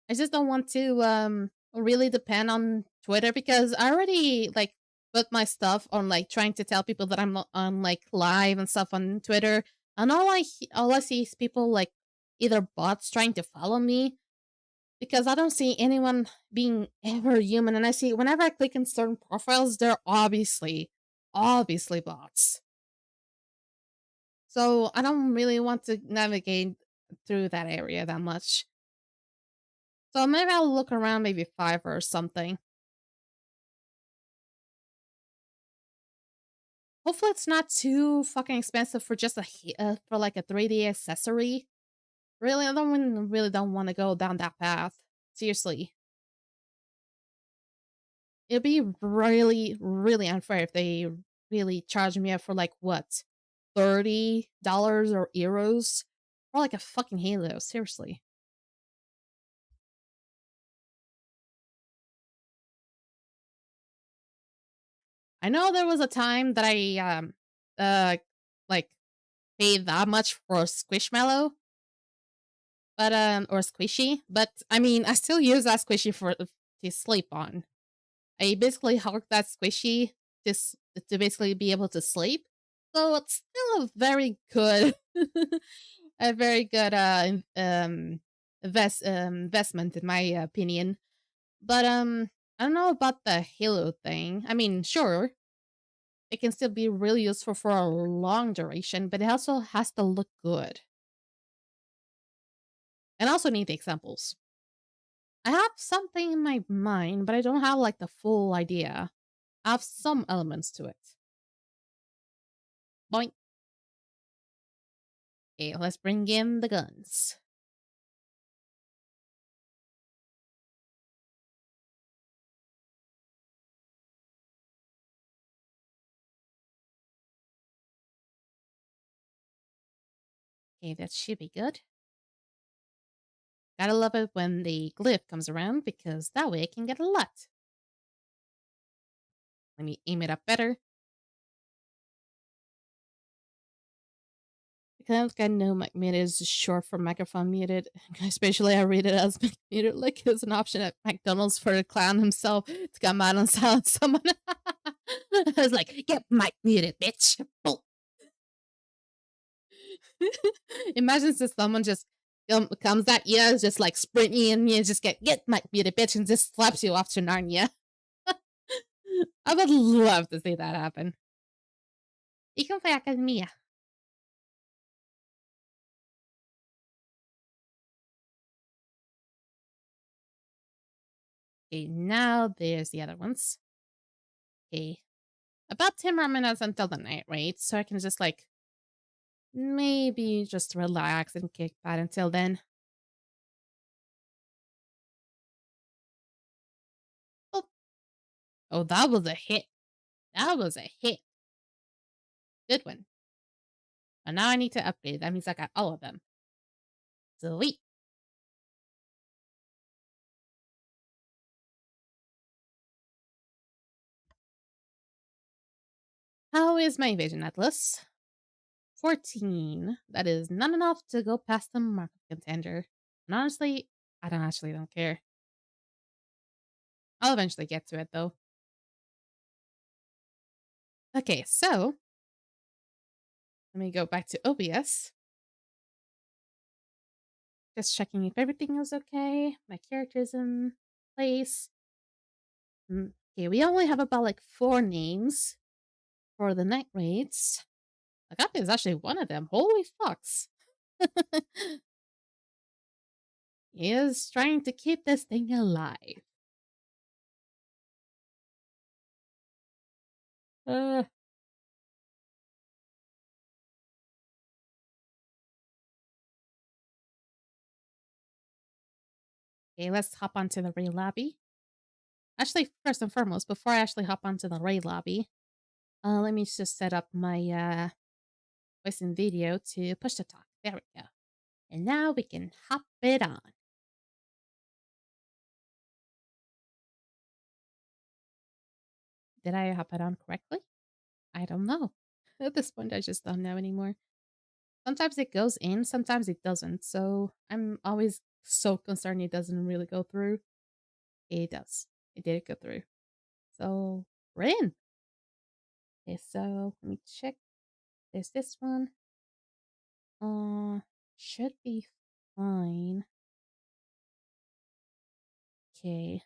I just don't want to really depend on Twitter because I already like put my stuff on like trying to tell people that I'm on like live and stuff on Twitter, and all I see is people like either bots trying to follow me because I don't see anyone being ever human. And I see whenever I click in certain profiles, they're obviously bots. So I don't really want to navigate through that area that much. So maybe I'll look around maybe Fiverr or something. Hopefully it's not too fucking expensive for just for like a 3D accessory. Really, really don't want to go down that path. Seriously. It'd be really, really unfair if they really charge me up for like what? $30 or euros? Or like a fucking Halo, seriously. I know there was a time that I like paid that much for Squishmallow, but or Squishy, but I mean I still use that Squishy for to sleep on. I basically hug that Squishy to basically be able to sleep. So it's still a very good a very good investment in my opinion. But I don't know about the Halo thing. I mean, sure, it can still be really useful for a long duration, but it also has to look good. And I also need the examples. I have something in my mind, but I don't have like the full idea. I have some elements to it. Boink. Okay, let's bring in the guns. Okay, that should be good. Gotta love it when the glyph comes around because that way I can get a lot. Let me aim it up better. Because I know mic muted is short for microphone muted. Especially I read it as mic muted like it's an option at McDonald's for the clown himself to come out and silence someone. I was like, get mic muted, bitch. Boom. Imagine if someone just comes at you, just like sprinting and you just get mic muted, bitch, and just slaps you off to Narnia. I would love to see that happen. Ikaw kaya academia. Okay, now there's the other ones. Okay. About 10 more minutes until the night, right? So I can just like maybe just relax and kick back until then. Oh, oh, that was a hit. That was a hit. Good one. And now I need to upgrade. That means I got all of them. Sweet. How is my vision, Atlas? 14. That is not enough to go past the mark of contender. And honestly, I don't care. I'll eventually get to it though. Okay, so let me go back to OBS. Just checking if everything is okay. My character's in place. Okay, we only have about like 4 names for the night raids. Agape is actually one of them. Holy fucks. He is trying to keep this thing alive. Okay, let's hop onto the raid lobby. Actually, first and foremost, before I actually hop onto the raid lobby, let me just set up my voice and video to push to talk. There we go. And now we can hop it on. Did I hop it on correctly? I don't know. At this point, I just don't know anymore. Sometimes it goes in, sometimes it doesn't. So I'm always so concerned it doesn't really go through. It does. It did go through. So we're in. Okay, so let me check. There's this one. Should be fine. Okay.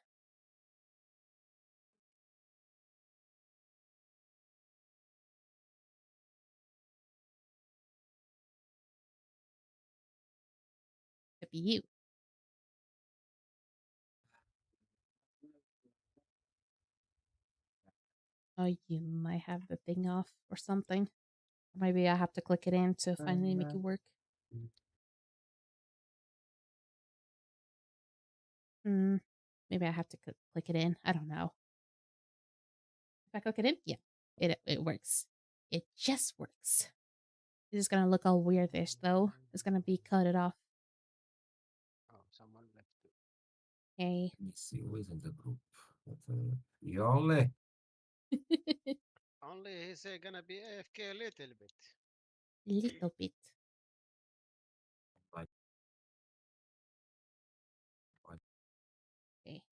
Could be you. Oh, you might have the thing off or something. Maybe I have to click it in to finally make it work. Hmm. Maybe I have to click it in. I don't know. If I click it in, yeah, it works. It just works. It's just gonna look all weirdish though. It's gonna be cut it off. Oh, someone left too. Okay. Let me see who is in the group. Yole. Only he's gonna be AFK a little bit. Little bit. Like, Okay.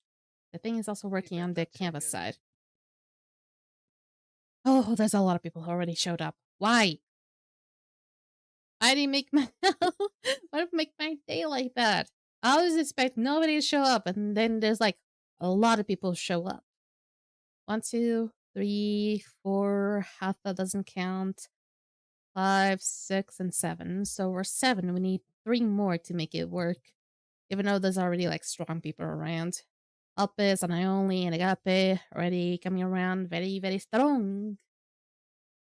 The thing is also You working on better the canvas check it. side. Oh, there's a lot of people who already showed up. Why? Why did he make my why did make my day like that? I always expect nobody to show up, and then there's like a lot of people show up. 1, 2, 3, 4, half that doesn't count. 5, 6, and 7. So we're 7. We need 3 more to make it work. Even though there's already like strong people around. Alpes and Ioli and Agape already coming around. Very, very strong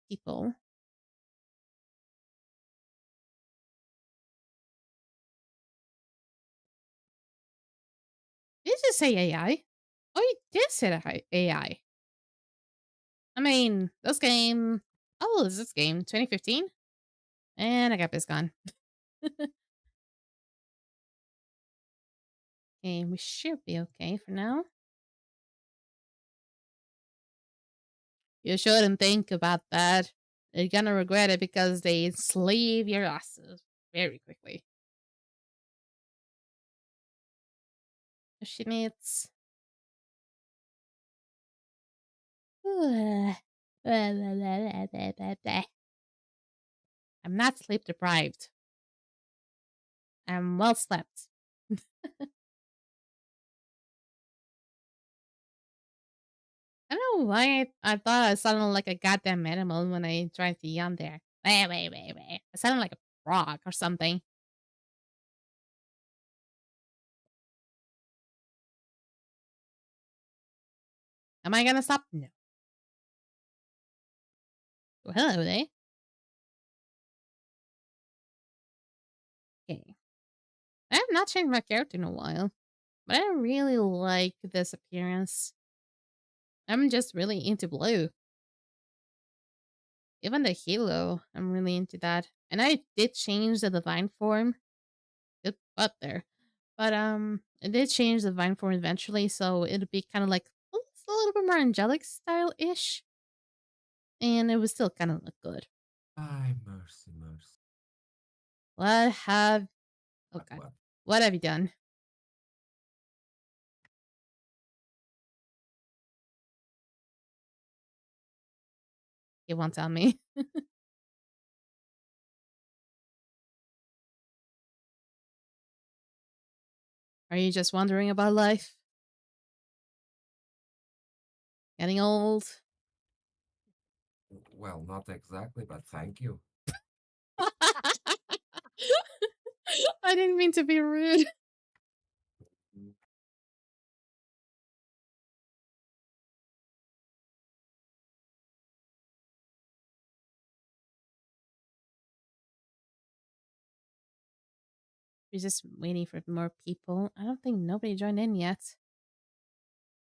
people. Did you just say AI? Oh, you did say AI. I mean, this game. How old is this game? 2015? And Agape's gone. Okay, we should be okay for now. You shouldn't think about that. You're gonna regret it because they enslave your asses very quickly. She needs. I'm not sleep deprived. I'm well slept. I don't know why I thought I sounded like a goddamn animal when I tried to yawn there. Wait. I sounded like a frog or something. Am I gonna stop? No. Well, hello there. Okay. I have not changed my character in a while, but I really like this appearance. I'm just really into blue. Even the halo, I'm really into that. And I did change the divine form. Good butt there. But it did change the divine form eventually, so it'd be kind of like a little bit more angelic style-ish. And it would still kind of look good. ay, mercy. What have oh god. What? What have you done? You won't tell me. Are you just wondering about life? Getting old? Well, not exactly, but thank you. I didn't mean to be rude. We're just waiting for more people. I don't think nobody joined in yet.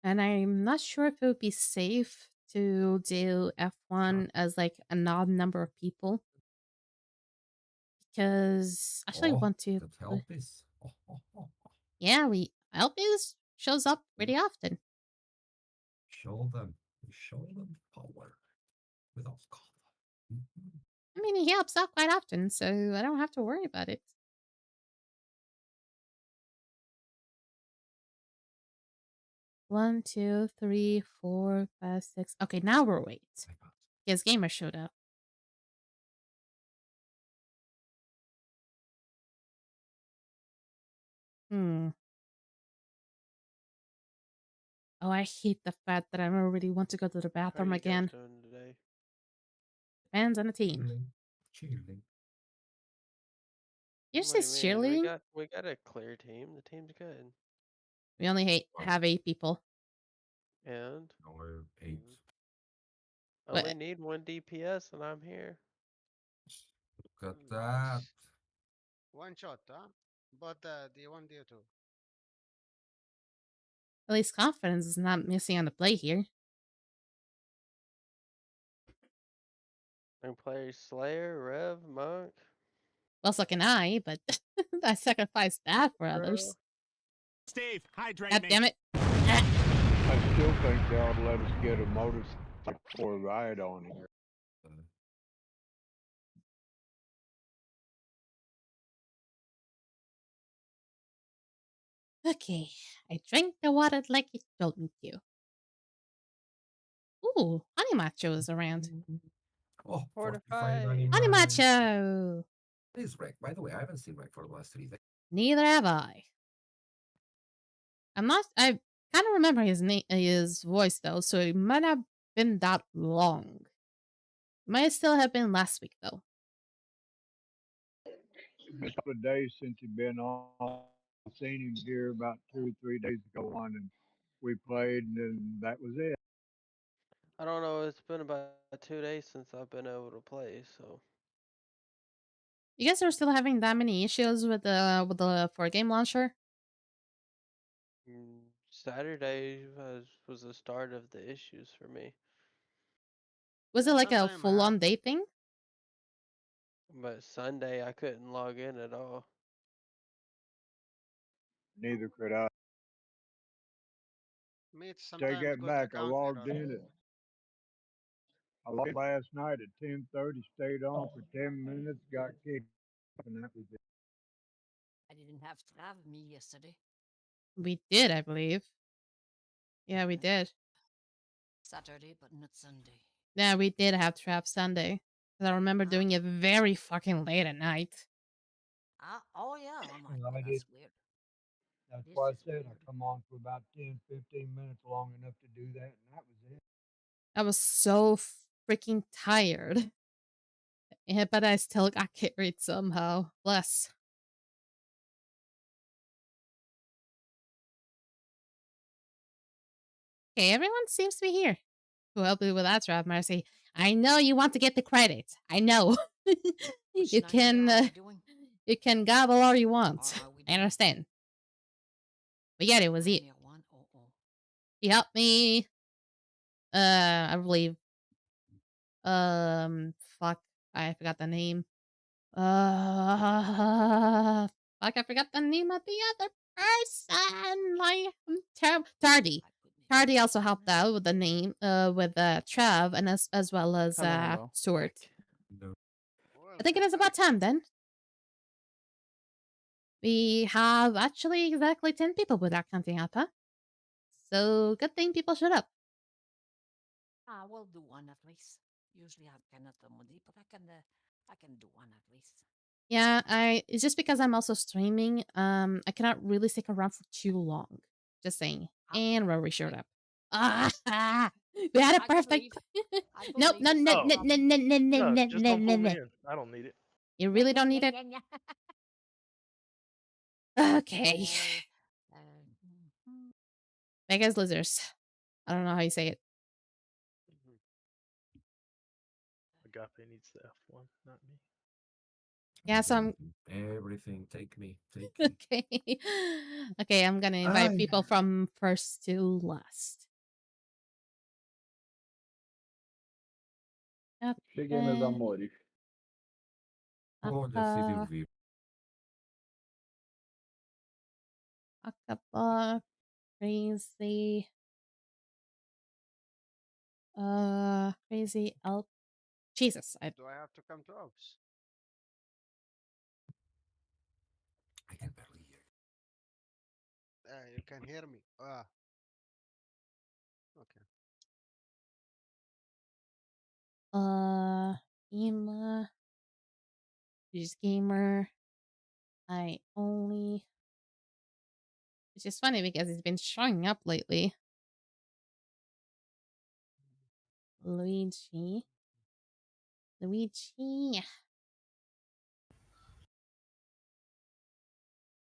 And I'm not sure if it would be safe to do F1 as like an odd number of people. Because actually, Oh, want to. that help is. Yeah, Elpis shows up pretty often. Show them power without color. I mean, he helps out quite often, so I don't have to worry about it. One, two, three, 4, 5, 6. Okay, now we're wait. His gamer showed up. Hmm. Oh, I hate the fact that I don't really want to go to the How are bathroom you guys again. doing today? Depends on the team. Chilling. You're What do you just mean? We cheerleading? got a clear team. The team's good. We only Wow. have 8 people. And Now we're 8. only But need 1 DPS and I'm here. Look at that. One shot, huh? But D1, D2. at least confidence is not missing on the play here. I can play Slayer, Rev, Monk. Well, so can I, but I sacrificed that for others. Steve, hydrate God me. damn it. Ah. I still think they ought to let us get a motorcycle ride on here. Uh, Okay, I drank the water like it told me to. Ooh, Honey Macho is around. Oh, Fortify. fortified animal. Honey Macho! Is Rec. By the way, I haven't seen Rec for the last 3 days. Neither have I. I kind of remember his voice though, so it might have been that long. Might still have been last week though. It's been a couple of days since he's been on. I seen him here about 2 or 3 days ago on, and we played, and then that was it. I don't know. It's been about 2 days since I've been able to play, so. You guys are still having that many issues with the 4-game launcher? Saturday was the start of the issues for me. Was it like a Sometime I full-on have. day thing? But Sunday I couldn't log in at all. Neither could I. Me, it's Take sometimes that got back. I account logged error. in I logged last night at 10:30, stayed on for 10 minutes, got kicked, and that was it. I didn't have to have me yesterday. We did, I believe. Yeah, we did. Saturday, but not Sunday. Yeah, we did have Trap Sunday. 'Cause I remember doing it very fucking late at night. Oh yeah. I'm like, And I did. that's weird. That's This why I is said I weird. come on for about 10, 15 minutes, long enough to do that, and that was it. I was so freaking tired. Yeah, but I still got carried somehow. Bless. Okay, everyone seems to be here to help you with that, Trap Mercy. I know you want to get the credit. I know. Which you nightmare can are we doing? you can gobble all you Or want. are we I doing understand. But yeah, it was it. Nightmare 1? Oh. He helped me. I believe. Fuck, I forgot the name. Fuck, I forgot the name of the other person. Like, I'm terrible. Tardy. My goodness. Tardy also helped out with the name, with Trav, and as well as Hello. Stuart. No. I think it is Welcome about back. time then. We have actually exactly 10 people without counting Alpa. So good thing people showed up. We'll do one at least. Usually I cannot mudi, but I can do one at least. Yeah, it's just because I'm also streaming. I cannot really stick around for too long. Just saying. And Rory showed up. Ah, we had I a perfect. Nope, no, believe no, it's no, no no, no, no, no, No, no, just no, don't no, pull me no. in. I don't need it. You really don't need it. Okay, Vegas losers. I don't know how you say it. Agape needs the F1, not me. Yeah, so I'm Everything. Take me. Take me. okay. Okay, I'm gonna invite Ay. people from first to last. Cheguei, meus amores. Olha, filho vivo. Acaba crazy. Crazy elk. Jesus, Do I have to come to office? I can barely hear. You can hear me. Okay. Ema. She's gamer. I only. It's just funny because it's been showing up lately. Luigi.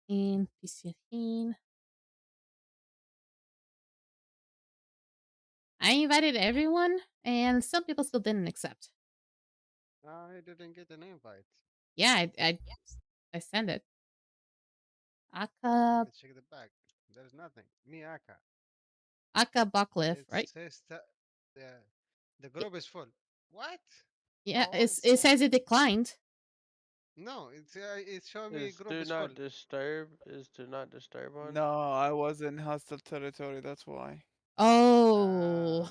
And Piscine. I invited everyone, and some people still didn't accept. I didn't get an invite. Yeah, I sent it. Let Aka me check the back. There's nothing. Miaka. Buckliff, It right? says that the group is full. What? Yeah, No, it says it declined. No, it's showing me Is group do is full. not disturb? Is do not disturb on? No, I was in hostile territory. That's why. Oh.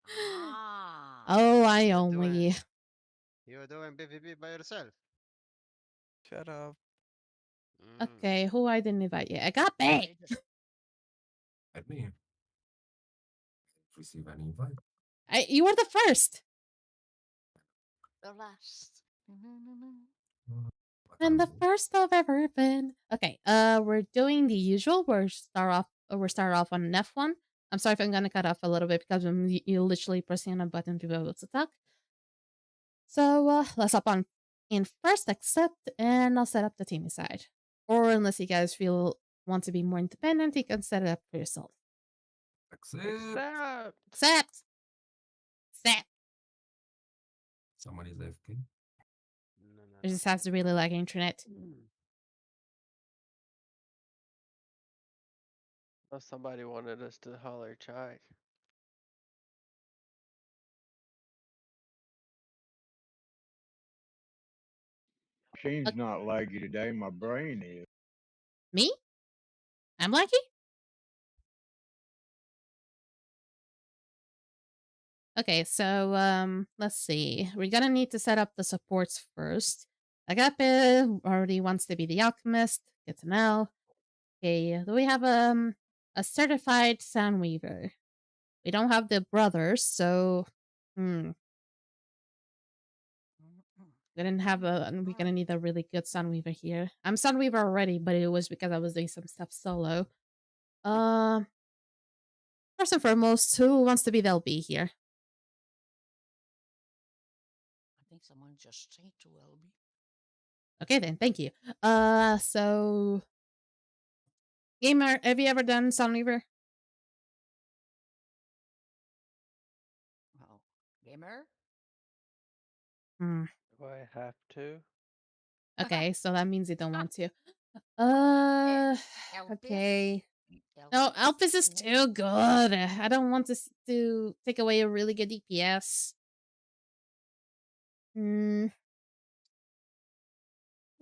Ah. Oh, I You're only. doing PvP by yourself. Shut up. Okay, who I didn't invite yet? I got back. Let me receive an invite. You were the first. The last. What And are the you? first I've ever been. Okay, we're doing the usual. We're start off on an F1. I'm sorry if I'm gonna cut off a little bit because I'm you literally pressing on a button to be able to talk. So let's hop on in first, accept, and I'll set up the team side. Or unless you guys want to be more independent, you can set it up for yourself. Accept. Accept. Accept. Someone is AFK. No, no, It just has to really lag internet. Oh, somebody wanted us to holler chai. Machine's not laggy today. My brain is. Me? I'm lucky? Okay, so let's see. We're gonna need to set up the supports first. Agape already wants to be the alchemist. Good to know. Okay, we have a certified sound weaver. We don't have the brothers, so we didn't have we're gonna need a really good sound weaver here. I'm sound weaver already, but it was because I was doing some stuff solo. First and foremost, who wants to be the LB here? I think someone just changed to LB. Okay then, thank you. So Gamer, have you ever done Soundweaver? Oh, gamer. Hmm. Do I have to? Okay, so that means you don't want to. Okay. No, Elpis is too good. I don't want to take away a really good DPS.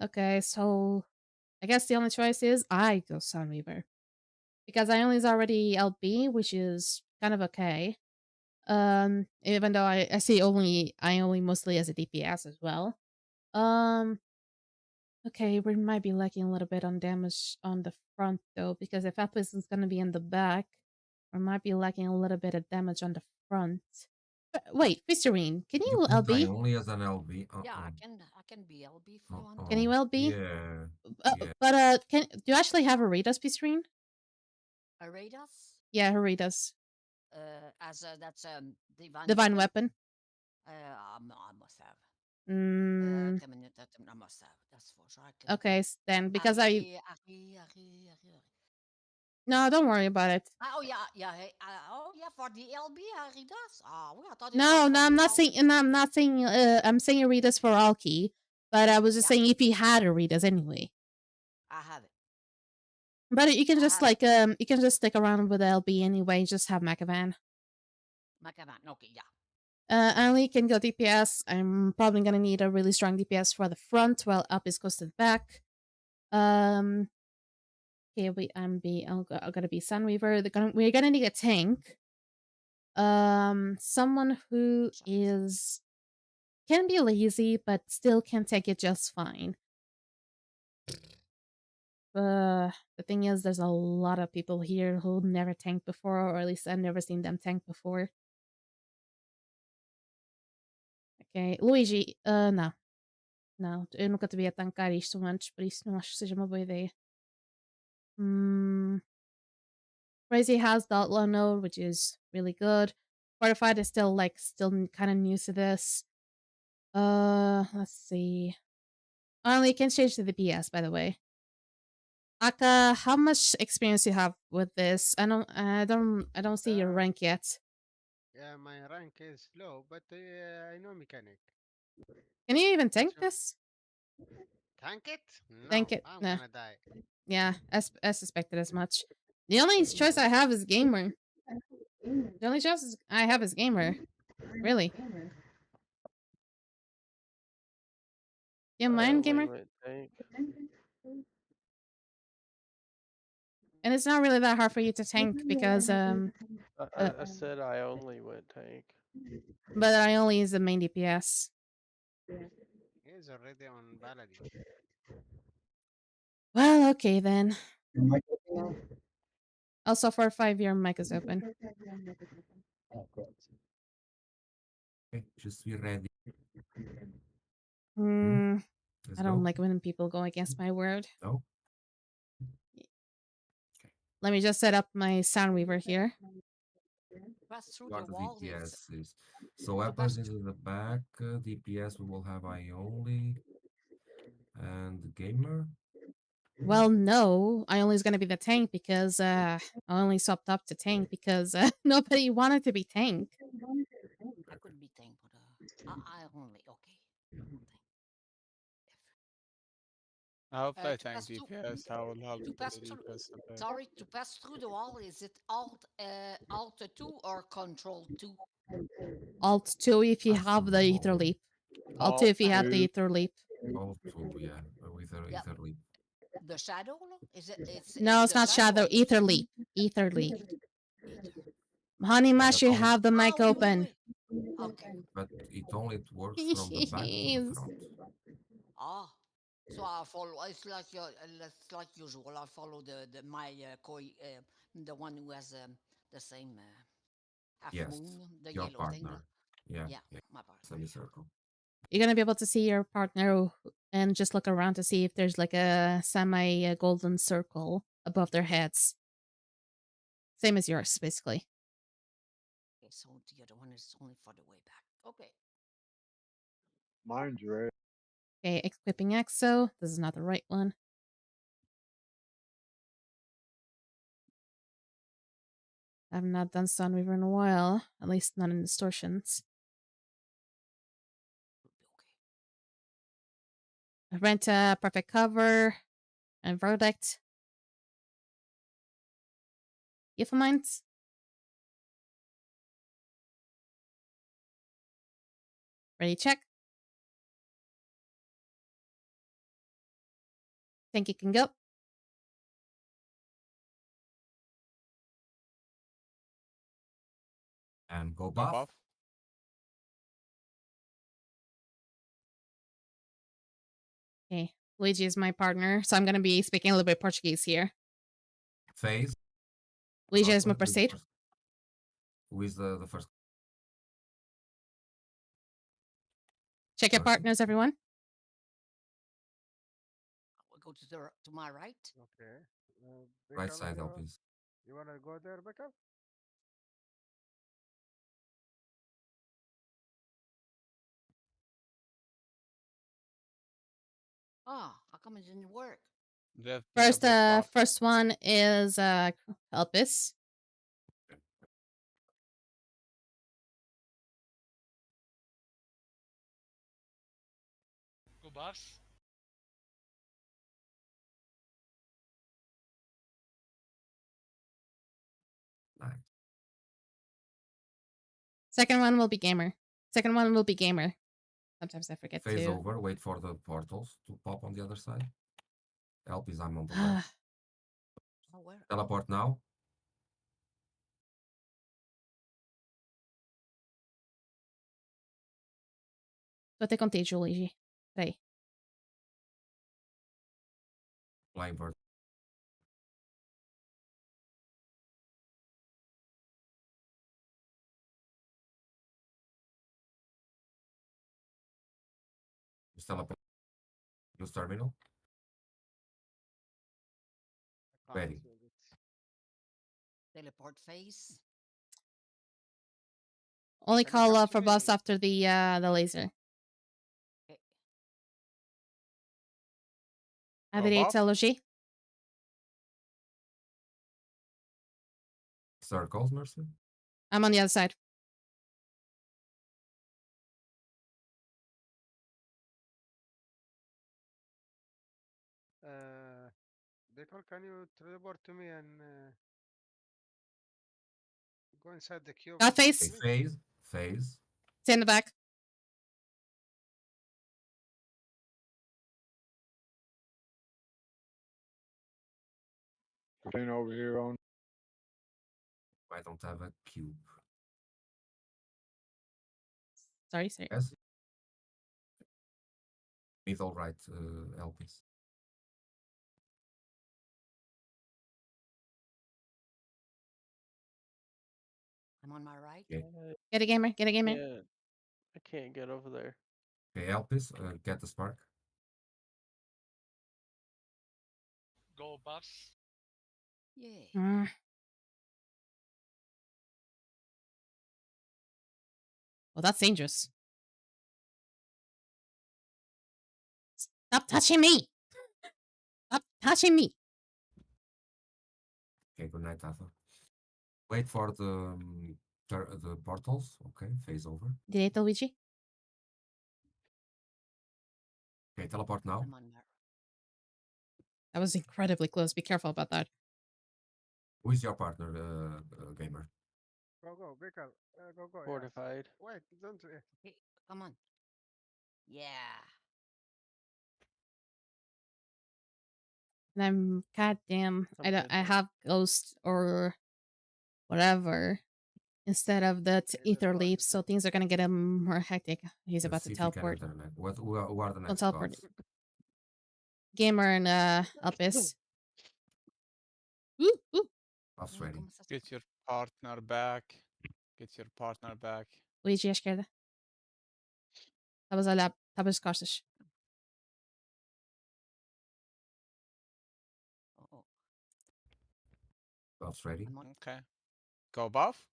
Okay, so I guess the only choice is I go Soundweaver. Because Ionly's already LB, which is kind of okay. Even though I see Ionly mostly as a DPS as well. Okay, we might be lacking a little bit on damage on the front though, because if Epis is gonna be in the back, we might be lacking a little bit of damage on the front. Wait, Fisherine, can you You put LB? only as an LB. Yeah, I can be LB if you want. Can you LB? Yeah. Yeah. But do you actually have Haritas, Fisherine? Haritas? Yeah, Haritas. That's Divine weapon. I must have. Mm, I must have. That's for sure. I can okay, then because Ari. No, don't worry about it. Oh yeah. Oh yeah, for the LB Haritas. Oh, I thought it No, was no, for I'm the not saying. No, I'm not saying. I'm saying Haritas for Alki, but I was just saying if he had Haritas anyway. I have it. But you can just you can just stick around with LB anyway. Just have Macavan. Okay, yeah. I only can go DPS. I'm probably gonna need a really strong DPS for the front, while up is close to the back. Okay, I'm gonna be Sunweaver. We're gonna need a tank. Someone who can be lazy but still can take it just fine. The thing is, there's a lot of people here who never tanked before, or at least I've never seen them tank before. Ok, Luigi, não. Não, eu nunca te vi a tancar isto antes, por isso não acho que seja uma boa ideia. Crazy has the outlaw node, which is really good. Fortified is still kind of new to this. Let's see. Only can change to the PS, by the way. Aka, how much experience you have with this? I don't see your rank yet. Yeah, my rank is low, but I know mechanic. Can you even tank What's your this? tank it? Tank No, it? I'm Nah. gonna die. Yeah, I suspected as much. The only choice I have is gamer. The only choice I have is gamer. Really? You I mind only gamer? went tank. And it's not really that hard for you to tank because I said I only went tank. but I only use the main DPS. He's already on Paladin. Well, okay then. Also, for 5 year mic is open. Okay, just be ready. Hmm. Let's I don't go. like when people go against my word. No. Let me just set up my sound weaver here. Pass through What the the wall is DPS is. So weapons is in the back. DPS we will have Ioli and gamer. Well, no, I only is gonna be the tank because I only swapped up to tank because nobody wanted to be tank. I could be tank, but I only okay. I'll play To tank pass through DPS. I will help to with pass the through. DPS a bit. Sorry, to pass through the wall, is it Alt 2 or Control 2? Alt 2 if you Pass have through the the ether wall. leap. Alt 2 Alt if you had the 2. ether leap. All two, yeah. With Yeah, ether leap. the shadow? Is it? No, It's it's the not shadow. shadow. Ether leap. Ether leap. Either. Honey Yeah, Mash, but you only, have the mic Oh, open. okay. but it only works from the back to the front. Ah, so I follow. It's like usual. I follow the my koi, the one who has the same half Yes, moon, the your yellow thing. partner. Yeah, Yeah, yeah. my partner. Semicircle. You're gonna be able to see your partner and just look around to see if there's like a semi golden circle above their heads. Same as yours, basically. Okay, so the other one is only for the way back. Okay. Mine's red. Okay, equipping EXO. This is not the right one. I've not done Sunweaver in a while, at least not in distortions. Okay. Renta, Perfect Cover, and Verdict. Minds. Ready, check. Think you can go. And go Go buff. buff. Okay, Luigi is my partner, so I'm gonna be speaking a little bit Portuguese here. Phase. Luigi is my Who is the proceed. first? Who is the first? Check your person? partners, everyone. We'll go to my right. Okay. Right Becca, side help is. you wanna go there, Becca? Ah, how come it didn't work? They have pick up the spot. First one is Elpis. Go buffs. Nice. Second one will be Gamer. Second one will be Gamer. Sometimes I forget Phase to. over. Wait for the portals to pop on the other side. Help is I'm on the left. Oh, where? Teleport now. Tô até contigo, Luigi. Peraí. Flying bird. Use teleport. Use terminal. I can't Ready. see it. Teleport phase. Only Can you call come to for buffs me? after the laser. Okay. Go Direita, buff. Logi. Circles, Mercy. I'm on the other side. Decor, can you teleport to me and go inside the cube Got and come face. to me? Phase. Stay in the back. Thing over here on. I don't have a cube. Sorry. Yes. Middle right, Elpis. I'm on my right. Okay. Get a gamer. Get a gamer. Yeah, I can't get over there. Okay, Elpis, get the spark. Go buffs. Yeah. Well, that's dangerous. Stop touching me. Stop touching me. Okay, good night, Arthur. Wait for the portals. Okay, phase over. Direita, Luigi. Okay, teleport now. I'm on my. That was incredibly close. Be careful about that. Who is your partner, gamer? Go, Decor. Go. Yes. Fortified. Wait, don't. Okay, come on. Yeah. And I'm goddamn. I'm good I now. have ghost or whatever instead of the ether Teleport, leaps, so things are gonna get more hectic. He's Let's about see to if we can teleport. internet. Who are the Don't next teleport. gods? Gamer and Elpis. Ooh. Buffs Yeah, ready. come on, Get your partner back. Get your partner back. Luigi à esquerda. Estavas a olhar. Estavas de costas. Oh, Buffs ready. I'm on. Okay. Go buff.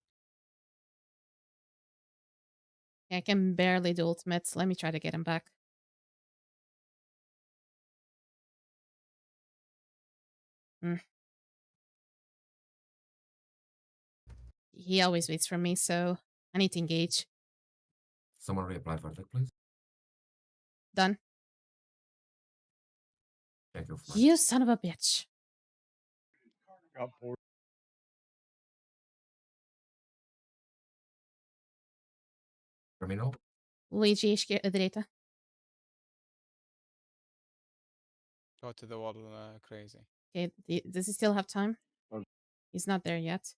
I can barely do ultimates. Let me try to get him back. He always waits for me, so I need to engage. Someone reapply verdict, please. Done. Thank you. You son of a bitch. Got four. Terminal. Luigi à direita. Go to the wall, crazy. Okay, does he still have time? Oh. He's not there yet.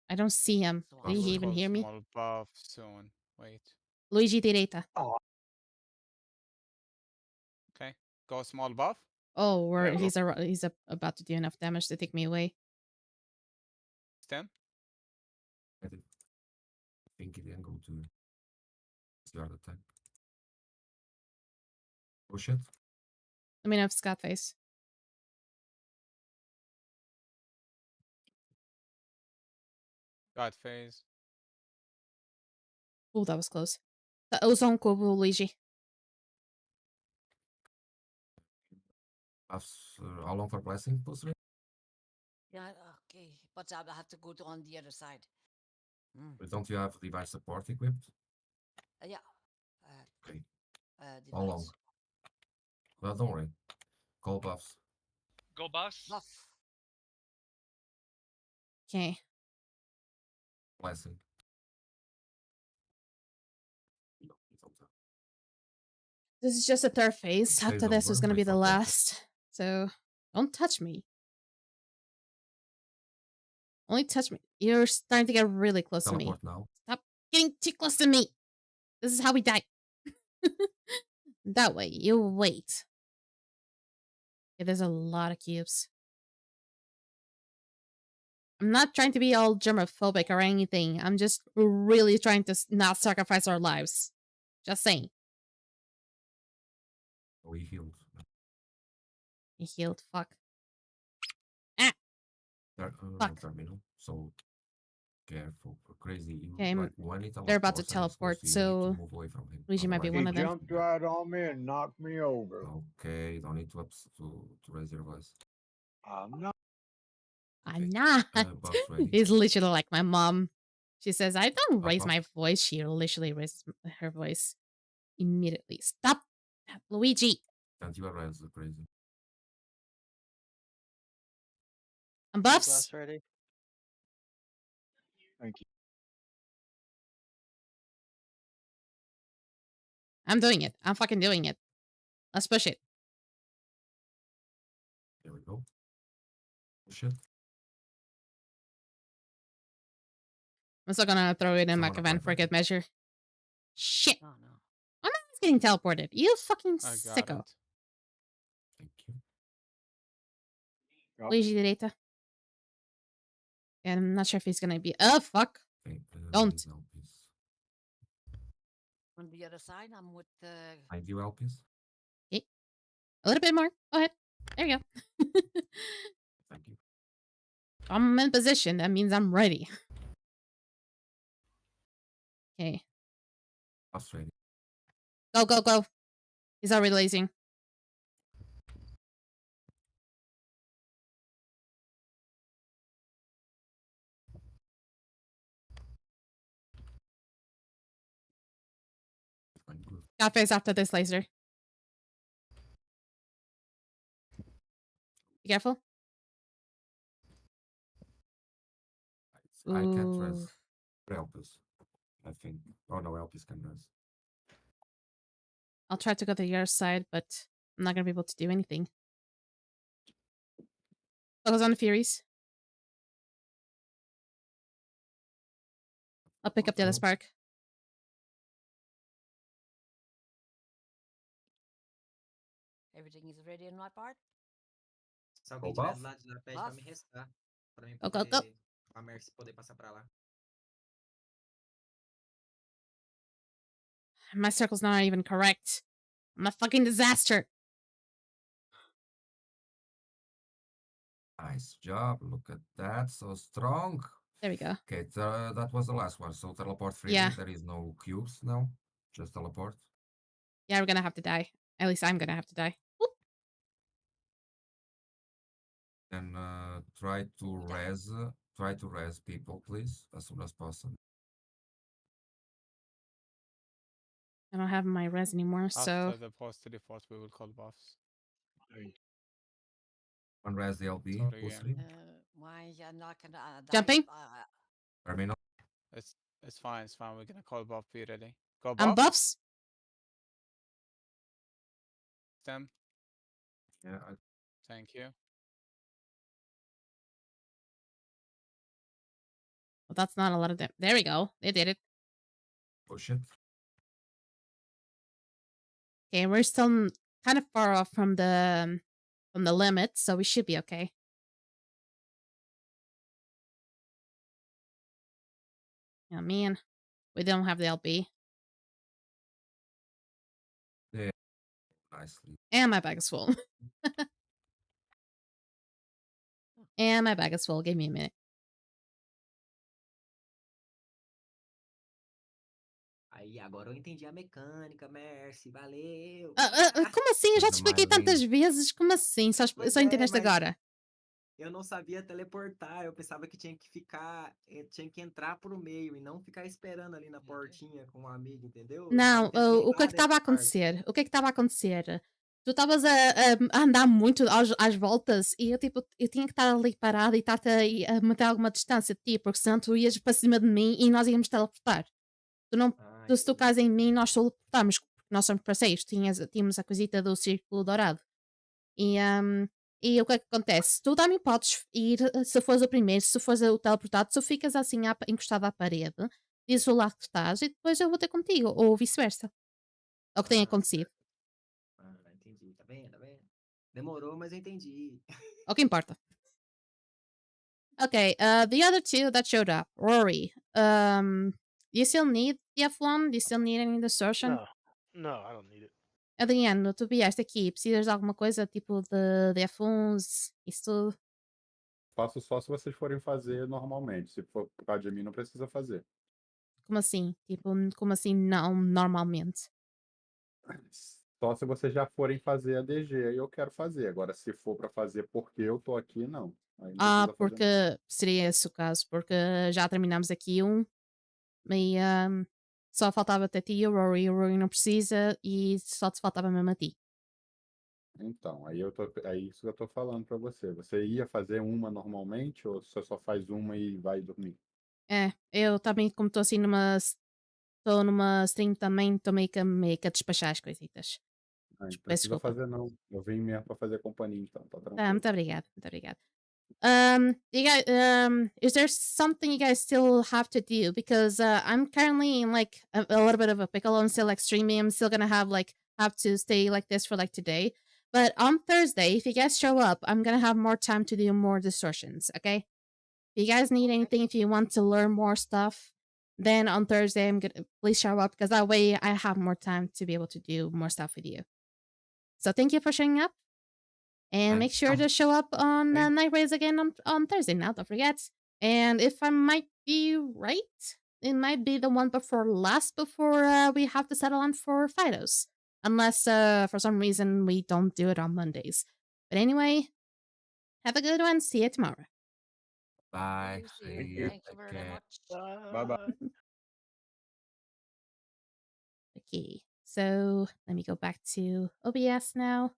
I don't see him. So Did he even Go hear me? small buff soon. Wait. Luigi direita. Okay. Go small buff. Oh, where Yeah, he's about to do enough damage to take me away. Stem. I think it didn't go to the other type. Oh shit. Let me know if Scott face. God phase. Oh, that was close. That was on Kobo, Luigi. Buffs, how long for blessing? Plus 3? yeah, okay, but I have to go to on the other side. Don't you have device support equipped? Yeah. Okay. How Device. long? Well, don't worry. Call buffs. Go buffs. Buff. Okay. Blessing. This is just the third phase. Phase After this was over, going to be wait the for portal. last. So, don't touch me. Only touch me. You're starting to get really close to me. Teleport now. Stop getting too close to me. This is how we die. That way, you wait. Okay, there's a lot of cubes. I'm not trying to be all germophobic or anything. I'm just really trying to not sacrifice our lives. Just saying. Oh, he healed. He healed. Fuck. Terminal. So, Careful, crazy. You Okay, like when it they're about to teleports and he's close teleport, to you, you need to so move away from him. Luigi might be Otherwise, one He of them. jumped right on me and knocked me over. Okay, don't need to raise your voice. I'm not. I'm Okay, not. buffs ready. He's literally like my mom. She says, I don't Buff raise buff. my voice. She literally raises her voice immediately. Stop that, Luigi. And you are raise crazy. And Two buffs. buffs ready. Thank you. I'm doing it. I'm fucking doing it. Let's push it. There we go. Shit. I'm still gonna throw it in my Someone command apply for good magic. measure. Shit. Oh no. My man's getting teleported. You fucking I got sicko. it. Thank you. Yup. Luigi Direta. And I'm not sure if he's gonna be. Oh, fuck. Okay, Don't. these LPs. On the other side, I'm with Find you LPs. Okay. A little bit more. Go ahead. There you go. Thank you. I'm in position. That means I'm ready. Okay. Buffs ready. Go, go, go. He's already lasing. Fine, good. Got face after this laser. Be careful. I can't res Ooh. LPs. I think. Oh no, LPs can res. I'll try to go to your side, but I'm not gonna be able to do anything. Focus on the Furies. I'll pick up the other spark. everything is ready on my part. Se alguém Go tiver buff. do lado de lá, pede pra Buff. me restar. Pra mim Go, poder. go, go. A Mercy poder passar pra lá. My circle's not even correct. I'm a fucking disaster. Nice job. Look at that. So strong. There we go. Okay, that was the last one. So teleport freely. Yeah. There is no cubes now. Just teleport. Yeah, we're gonna have to die. At least I'm gonna have to die. Whoop. And try to res people, please, as soon as possible. I don't have my res anymore, so After the post teleport, we will call buffs. One res the LB. Sorry, Push game. Why you're not gonna die? Jumping? Terminal. It's fine. It's fine. We're gonna call buff. Be ready. Go I'm buff. buffs. Them. Yeah, Thank you. Well, that's not a lot of them. There we go. They did it. push it. Okay, we're still kind of far off from the limit, so we should be okay. Oh man, we don't have the LB. Yeah, nicely. And my bag is full. And my bag is full. Give me a minute. Aí, agora eu entendi a mecânica, Mercy. Valeu. Como assim? Eu já te expliquei tantas Mylene. vezes. Como assim? Só Pois entendeste mas agora? eu não sabia teleportar. Eu pensava que tinha que ficar. Tinha que entrar pro meio e não ficar esperando ali na portinha com um amigo, entendeu? Eu Não, tava tentando o que é que lembrar estava a dessa parte. acontecer? O que é que estava a acontecer? Tu estavas a andar muito às voltas e eu tinha que estar ali parada e estar-te a manter alguma distância de ti, porque senão tu ias para cima de mim e nós íamos teleportar. Tu não, Ah, tu, se tu entendi. casas em mim, nós teleportamos, porque nós somos parceiros. Tínhamos a coisita do círculo dourado. E o que é que acontece? Tu também podes ir, se fores o primeiro, se fores o teleportado, tu ficas assim encostado à parede, dizes o lado que estás e depois eu vou ter contigo, ou vice-versa. É o que tem Ah, acontecido. certo. Ah, entendi. Tá vendo? Tá vendo? Demorou, mas eu entendi. É o que importa. Okay, the other two that showed up, Rory. Do you still need the F1? Do you still need any distortion? No, I don't need it. Adriano, tu vieste aqui, precisas de alguma coisa tipo de F1s, isso tudo? faço só se vocês forem fazer normalmente. Se for por causa de mim, não precisa fazer. Como assim? Tipo, como assim não normalmente? Só se vocês já forem fazer a DG, aí eu quero fazer. Agora, se for para fazer porque eu tô aqui, não. Aí não Ah, precisa fazer, porque não. seria esse o caso, porque já terminamos aqui um e só faltava até ti, o Rory não precisa e só te faltava mesmo a ti. Então, é isso que eu tô falando para você. Você ia fazer uma normalmente ou você só faz uma e vai dormir? É, eu também, como estou assim estou numa stream também, estou meio que a despachar as coisitas. Aí, não Peço precisa desculpa. fazer, não. Eu vim mesmo para fazer companhia, então, tá Tá, tranquilo. muito obrigada, muito obrigada. You guys, is there something you guys still have to do? Because I'm currently in like a little bit of a pickle. I'm still like streaming. I'm still gonna have to stay like this for like today. But on Thursday, if you guys show up, I'm gonna have more time to do more distortions. Okay. If you guys need anything, if you want to learn more stuff, then on Thursday I'm gonna please show up because that way I have more time to be able to do more stuff with you. So thank you for showing up. And make sure to show up on Night Rays again on Thursday now, don't forget. And if I might be right, it might be the one before last before we have to settle on for Fidos. Unless for some reason we don't do it on Mondays. But anyway, have a good one. See you tomorrow. Bye. See See you. you. Thank you Take very care. much. Bye bye. Okay, so let me go back to OBS now.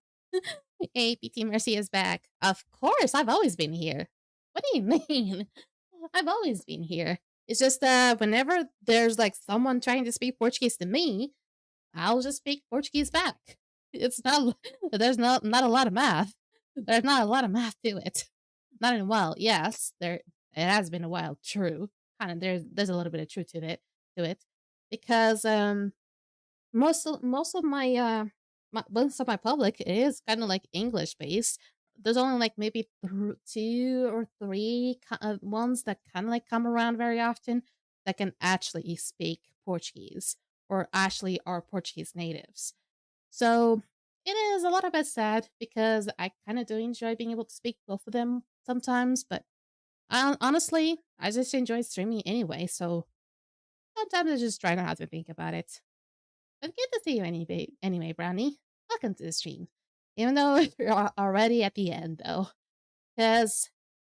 Hey, PT Mercy is back. Of course, I've always been here. What do you mean? I've always been here. It's just whenever there's like someone trying to speak Portuguese to me, I'll just speak Portuguese back. It's not there's not a lot of math. There's not a lot of math to it. Not in a while. Yes, it has been a while, true. Kind of there's a little bit of truth to it. Because most of my most of my public is kind of like English based. There's only like maybe 2 or 3 ones that kind of like come around very often that can actually speak Portuguese or actually are Portuguese natives. So it is a little bit sad because I kind of do enjoy being able to speak both of them sometimes, but honestly, I just enjoy streaming anyway. So sometimes I just try not to think about it. But good to see you anyway, Brownie. Welcome to the stream. Even though we're already at the end, though. Because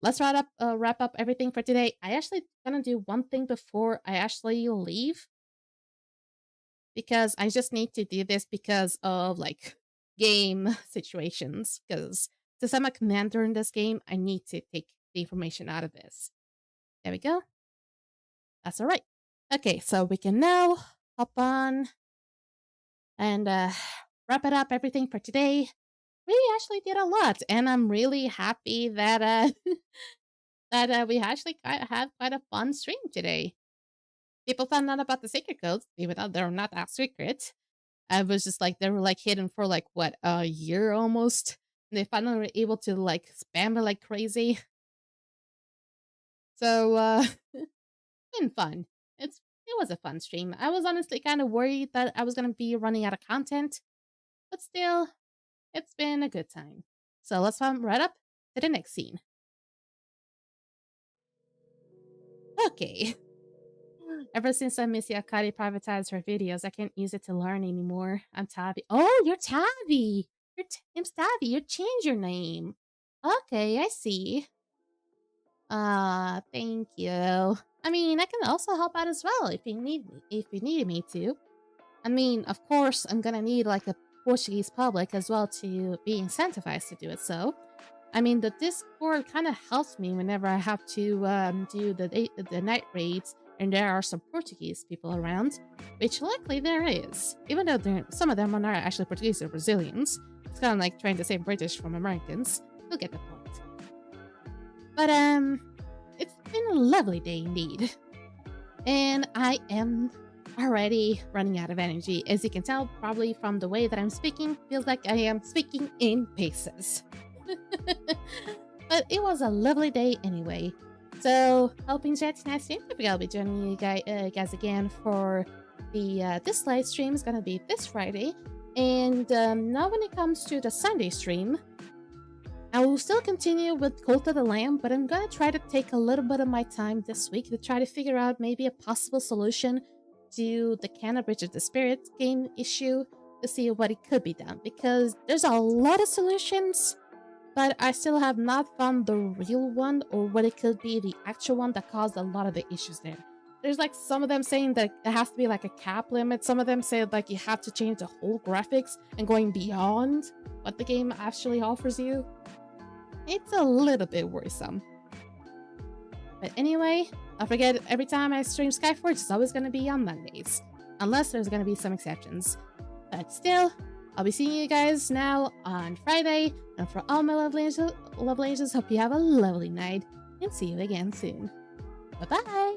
let's wrap up everything for today. I actually gonna do one thing before I actually leave. Because I just need to do this because of, like, game situations. Because since I'm a commander in this game, I need to take the information out of this. There we go. That's alright. Okay, so we can now hop on and wrap it up everything for today. We actually did a lot, and I'm really happy that that we actually had quite a fun stream today. People found out about the secret codes, even though they're not that secret. I was just like they were like hidden for like what a year almost, and they finally were able to like spam it like crazy. So been fun. It was a fun stream. I was honestly kind of worried that I was gonna be running out of content, but still, it's been a good time. So let's right up to the next scene. Okay. Ever since I miss Yakari privatized her videos, I can't use it to learn anymore. I'm Tavi. Oh, you're Tavi! Name's Tavi. You changed your name. Okay, I see. Thank you. I mean, I can also help out as well if you needed me to. I mean, of course, I'm gonna need like a Portuguese public as well to be incentivized to do it. So, I mean, the Discord kind of helps me whenever I have to do the night raids, and there are some Portuguese people around, which luckily there is. Even though some of them are not actually Portuguese, they're Brazilians. It's kind of like trying to say British from Americans. You'll get the point. But it's been a lovely day indeed, and I am already running out of energy. As you can tell, probably from the way that I'm speaking, feels like I am speaking in paces. But it was a lovely day anyway. So, hope you enjoyed tonight's stream. I'll be joining you guys again for the this live stream is gonna be this Friday. And now when it comes to the Sunday stream, I will still continue with Cult of the Lamb, but I'm gonna try to take a little bit of my time this week to try to figure out maybe a possible solution to the Can of Bridge of the Spirits game issue to see what it could be done, because there's a lot of solutions, but I still have not found the real one or what it could be the actual one that caused a lot of the issues there. There's like some of them saying that it has to be like a cap limit. Some of them say like you have to change the whole graphics and going beyond what the game actually offers you. It's a little bit worrisome. But anyway, don't forget, every time I stream Skyforge, it's always going to be on Mondays. Unless there's going to be some exceptions. But still, I'll be seeing you guys now on Friday. And for all my lovely angels, hope you have a lovely night. And see you again soon. Bye-bye!